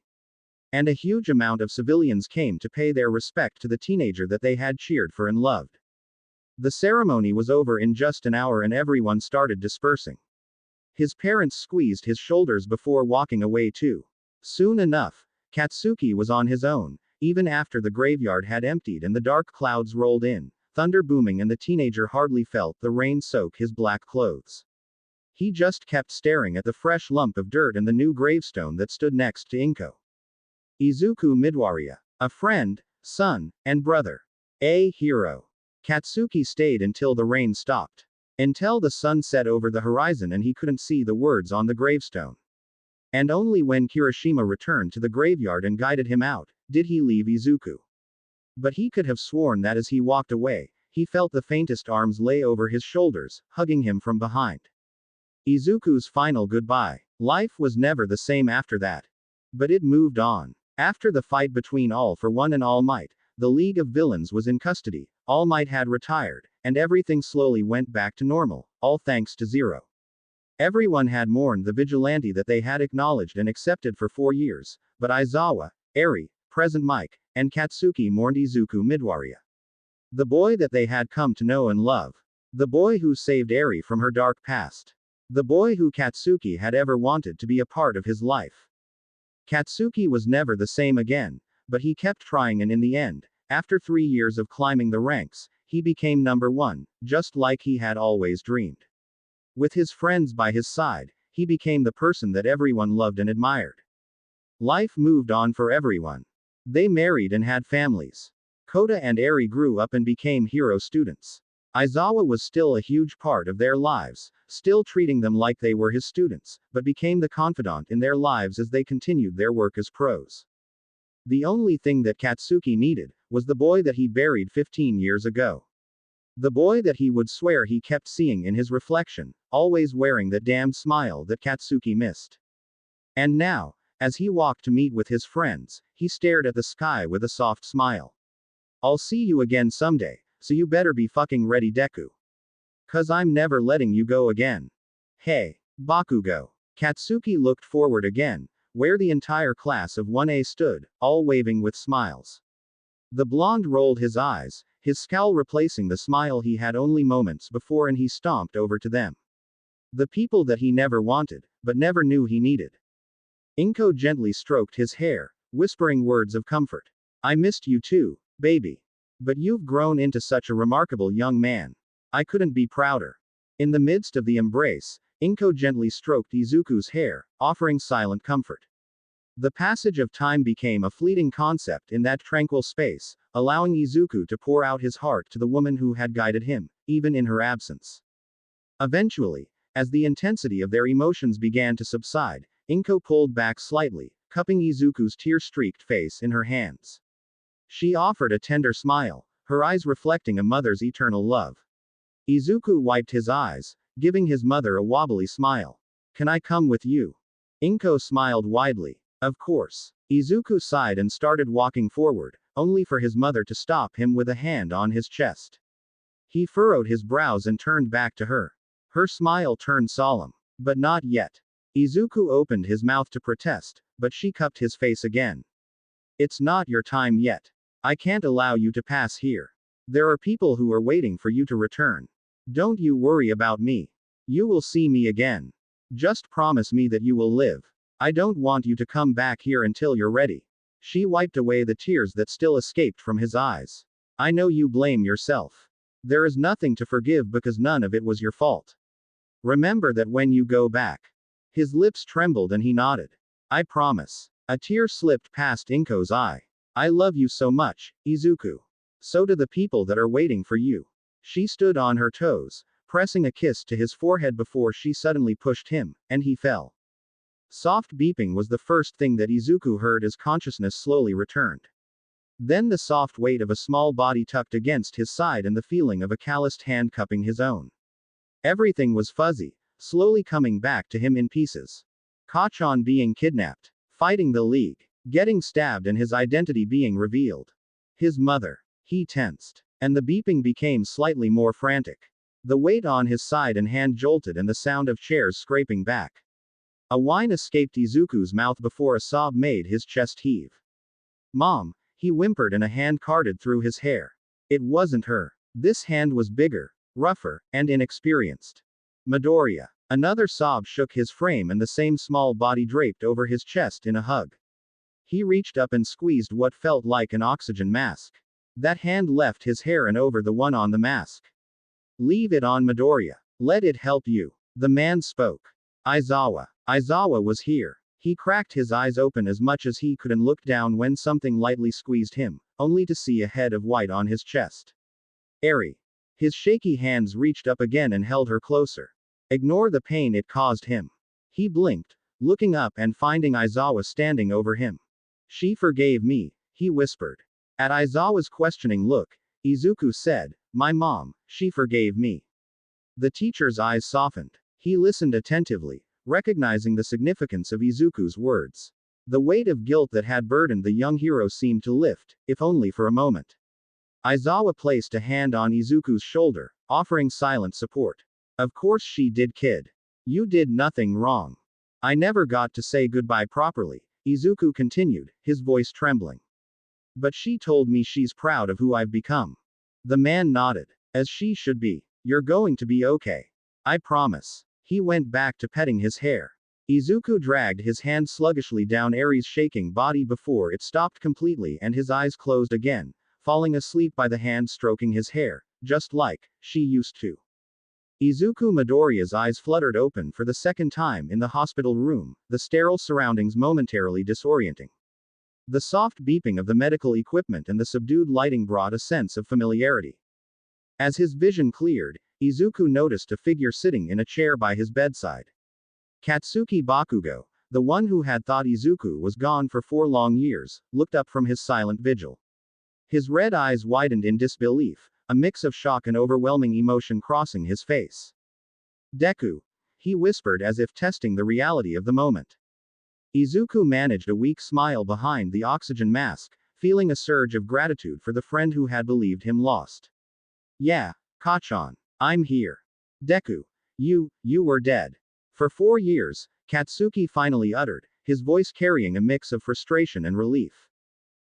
And a huge amount of civilians came to pay their respect to the teenager that they had cheered for and loved. The ceremony was over in just an hour and everyone started dispersing. His parents squeezed his shoulders before walking away too. Soon enough, Katsuki was on his own, even after the graveyard had emptied and the dark clouds rolled in, thunder booming and the teenager hardly felt the rain soak his black clothes. He just kept staring at the fresh lump of dirt and the new gravestone that stood next to Inko. Izuku Midoriya. A friend, son, and brother. A hero. Katsuki stayed until the rain stopped. Until the sun set over the horizon and he couldn't see the words on the gravestone. And only when Kirishima returned to the graveyard and guided him out, did he leave Izuku. But he could have sworn that as he walked away, he felt the faintest arms lay over his shoulders, hugging him from behind. Izuku's final goodbye. Life was never the same after that. But it moved on. After the fight between All for One and All Might, the League of Villains was in custody, All Might had retired, and everything slowly went back to normal, all thanks to Zero. Everyone had mourned the vigilante that they had acknowledged and accepted for 4 years, but Aizawa, Eri, Present Mike, and Katsuki mourned Izuku Midoriya. The boy that they had come to know and love. The boy who saved Eri from her dark past. The boy who Katsuki had ever wanted to be a part of his life. Katsuki was never the same again, but he kept trying and in the end, after 3 years of climbing the ranks, he became number 1, just like he had always dreamed. With his friends by his side, he became the person that everyone loved and admired. Life moved on for everyone. They married and had families. Kota and Eri grew up and became hero students. Aizawa was still a huge part of their lives, still treating them like they were his students, but became the confidant in their lives as they continued their work as pros. The only thing that Katsuki needed was the boy that he buried 15 years ago. The boy that he would swear he kept seeing in his reflection, always wearing that damned smile that Katsuki missed. And now, as he walked to meet with his friends, he stared at the sky with a soft smile. I'll see you again someday, so you better be fucking ready, Deku. 'Cause I'm never letting you go again. Hey, Bakugo. Katsuki looked forward again, where the entire class of 1A stood, all waving with smiles. The blonde rolled his eyes, his scowl replacing the smile he had only moments before, and he stomped over to them. The people that he never wanted, but never knew he needed. Inko gently stroked his hair, whispering words of comfort. I missed you too, baby. But you've grown into such a remarkable young man. I couldn't be prouder. In the midst of the embrace, Inko gently stroked Izuku's hair, offering silent comfort. The passage of time became a fleeting concept in that tranquil space, allowing Izuku to pour out his heart to the woman who had guided him, even in her absence. Eventually, as the intensity of their emotions began to subside, Inko pulled back slightly, cupping Izuku's tear-streaked face in her hands. She offered a tender smile, her eyes reflecting a mother's eternal love. Izuku wiped his eyes, giving his mother a wobbly smile. Can I come with you? Inko smiled widely. Of course. Izuku sighed and started walking forward, only for his mother to stop him with a hand on his chest. He furrowed his brows and turned back to her. Her smile turned solemn. But not yet. Izuku opened his mouth to protest, but she cupped his face again. It's not your time yet. I can't allow you to pass here. There are people who are waiting for you to return. Don't you worry about me. You will see me again. Just promise me that you will live. I don't want you to come back here until you're ready. She wiped away the tears that still escaped from his eyes. I know you blame yourself. There is nothing to forgive because none of it was your fault. Remember that when you go back. His lips trembled and he nodded. I promise. A tear slipped past Inko's eye. I love you so much, Izuku. So do the people that are waiting for you. She stood on her toes, pressing a kiss to his forehead before she suddenly pushed him, and he fell. Soft beeping was the first thing that Izuku heard as consciousness slowly returned. Then the soft weight of a small body tucked against his side and the feeling of a calloused hand cupping his own. Everything was fuzzy, slowly coming back to him in pieces. Kachan being kidnapped, fighting the League, getting stabbed and his identity being revealed. His mother. He tensed. And the beeping became slightly more frantic. The weight on his side and hand jolted and the sound of chairs scraping back. A whine escaped Izuku's mouth before a sob made his chest heave. Mom, he whimpered and a hand carded through his hair. It wasn't her. This hand was bigger, rougher, and inexperienced. Midoriya. Another sob shook his frame and the same small body draped over his chest in a hug. He reached up and squeezed what felt like an oxygen mask. That hand left his hair and over the one on the mask. Leave it on, Midoriya. Let it help you. The man spoke. Aizawa. Aizawa was here. He cracked his eyes open as much as he could and looked down when something lightly squeezed him, only to see a head of white on his chest. Eri. His shaky hands reached up again and held her closer. Ignore the pain it caused him. He blinked, looking up and finding Aizawa standing over him. She forgave me, he whispered. At Aizawa's questioning look, Izuku said, My mom, she forgave me. The teacher's eyes softened. He listened attentively, recognizing the significance of Izuku's words. The weight of guilt that had burdened the young hero seemed to lift, if only for a moment. Aizawa placed a hand on Izuku's shoulder, offering silent support. Of course she did, kid. You did nothing wrong. I never got to say goodbye properly, Izuku continued, his voice trembling. But she told me she's proud of who I've become. The man nodded. As she should be. You're going to be okay. I promise. He went back to petting his hair. Izuku dragged his hand sluggishly down Eri's shaking body before it stopped completely and his eyes closed again, falling asleep by the hand stroking his hair, just like she used to. Izuku Midoriya's eyes fluttered open for the second time in the hospital room, the sterile surroundings momentarily disorienting. The soft beeping of the medical equipment and the subdued lighting brought a sense of familiarity. As his vision cleared, Izuku noticed a figure sitting in a chair by his bedside. Katsuki Bakugo, the one who had thought Izuku was gone for 4 long years, looked up from his silent vigil. His red eyes widened in disbelief, a mix of shock and overwhelming emotion crossing his face. Deku, he whispered as if testing the reality of the moment. Izuku managed a weak smile behind the oxygen mask, feeling a surge of gratitude for the friend who had believed him lost. Yeah, Kachan. I'm here. Deku. You were dead. For 4 years, Katsuki finally uttered, his voice carrying a mix of frustration and relief.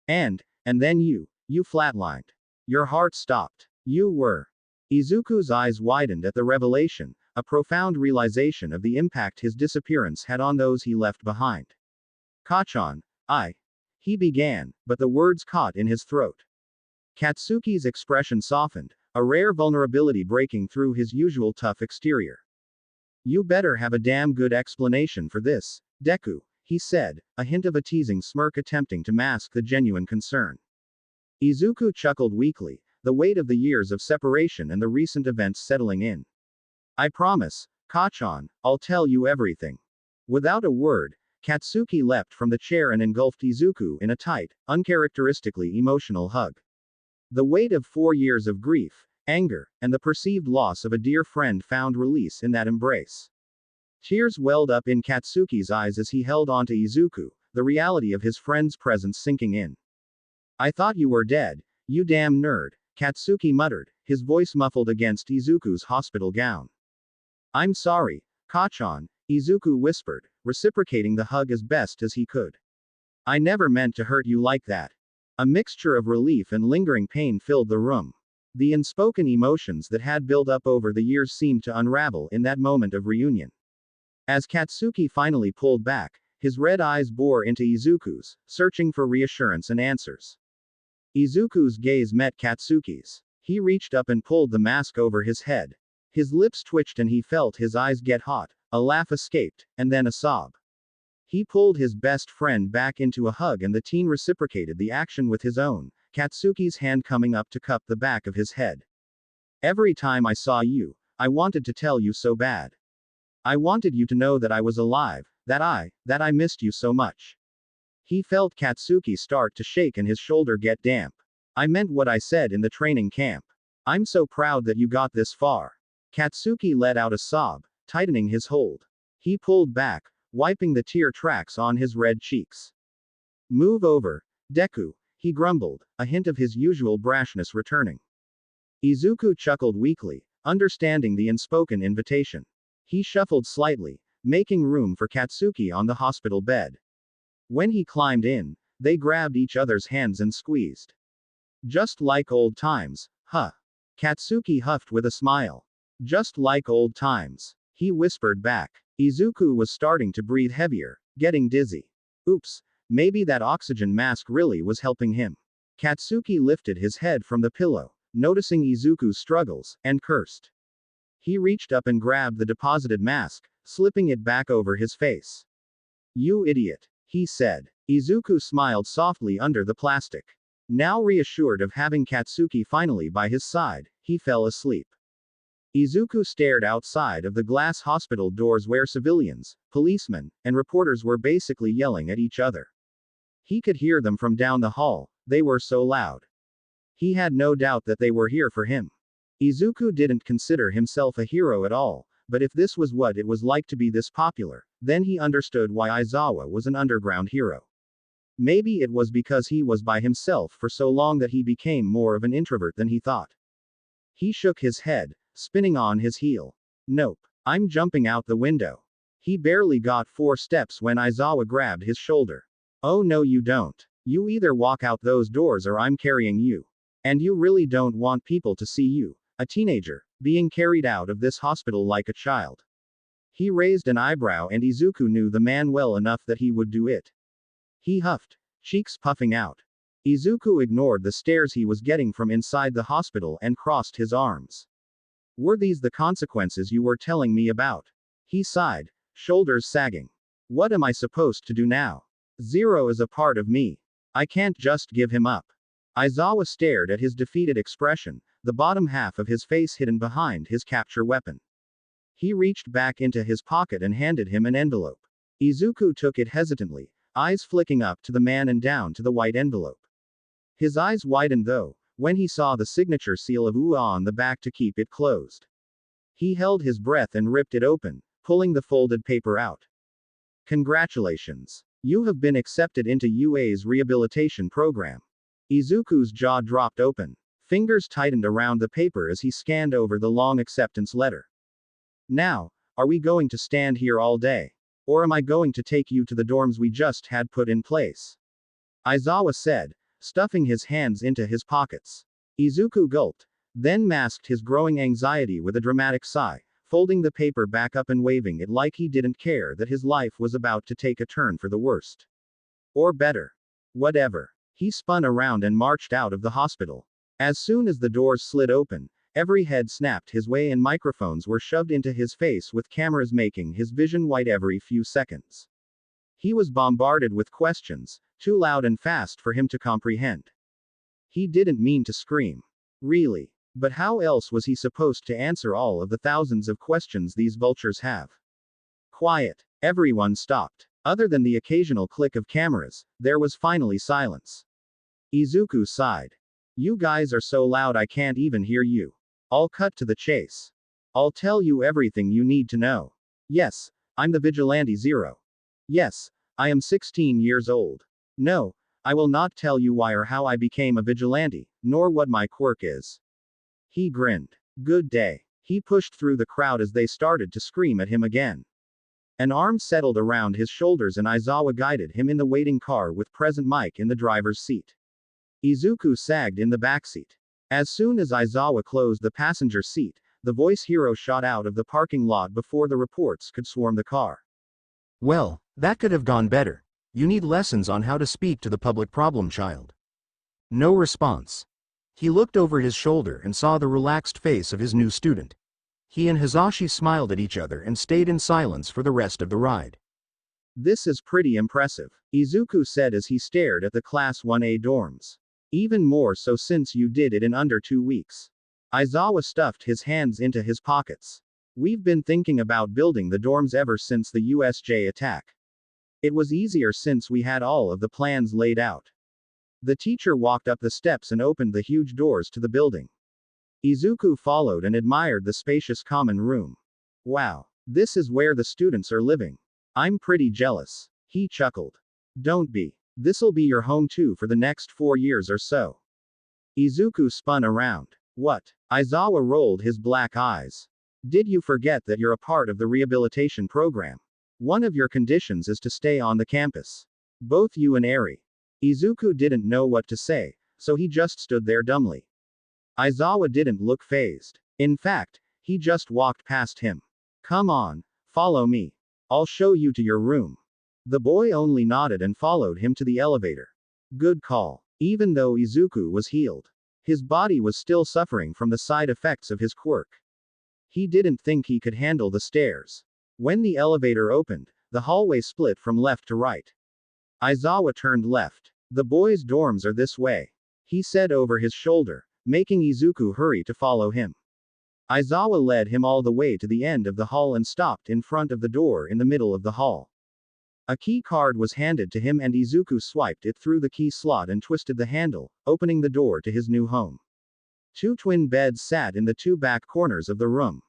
And then you flatlined. Your heart stopped. You were. Izuku's eyes widened at the revelation, a profound realization of the impact his disappearance had on those he left behind. Kachan, he began, but the words caught in his throat. Katsuki's expression softened, a rare vulnerability breaking through his usual tough exterior. You better have a damn good explanation for this, Deku, he said, a hint of a teasing smirk attempting to mask the genuine concern. Izuku chuckled weakly, the weight of the years of separation and the recent events settling in. I promise, Kachan, I'll tell you everything. Without a word, Katsuki leapt from the chair and engulfed Izuku in a tight, uncharacteristically emotional hug. The weight of 4 years of grief, anger, and the perceived loss of a dear friend found release in that embrace. Tears welled up in Katsuki's eyes as he held onto Izuku, the reality of his friend's presence sinking in. I thought you were dead, you damn nerd, Katsuki muttered, his voice muffled against Izuku's hospital gown. I'm sorry, Kachan, Izuku whispered, reciprocating the hug as best as he could. I never meant to hurt you like that. A mixture of relief and lingering pain filled the room. The unspoken emotions that had built up over the years seemed to unravel in that moment of reunion. As Katsuki finally pulled back, His red eyes bore into Izuku's, searching for reassurance and answers. Izuku's gaze met Katsuki's. He reached up and pulled the mask over his head. His lips twitched and he felt his eyes get hot, a laugh escaped, and then a sob. He pulled his best friend back into a hug and the teen reciprocated the action with his own, Katsuki's hand coming up to cup the back of his head. Every time I saw you, I wanted to tell you so bad. I wanted you to know that I was alive, that I missed you so much. He felt Katsuki start to shake and his shoulder get damp. I meant what I said in the training camp. I'm so proud that you got this far. Katsuki let out a sob, tightening his hold. He pulled back, wiping the tear tracks on his red cheeks. Move over, Deku, he grumbled, a hint of his usual brashness returning. Izuku chuckled weakly, understanding the unspoken invitation. He shuffled slightly, making room for Katsuki on the hospital bed. When he climbed in, they grabbed each other's hands and squeezed. Just like old times, huh? Katsuki huffed with a smile. Just like old times, he whispered back. Izuku was starting to breathe heavier, getting dizzy. Oops, maybe that oxygen mask really was helping him. Katsuki lifted his head from the pillow, noticing Izuku's struggles, and cursed. He reached up and grabbed the deposited mask, slipping it back over his face. You idiot, he said. Izuku smiled softly under the plastic. Now reassured of having Katsuki finally by his side, he fell asleep. Izuku stared outside of the glass hospital doors where civilians, policemen, and reporters were basically yelling at each other. He could hear them from down the hall, they were so loud. He had no doubt that they were here for him. Izuku didn't consider himself a hero at all, but if this was what it was like to be this popular, then he understood why Aizawa was an underground hero. Maybe it was because he was by himself for so long that he became more of an introvert than he thought. He shook his head, spinning on his heel. Nope. I'm jumping out the window. He barely got 4 steps when Aizawa grabbed his shoulder. Oh no you don't. You either walk out those doors or I'm carrying you. And you really don't want people to see you, a teenager, being carried out of this hospital like a child. He raised an eyebrow and Izuku knew the man well enough that he would do it. He huffed, cheeks puffing out. Izuku ignored the stares he was getting from inside the hospital and crossed his arms. Were these the consequences you were telling me about? He sighed, shoulders sagging. What am I supposed to do now? Zero is a part of me. I can't just give him up. Aizawa stared at his defeated expression, the bottom half of his face hidden behind his capture weapon. He reached back into his pocket and handed him an envelope. Izuku took it hesitantly, eyes flicking up to the man and down to the white envelope. His eyes widened though, when he saw the signature seal of UA on the back to keep it closed. He held his breath and ripped it open, pulling the folded paper out. Congratulations. You have been accepted into UA's rehabilitation program. Izuku's jaw dropped open. Fingers tightened around the paper as he scanned over the long acceptance letter. Now, are we going to stand here all day? Or am I going to take you to the dorms we just had put in place? Aizawa said, stuffing his hands into his pockets. Izuku gulped, then masked his growing anxiety with a dramatic sigh, folding the paper back up and waving it like he didn't care that his life was about to take a turn for the worst. Or better. Whatever. He spun around and marched out of the hospital. As soon as the doors slid open, every head snapped his way and microphones were shoved into his face with cameras making his vision white every few seconds. He was bombarded with questions, too loud and fast for him to comprehend. He didn't mean to scream. Really. But how else was he supposed to answer all of the thousands of questions these vultures have? Quiet. Everyone stopped. Other than the occasional click of cameras, there was finally silence. Izuku sighed. You guys are so loud I can't even hear you. I'll cut to the chase. I'll tell you everything you need to know. Yes, I'm the Vigilante Zero. Yes, I am 16 years old. No, I will not tell you why or how I became a vigilante, nor what my quirk is. He grinned. Good day. He pushed through the crowd as they started to scream at him again. An arm settled around his shoulders and Aizawa guided him in the waiting car with present Mike in the driver's seat. Izuku sagged in the backseat. As soon as Aizawa closed the passenger seat, the voice hero shot out of the parking lot before the reports could swarm the car. Well, That could have gone better. You need lessons on how to speak to the public problem child. No response. He looked over his shoulder and saw the relaxed face of his new student. He and Hisashi smiled at each other and stayed in silence for the rest of the ride. This is pretty impressive, Izuku said as he stared at the Class 1A dorms. Even more so since you did it in under 2 weeks. Aizawa stuffed his hands into his pockets. We've been thinking about building the dorms ever since the USJ attack. It was easier since we had all of the plans laid out. The teacher walked up the steps and opened the huge doors to the building. Izuku followed and admired the spacious common room. Wow, this is where the students are living. I'm pretty jealous. He chuckled. Don't be. This'll be your home too for the next 4 years or so. Izuku spun around. What? Aizawa rolled his black eyes. Did you forget that you're a part of the rehabilitation program? One of your conditions is to stay on the campus. Both you and Eri. Izuku didn't know what to say, so he just stood there dumbly. Aizawa didn't look fazed. In fact, he just walked past him. Come on, follow me. I'll show you to your room. The boy only nodded and followed him to the elevator. Good call. Even though Izuku was healed, his body was still suffering from the side effects of his quirk. He didn't think he could handle the stairs. When the elevator opened, the hallway split from left to right. Aizawa turned left. The boys' dorms are this way, he said over his shoulder, making Izuku hurry to follow him. Aizawa led him all the way to the end of the hall and stopped in front of the door in the middle of the hall. A key card was handed to him and Izuku swiped it through the key slot and twisted the handle, opening the door to his new home. 2 twin beds sat in the 2 back corners of the room,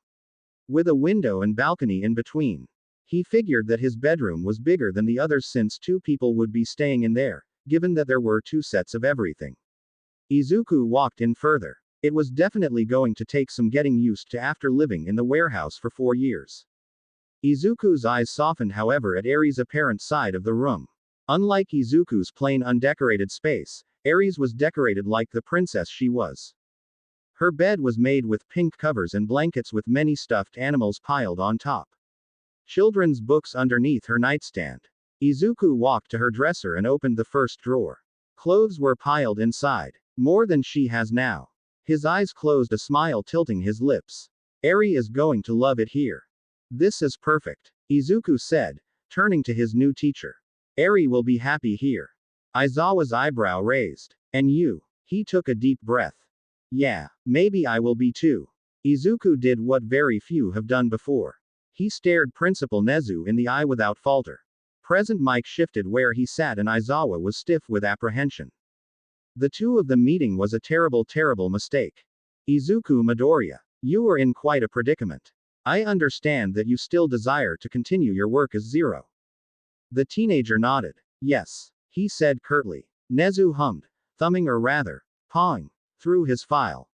with a window and balcony in between. He figured that his bedroom was bigger than the others since 2 people would be staying in there, given that there were 2 sets of everything. Izuku walked in further. It was definitely going to take some getting used to after living in the warehouse for 4 years. Izuku's eyes softened however at Eri's apparent side of the room. Unlike Izuku's plain undecorated space, Eri's was decorated like the princess she was. Her bed was made with pink covers and blankets with many stuffed animals piled on top. Children's books underneath her nightstand. Izuku walked to her dresser and opened the first drawer. Clothes were piled inside, more than she has now. His eyes closed, a smile tilting his lips. Eri is going to love it here. This is perfect, Izuku said, turning to his new teacher. Eri will be happy here. Aizawa's eyebrow raised. And you? He took a deep breath. Yeah, maybe I will be too. Izuku did what very few have done before. He stared Principal Nezu in the eye without falter. Present Mike shifted where he sat and Aizawa was stiff with apprehension. The two of them meeting was a terrible mistake. Izuku Midoriya, you are in quite a predicament. I understand that you still desire to continue your work as Zero. The teenager nodded. Yes, he said curtly. Nezu hummed, thumbing or rather, pawing, through his file.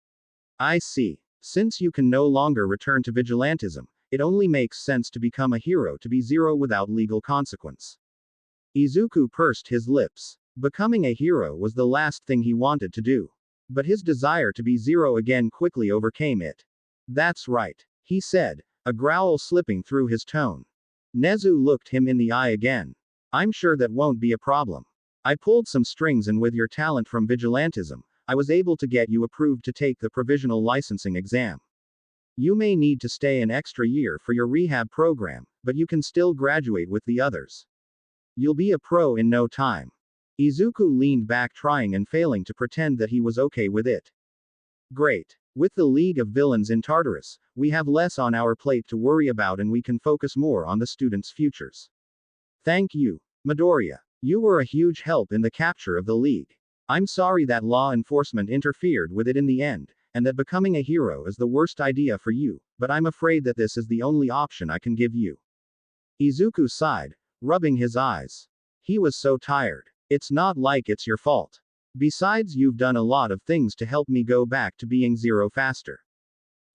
I see. Since you can no longer return to vigilantism, it only makes sense to become a hero to be Zero without legal consequence. Izuku pursed his lips. Becoming a hero was the last thing he wanted to do. But his desire to be Zero again quickly overcame it. That's right, he said, a growl slipping through his tone. Nezu looked him in the eye again. I'm sure that won't be a problem. I pulled some strings and with your talent from vigilantism, I was able to get you approved to take the provisional licensing exam. You may need to stay an extra year for your rehab program, but you can still graduate with the others. You'll be a pro in no time. Izuku leaned back trying and failing to pretend that he was okay with it. Great. With the League of Villains in Tartarus, we have less on our plate to worry about and we can focus more on the students' futures. Thank you, Midoriya. You were a huge help in the capture of the League. I'm sorry that law enforcement interfered with it in the end, and that becoming a hero is the worst idea for you, but I'm afraid that this is the only option I can give you. Izuku sighed, rubbing his eyes. He was so tired. It's not like it's your fault. Besides, you've done a lot of things to help me go back to being Zero faster.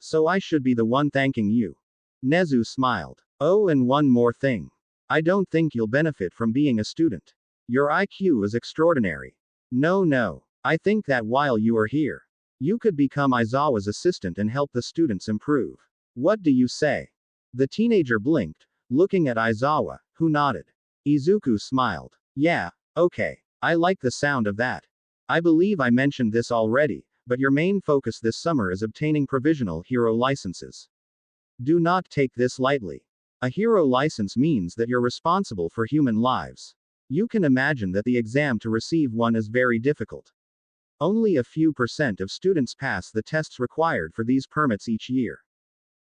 So I should be the one thanking you. Nezu smiled. Oh, and one more thing. I don't think you'll benefit from being a student. Your IQ is extraordinary. No. I think that while you are here, you could become Aizawa's assistant and help the students improve. What do you say? The teenager blinked, looking at Aizawa, who nodded. Izuku smiled. Yeah, okay. I like the sound of that. I believe I mentioned this already, but your main focus this summer is obtaining provisional hero licenses. Do not take this lightly. A hero license means that you're responsible for human lives. You can imagine that the exam to receive one is very difficult. Only a few % of students pass the tests required for these permits each year.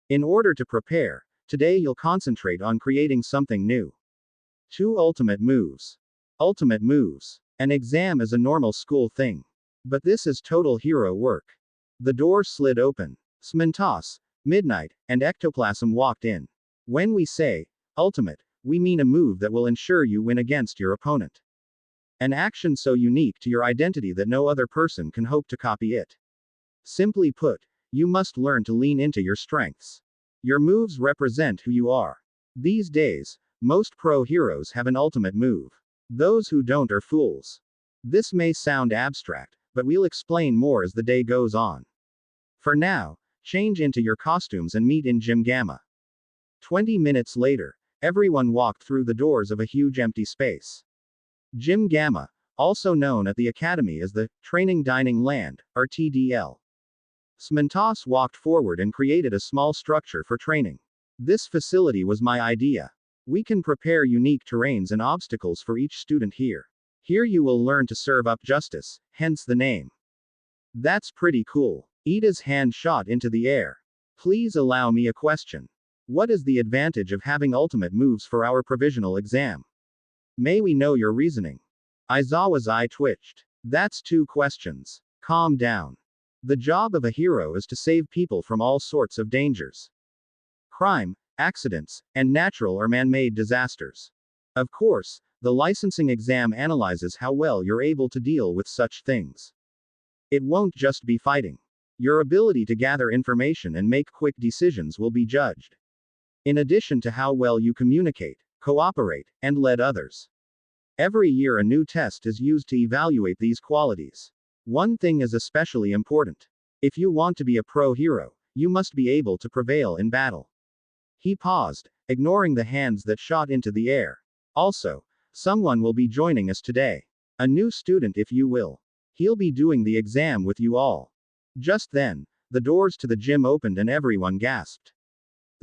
In order to prepare, today you'll concentrate on creating something new. 2 ultimate moves. Ultimate moves. An exam is a normal school thing. But this is total hero work. The door slid open. Smentos, Midnight, and Ectoplasm walked in. When we say ultimate, we mean a move that will ensure you win against your opponent. An action so unique to your identity that no other person can hope to copy it. Simply put, you must learn to lean into your strengths. Your moves represent who you are. These days, most pro heroes have an ultimate move. Those who don't are fools. This may sound abstract, but we'll explain more as the day goes on. For now, change into your costumes and meet in Gym Gamma. 20 minutes later, everyone walked through the doors of a huge empty space. Gym Gamma, also known at the Academy as the Training Dining Land, or TDL. Smentos walked forward and created a small structure for training. This facility was my idea. We can prepare unique terrains and obstacles for each student here. Here you will learn to serve up justice, hence the name. That's pretty cool. Ida's hand shot into the air. Please allow me a question. What is the advantage of having ultimate moves for our provisional exam? May we know your reasoning? Aizawa's eye twitched. That's 2 questions. Calm down. The job of a hero is to save people from all sorts of dangers. Crime, accidents, and natural or man-made disasters. Of course, the licensing exam analyzes how well you're able to deal with such things. It won't just be fighting. Your ability to gather information and make quick decisions will be judged. In addition to how well you communicate, cooperate, and lead others. Every year a new test is used to evaluate these qualities. One thing is especially important. If you want to be a pro hero, you must be able to prevail in battle. He paused, ignoring the hands that shot into the air. Also, someone will be joining us today. A new student, if you will. He'll be doing the exam with you all. Just then, the doors to the gym opened and everyone gasped.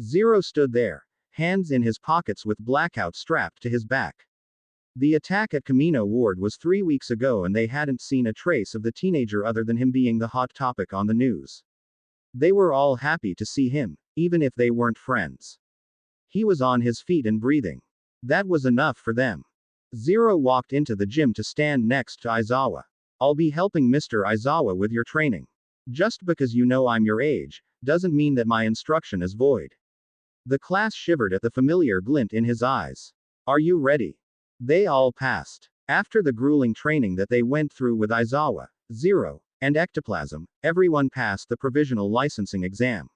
Zero stood there, hands in his pockets with Blackout strapped to his back. The attack at Camino Ward was 3 weeks ago and they hadn't seen a trace of the teenager other than him being the hot topic on the news. They were all happy to see him, even if they weren't friends. He was on his feet and breathing. That was enough for them. Zero walked into the gym to stand next to Aizawa. I'll be helping Mr. Aizawa with your training. Just because you know I'm your age, doesn't mean that my instruction is void. The class shivered at the familiar glint in his eyes. Are you ready? They all passed. After the grueling training that they went through with Aizawa, Zero, and Ectoplasm, everyone passed the provisional licensing exam.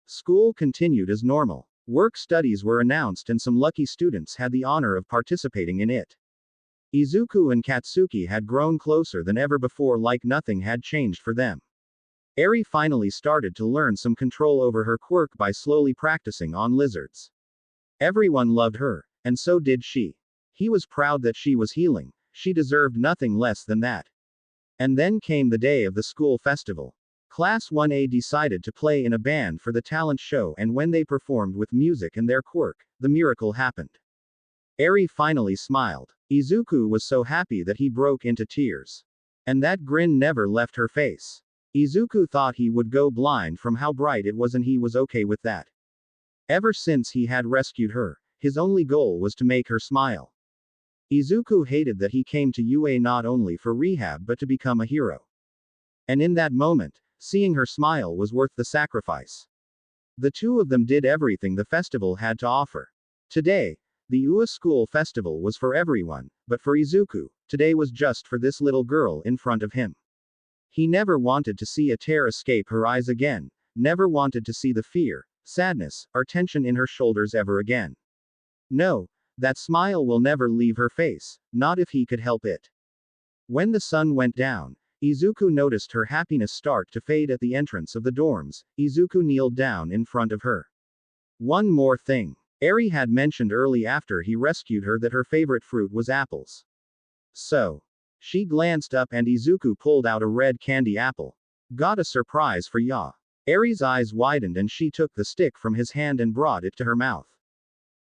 School continued as normal. Work studies were announced and some lucky students had the honor of participating in it. Izuku and Katsuki had grown closer than ever before, like nothing had changed for them. Eri finally started to learn some control over her quirk by slowly practicing on lizards. Everyone loved her, and so did she. He was proud that she was healing, she deserved nothing less than that. And then came the day of the school festival. Class 1A decided to play in a band for the talent show, and when they performed with music and their quirk, the miracle happened. Eri finally smiled. Izuku was so happy that he broke into tears. And that grin never left her face. Izuku thought he would go blind from how bright it was, and he was okay with that. Ever since he had rescued her, his only goal was to make her smile. Izuku hated that he came to UA not only for rehab but to become a hero. And in that moment, seeing her smile was worth the sacrifice. The two of them did everything the festival had to offer. Today, the UA school festival was for everyone, but for Izuku, today was just for this little girl in front of him. He never wanted to see a tear escape her eyes again, never wanted to see the fear, sadness, or tension in her shoulders ever again. No, that smile will never leave her face, not if he could help it. When the sun went down, Izuku noticed her happiness start to fade at the entrance of the dorms. Izuku kneeled down in front of her. One more thing. Eri had mentioned early after he rescued her that her favorite fruit was apples. So. She glanced up and Izuku pulled out a red candy apple. Got a surprise for ya. Eri's eyes widened and she took the stick from his hand and brought it to her mouth.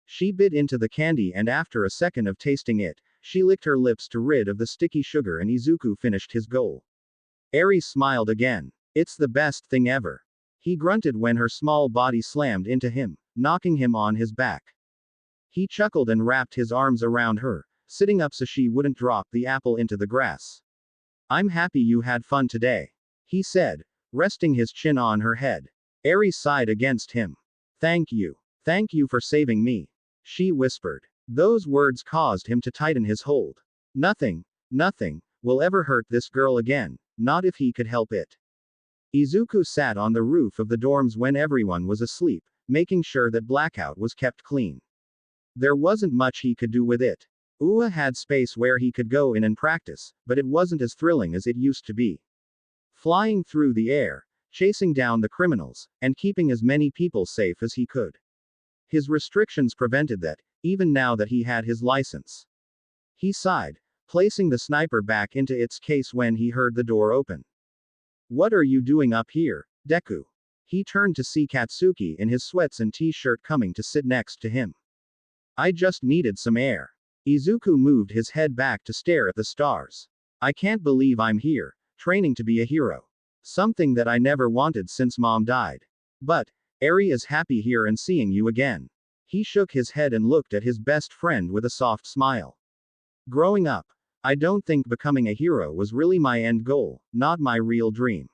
She bit into the candy and after a second of tasting it, she licked her lips to rid of the sticky sugar and Izuku finished his goal. Eri smiled again. It's the best thing ever. He grunted when her small body slammed into him, knocking him on his back. He chuckled and wrapped his arms around her, sitting up so she wouldn't drop the apple into the grass. I'm happy you had fun today, he said, resting his chin on her head. Eri sighed against him. Thank you. Thank you for saving me, she whispered. Those words caused him to tighten his hold. Nothing will ever hurt this girl again, not if he could help it. Izuku sat on the roof of the dorms when everyone was asleep, making sure that Blackout was kept clean. There wasn't much he could do with it. Ua had space where he could go in and practice, but it wasn't as thrilling as it used to be. Flying through the air, chasing down the criminals, and keeping as many people safe as he could. His restrictions prevented that, even now that he had his license. He sighed, placing the sniper back into its case when he heard the door open. What are you doing up here, Deku? He turned to see Katsuki in his sweats and t-shirt coming to sit next to him. I just needed some air. Izuku moved his head back to stare at the stars. I can't believe I'm here, training to be a hero. Something that I never wanted since Mom died. But, Eri is happy here and seeing you again. He shook his head and looked at his best friend with a soft smile. Growing up, I don't think becoming a hero was really my end goal, not my real dream.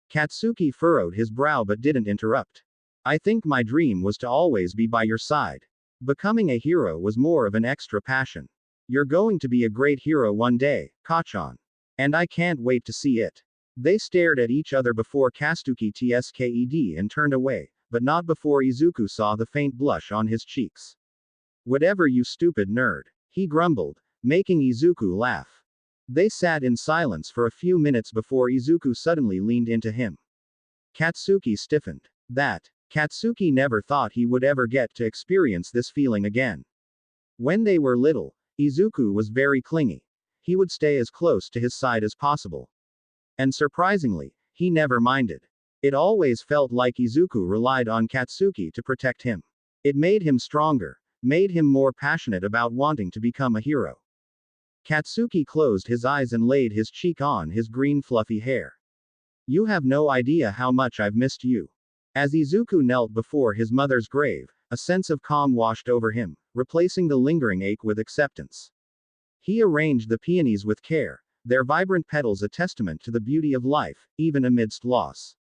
Katsuki furrowed his brow but didn't interrupt. I think my dream was to always be by your side. Becoming a hero was more of an extra passion. You're going to be a great hero one day, Kachan. And I can't wait to see it. They stared at each other before Katsuki tsked and turned away, but not before Izuku saw the faint blush on his cheeks. Whatever, you stupid nerd, he grumbled, making Izuku laugh. They sat in silence for a few minutes before Izuku suddenly leaned into him. Katsuki stiffened. Katsuki never thought he would ever get to experience this feeling again. When they were little, Izuku was very clingy. He would stay as close to his side as possible. And surprisingly, he never minded. It always felt like Izuku relied on Katsuki to protect him. It made him stronger, made him more passionate about wanting to become a hero. Katsuki closed his eyes and laid his cheek on his green fluffy hair. You have no idea how much I've missed you. As Izuku knelt before his mother's grave, a sense of calm washed over him, replacing the lingering ache with acceptance. He arranged the peonies with care, their vibrant petals a testament to the beauty of life, even amidst loss.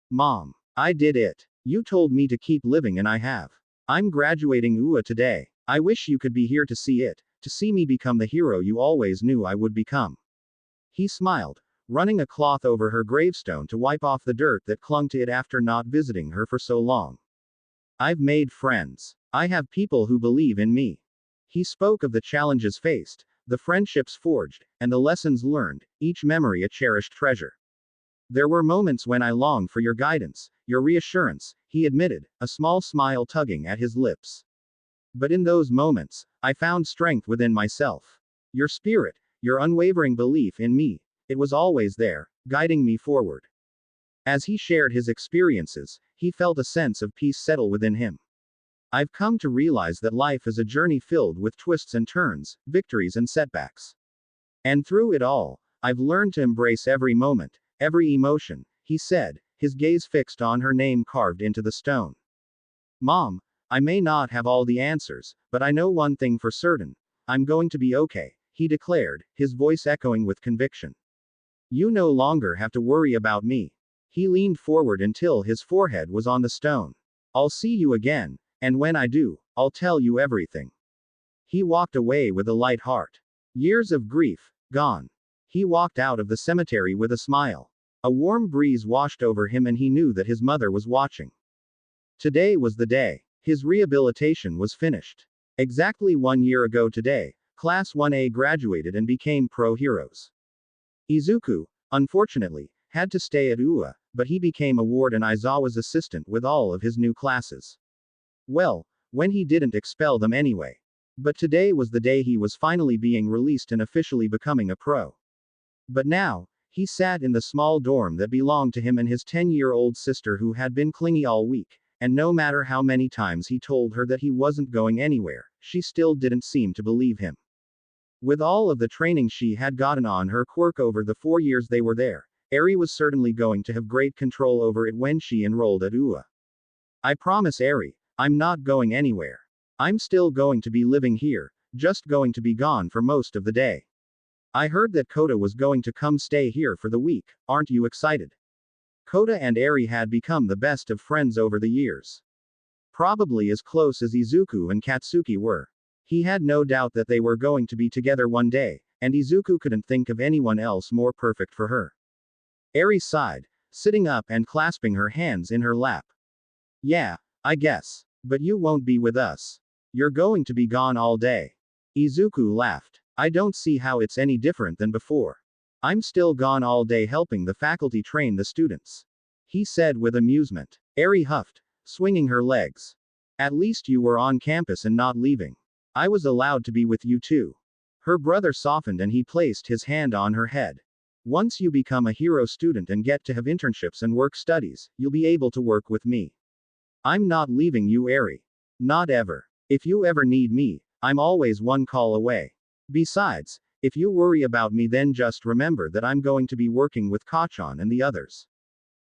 Mom, I did it. You told me to keep living and I have. I'm graduating UA today. I wish you could be here to see it, to see me become the hero you always knew I would become. He smiled, running a cloth over her gravestone to wipe off the dirt that clung to it after not visiting her for so long. I've made friends. I have people who believe in me. He spoke of the challenges faced, the friendships forged, and the lessons learned, each memory a cherished treasure. There were moments when I longed for your guidance, your reassurance, he admitted, a small smile tugging at his lips. But in those moments, I found strength within myself. Your spirit, your unwavering belief in me, it was always there, guiding me forward. As he shared his experiences, he felt a sense of peace settle within him. I've come to realize that life is a journey filled with twists and turns, victories and setbacks. And through it all, I've learned to embrace every moment, every emotion, he said, his gaze fixed on her name carved into the stone. Mom, I may not have all the answers, but I know one thing for certain. I'm going to be okay, he declared, his voice echoing with conviction. You no longer have to worry about me. He leaned forward until his forehead was on the stone. I'll see you again, and when I do, I'll tell you everything. He walked away with a light heart. Years of grief, gone. He walked out of the cemetery with a smile. A warm breeze washed over him and he knew that his mother was watching. Today was the day. His rehabilitation was finished. Exactly 1 year ago today, Class 1A graduated and became pro-heroes. Izuku, unfortunately, had to stay at UA, but he became a ward and Aizawa's assistant with all of his new classes. Well, when he didn't expel them anyway. But today was the day he was finally being released and officially becoming a pro. But now, he sat in the small dorm that belonged to him and his 10-year-old sister who had been clingy all week, and no matter how many times he told her that he wasn't going anywhere, she still didn't seem to believe him. With all of the training she had gotten on her quirk over the 4 years they were there, Eri was certainly going to have great control over it when she enrolled at UA. I promise Eri, I'm not going anywhere. I'm still going to be living here, just going to be gone for most of the day. I heard that Kota was going to come stay here for the week, aren't you excited? Kota and Eri had become the best of friends over the years. Probably as close as Izuku and Katsuki were. He had no doubt that they were going to be together one day, and Izuku couldn't think of anyone else more perfect for her. Eri sighed, sitting up and clasping her hands in her lap. Yeah, I guess. But you won't be with us. You're going to be gone all day. Izuku laughed. I don't see how it's any different than before. I'm still gone all day helping the faculty train the students. He said with amusement. Eri huffed, swinging her legs. At least you were on campus and not leaving. I was allowed to be with you too. Her brother softened and he placed his hand on her head. Once you become a hero student and get to have internships and work studies, you'll be able to work with me. I'm not leaving you, Eri. Not ever. If you ever need me, I'm always one call away. Besides, if you worry about me, then just remember that I'm going to be working with Kachan and the others.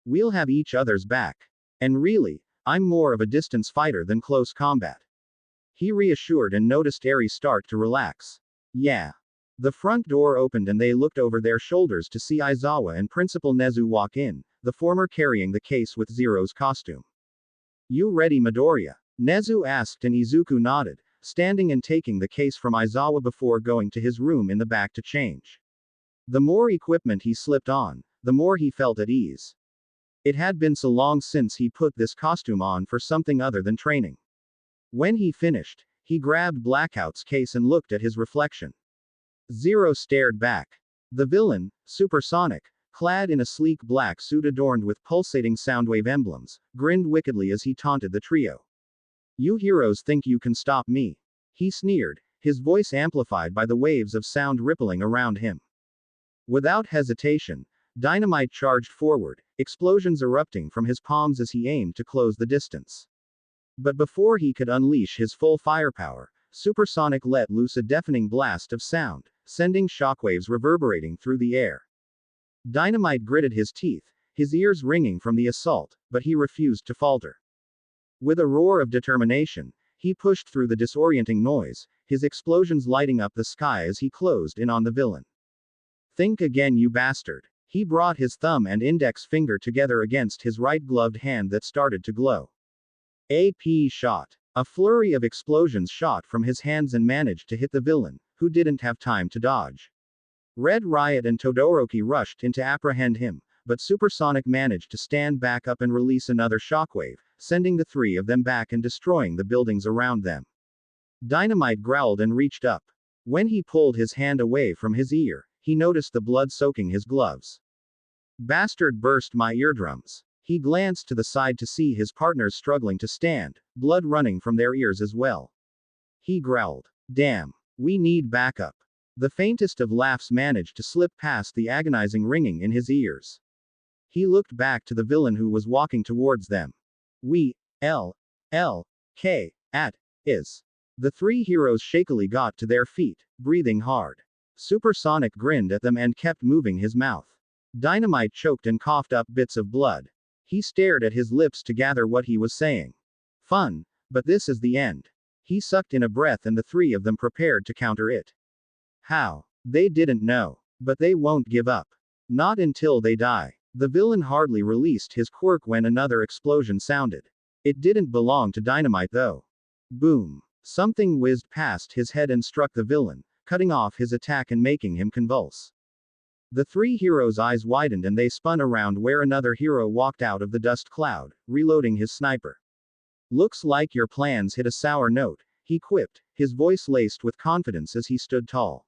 We'll have each other's back. And really, I'm more of a distance fighter than close combat. He reassured and noticed Eri start to relax. Yeah. The front door opened and they looked over their shoulders to see Aizawa and Principal Nezu walk in, the former carrying the case with Zero's costume. You ready, Midoriya? Nezu asked and Izuku nodded, standing and taking the case from Aizawa before going to his room in the back to change. The more equipment he slipped on, the more he felt at ease. It had been so long since he put this costume on for something other than training. When he finished, he grabbed Blackout's case and looked at his reflection. Zero stared back. The villain, Supersonic, clad in a sleek black suit adorned with pulsating soundwave emblems, grinned wickedly as he taunted the trio. You heroes think you can stop me? He sneered, his voice amplified by the waves of sound rippling around him. Without hesitation, Dynamite charged forward, explosions erupting from his palms as he aimed to close the distance. But before he could unleash his full firepower, Supersonic let loose a deafening blast of sound, sending shockwaves reverberating through the air. Dynamite gritted his teeth, his ears ringing from the assault, but he refused to falter. With a roar of determination, he pushed through the disorienting noise, his explosions lighting up the sky as he closed in on the villain. Think again, you bastard. He brought his thumb and index finger together against his right gloved hand that started to glow. AP shot. A flurry of explosions shot from his hands and managed to hit the villain, who didn't have time to dodge. Red Riot and Todoroki rushed in to apprehend him, but Supersonic managed to stand back up and release another shockwave, sending the three of them back and destroying the buildings around them. Dynamite growled and reached up. When he pulled his hand away from his ear, he noticed the blood soaking his gloves. Bastard burst my eardrums. He glanced to the side to see his partners struggling to stand, blood running from their ears as well. He growled. Damn. We need backup. The faintest of laughs managed to slip past the agonizing ringing in his ears. He looked back to the villain who was walking towards them. Is. The three heroes shakily got to their feet, breathing hard. Supersonic grinned at them and kept moving his mouth. Dynamite choked and coughed up bits of blood. He stared at his lips to gather what he was saying. Fun, but this is the end. He sucked in a breath and the three of them prepared to counter it. How? They didn't know. But they won't give up. Not until they die. The villain hardly released his quirk when another explosion sounded. It didn't belong to Dynamite though. Boom. Something whizzed past his head and struck the villain, cutting off his attack and making him convulse. The three heroes' eyes widened and they spun around where another hero walked out of the dust cloud, reloading his sniper. Looks like your plans hit a sour note, he quipped, his voice laced with confidence as he stood tall.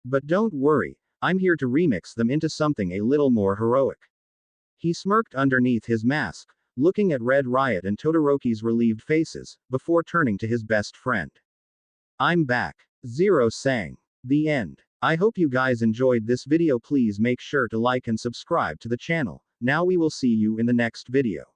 But don't worry, I'm here to remix them into something a little more heroic. He smirked underneath his mask, looking at Red Riot and Todoroki's relieved faces, before turning to his best friend. I'm back. Zero sang. The end. I hope you guys enjoyed this video. Please make sure to like and subscribe to the channel. Now we will see you in the next video.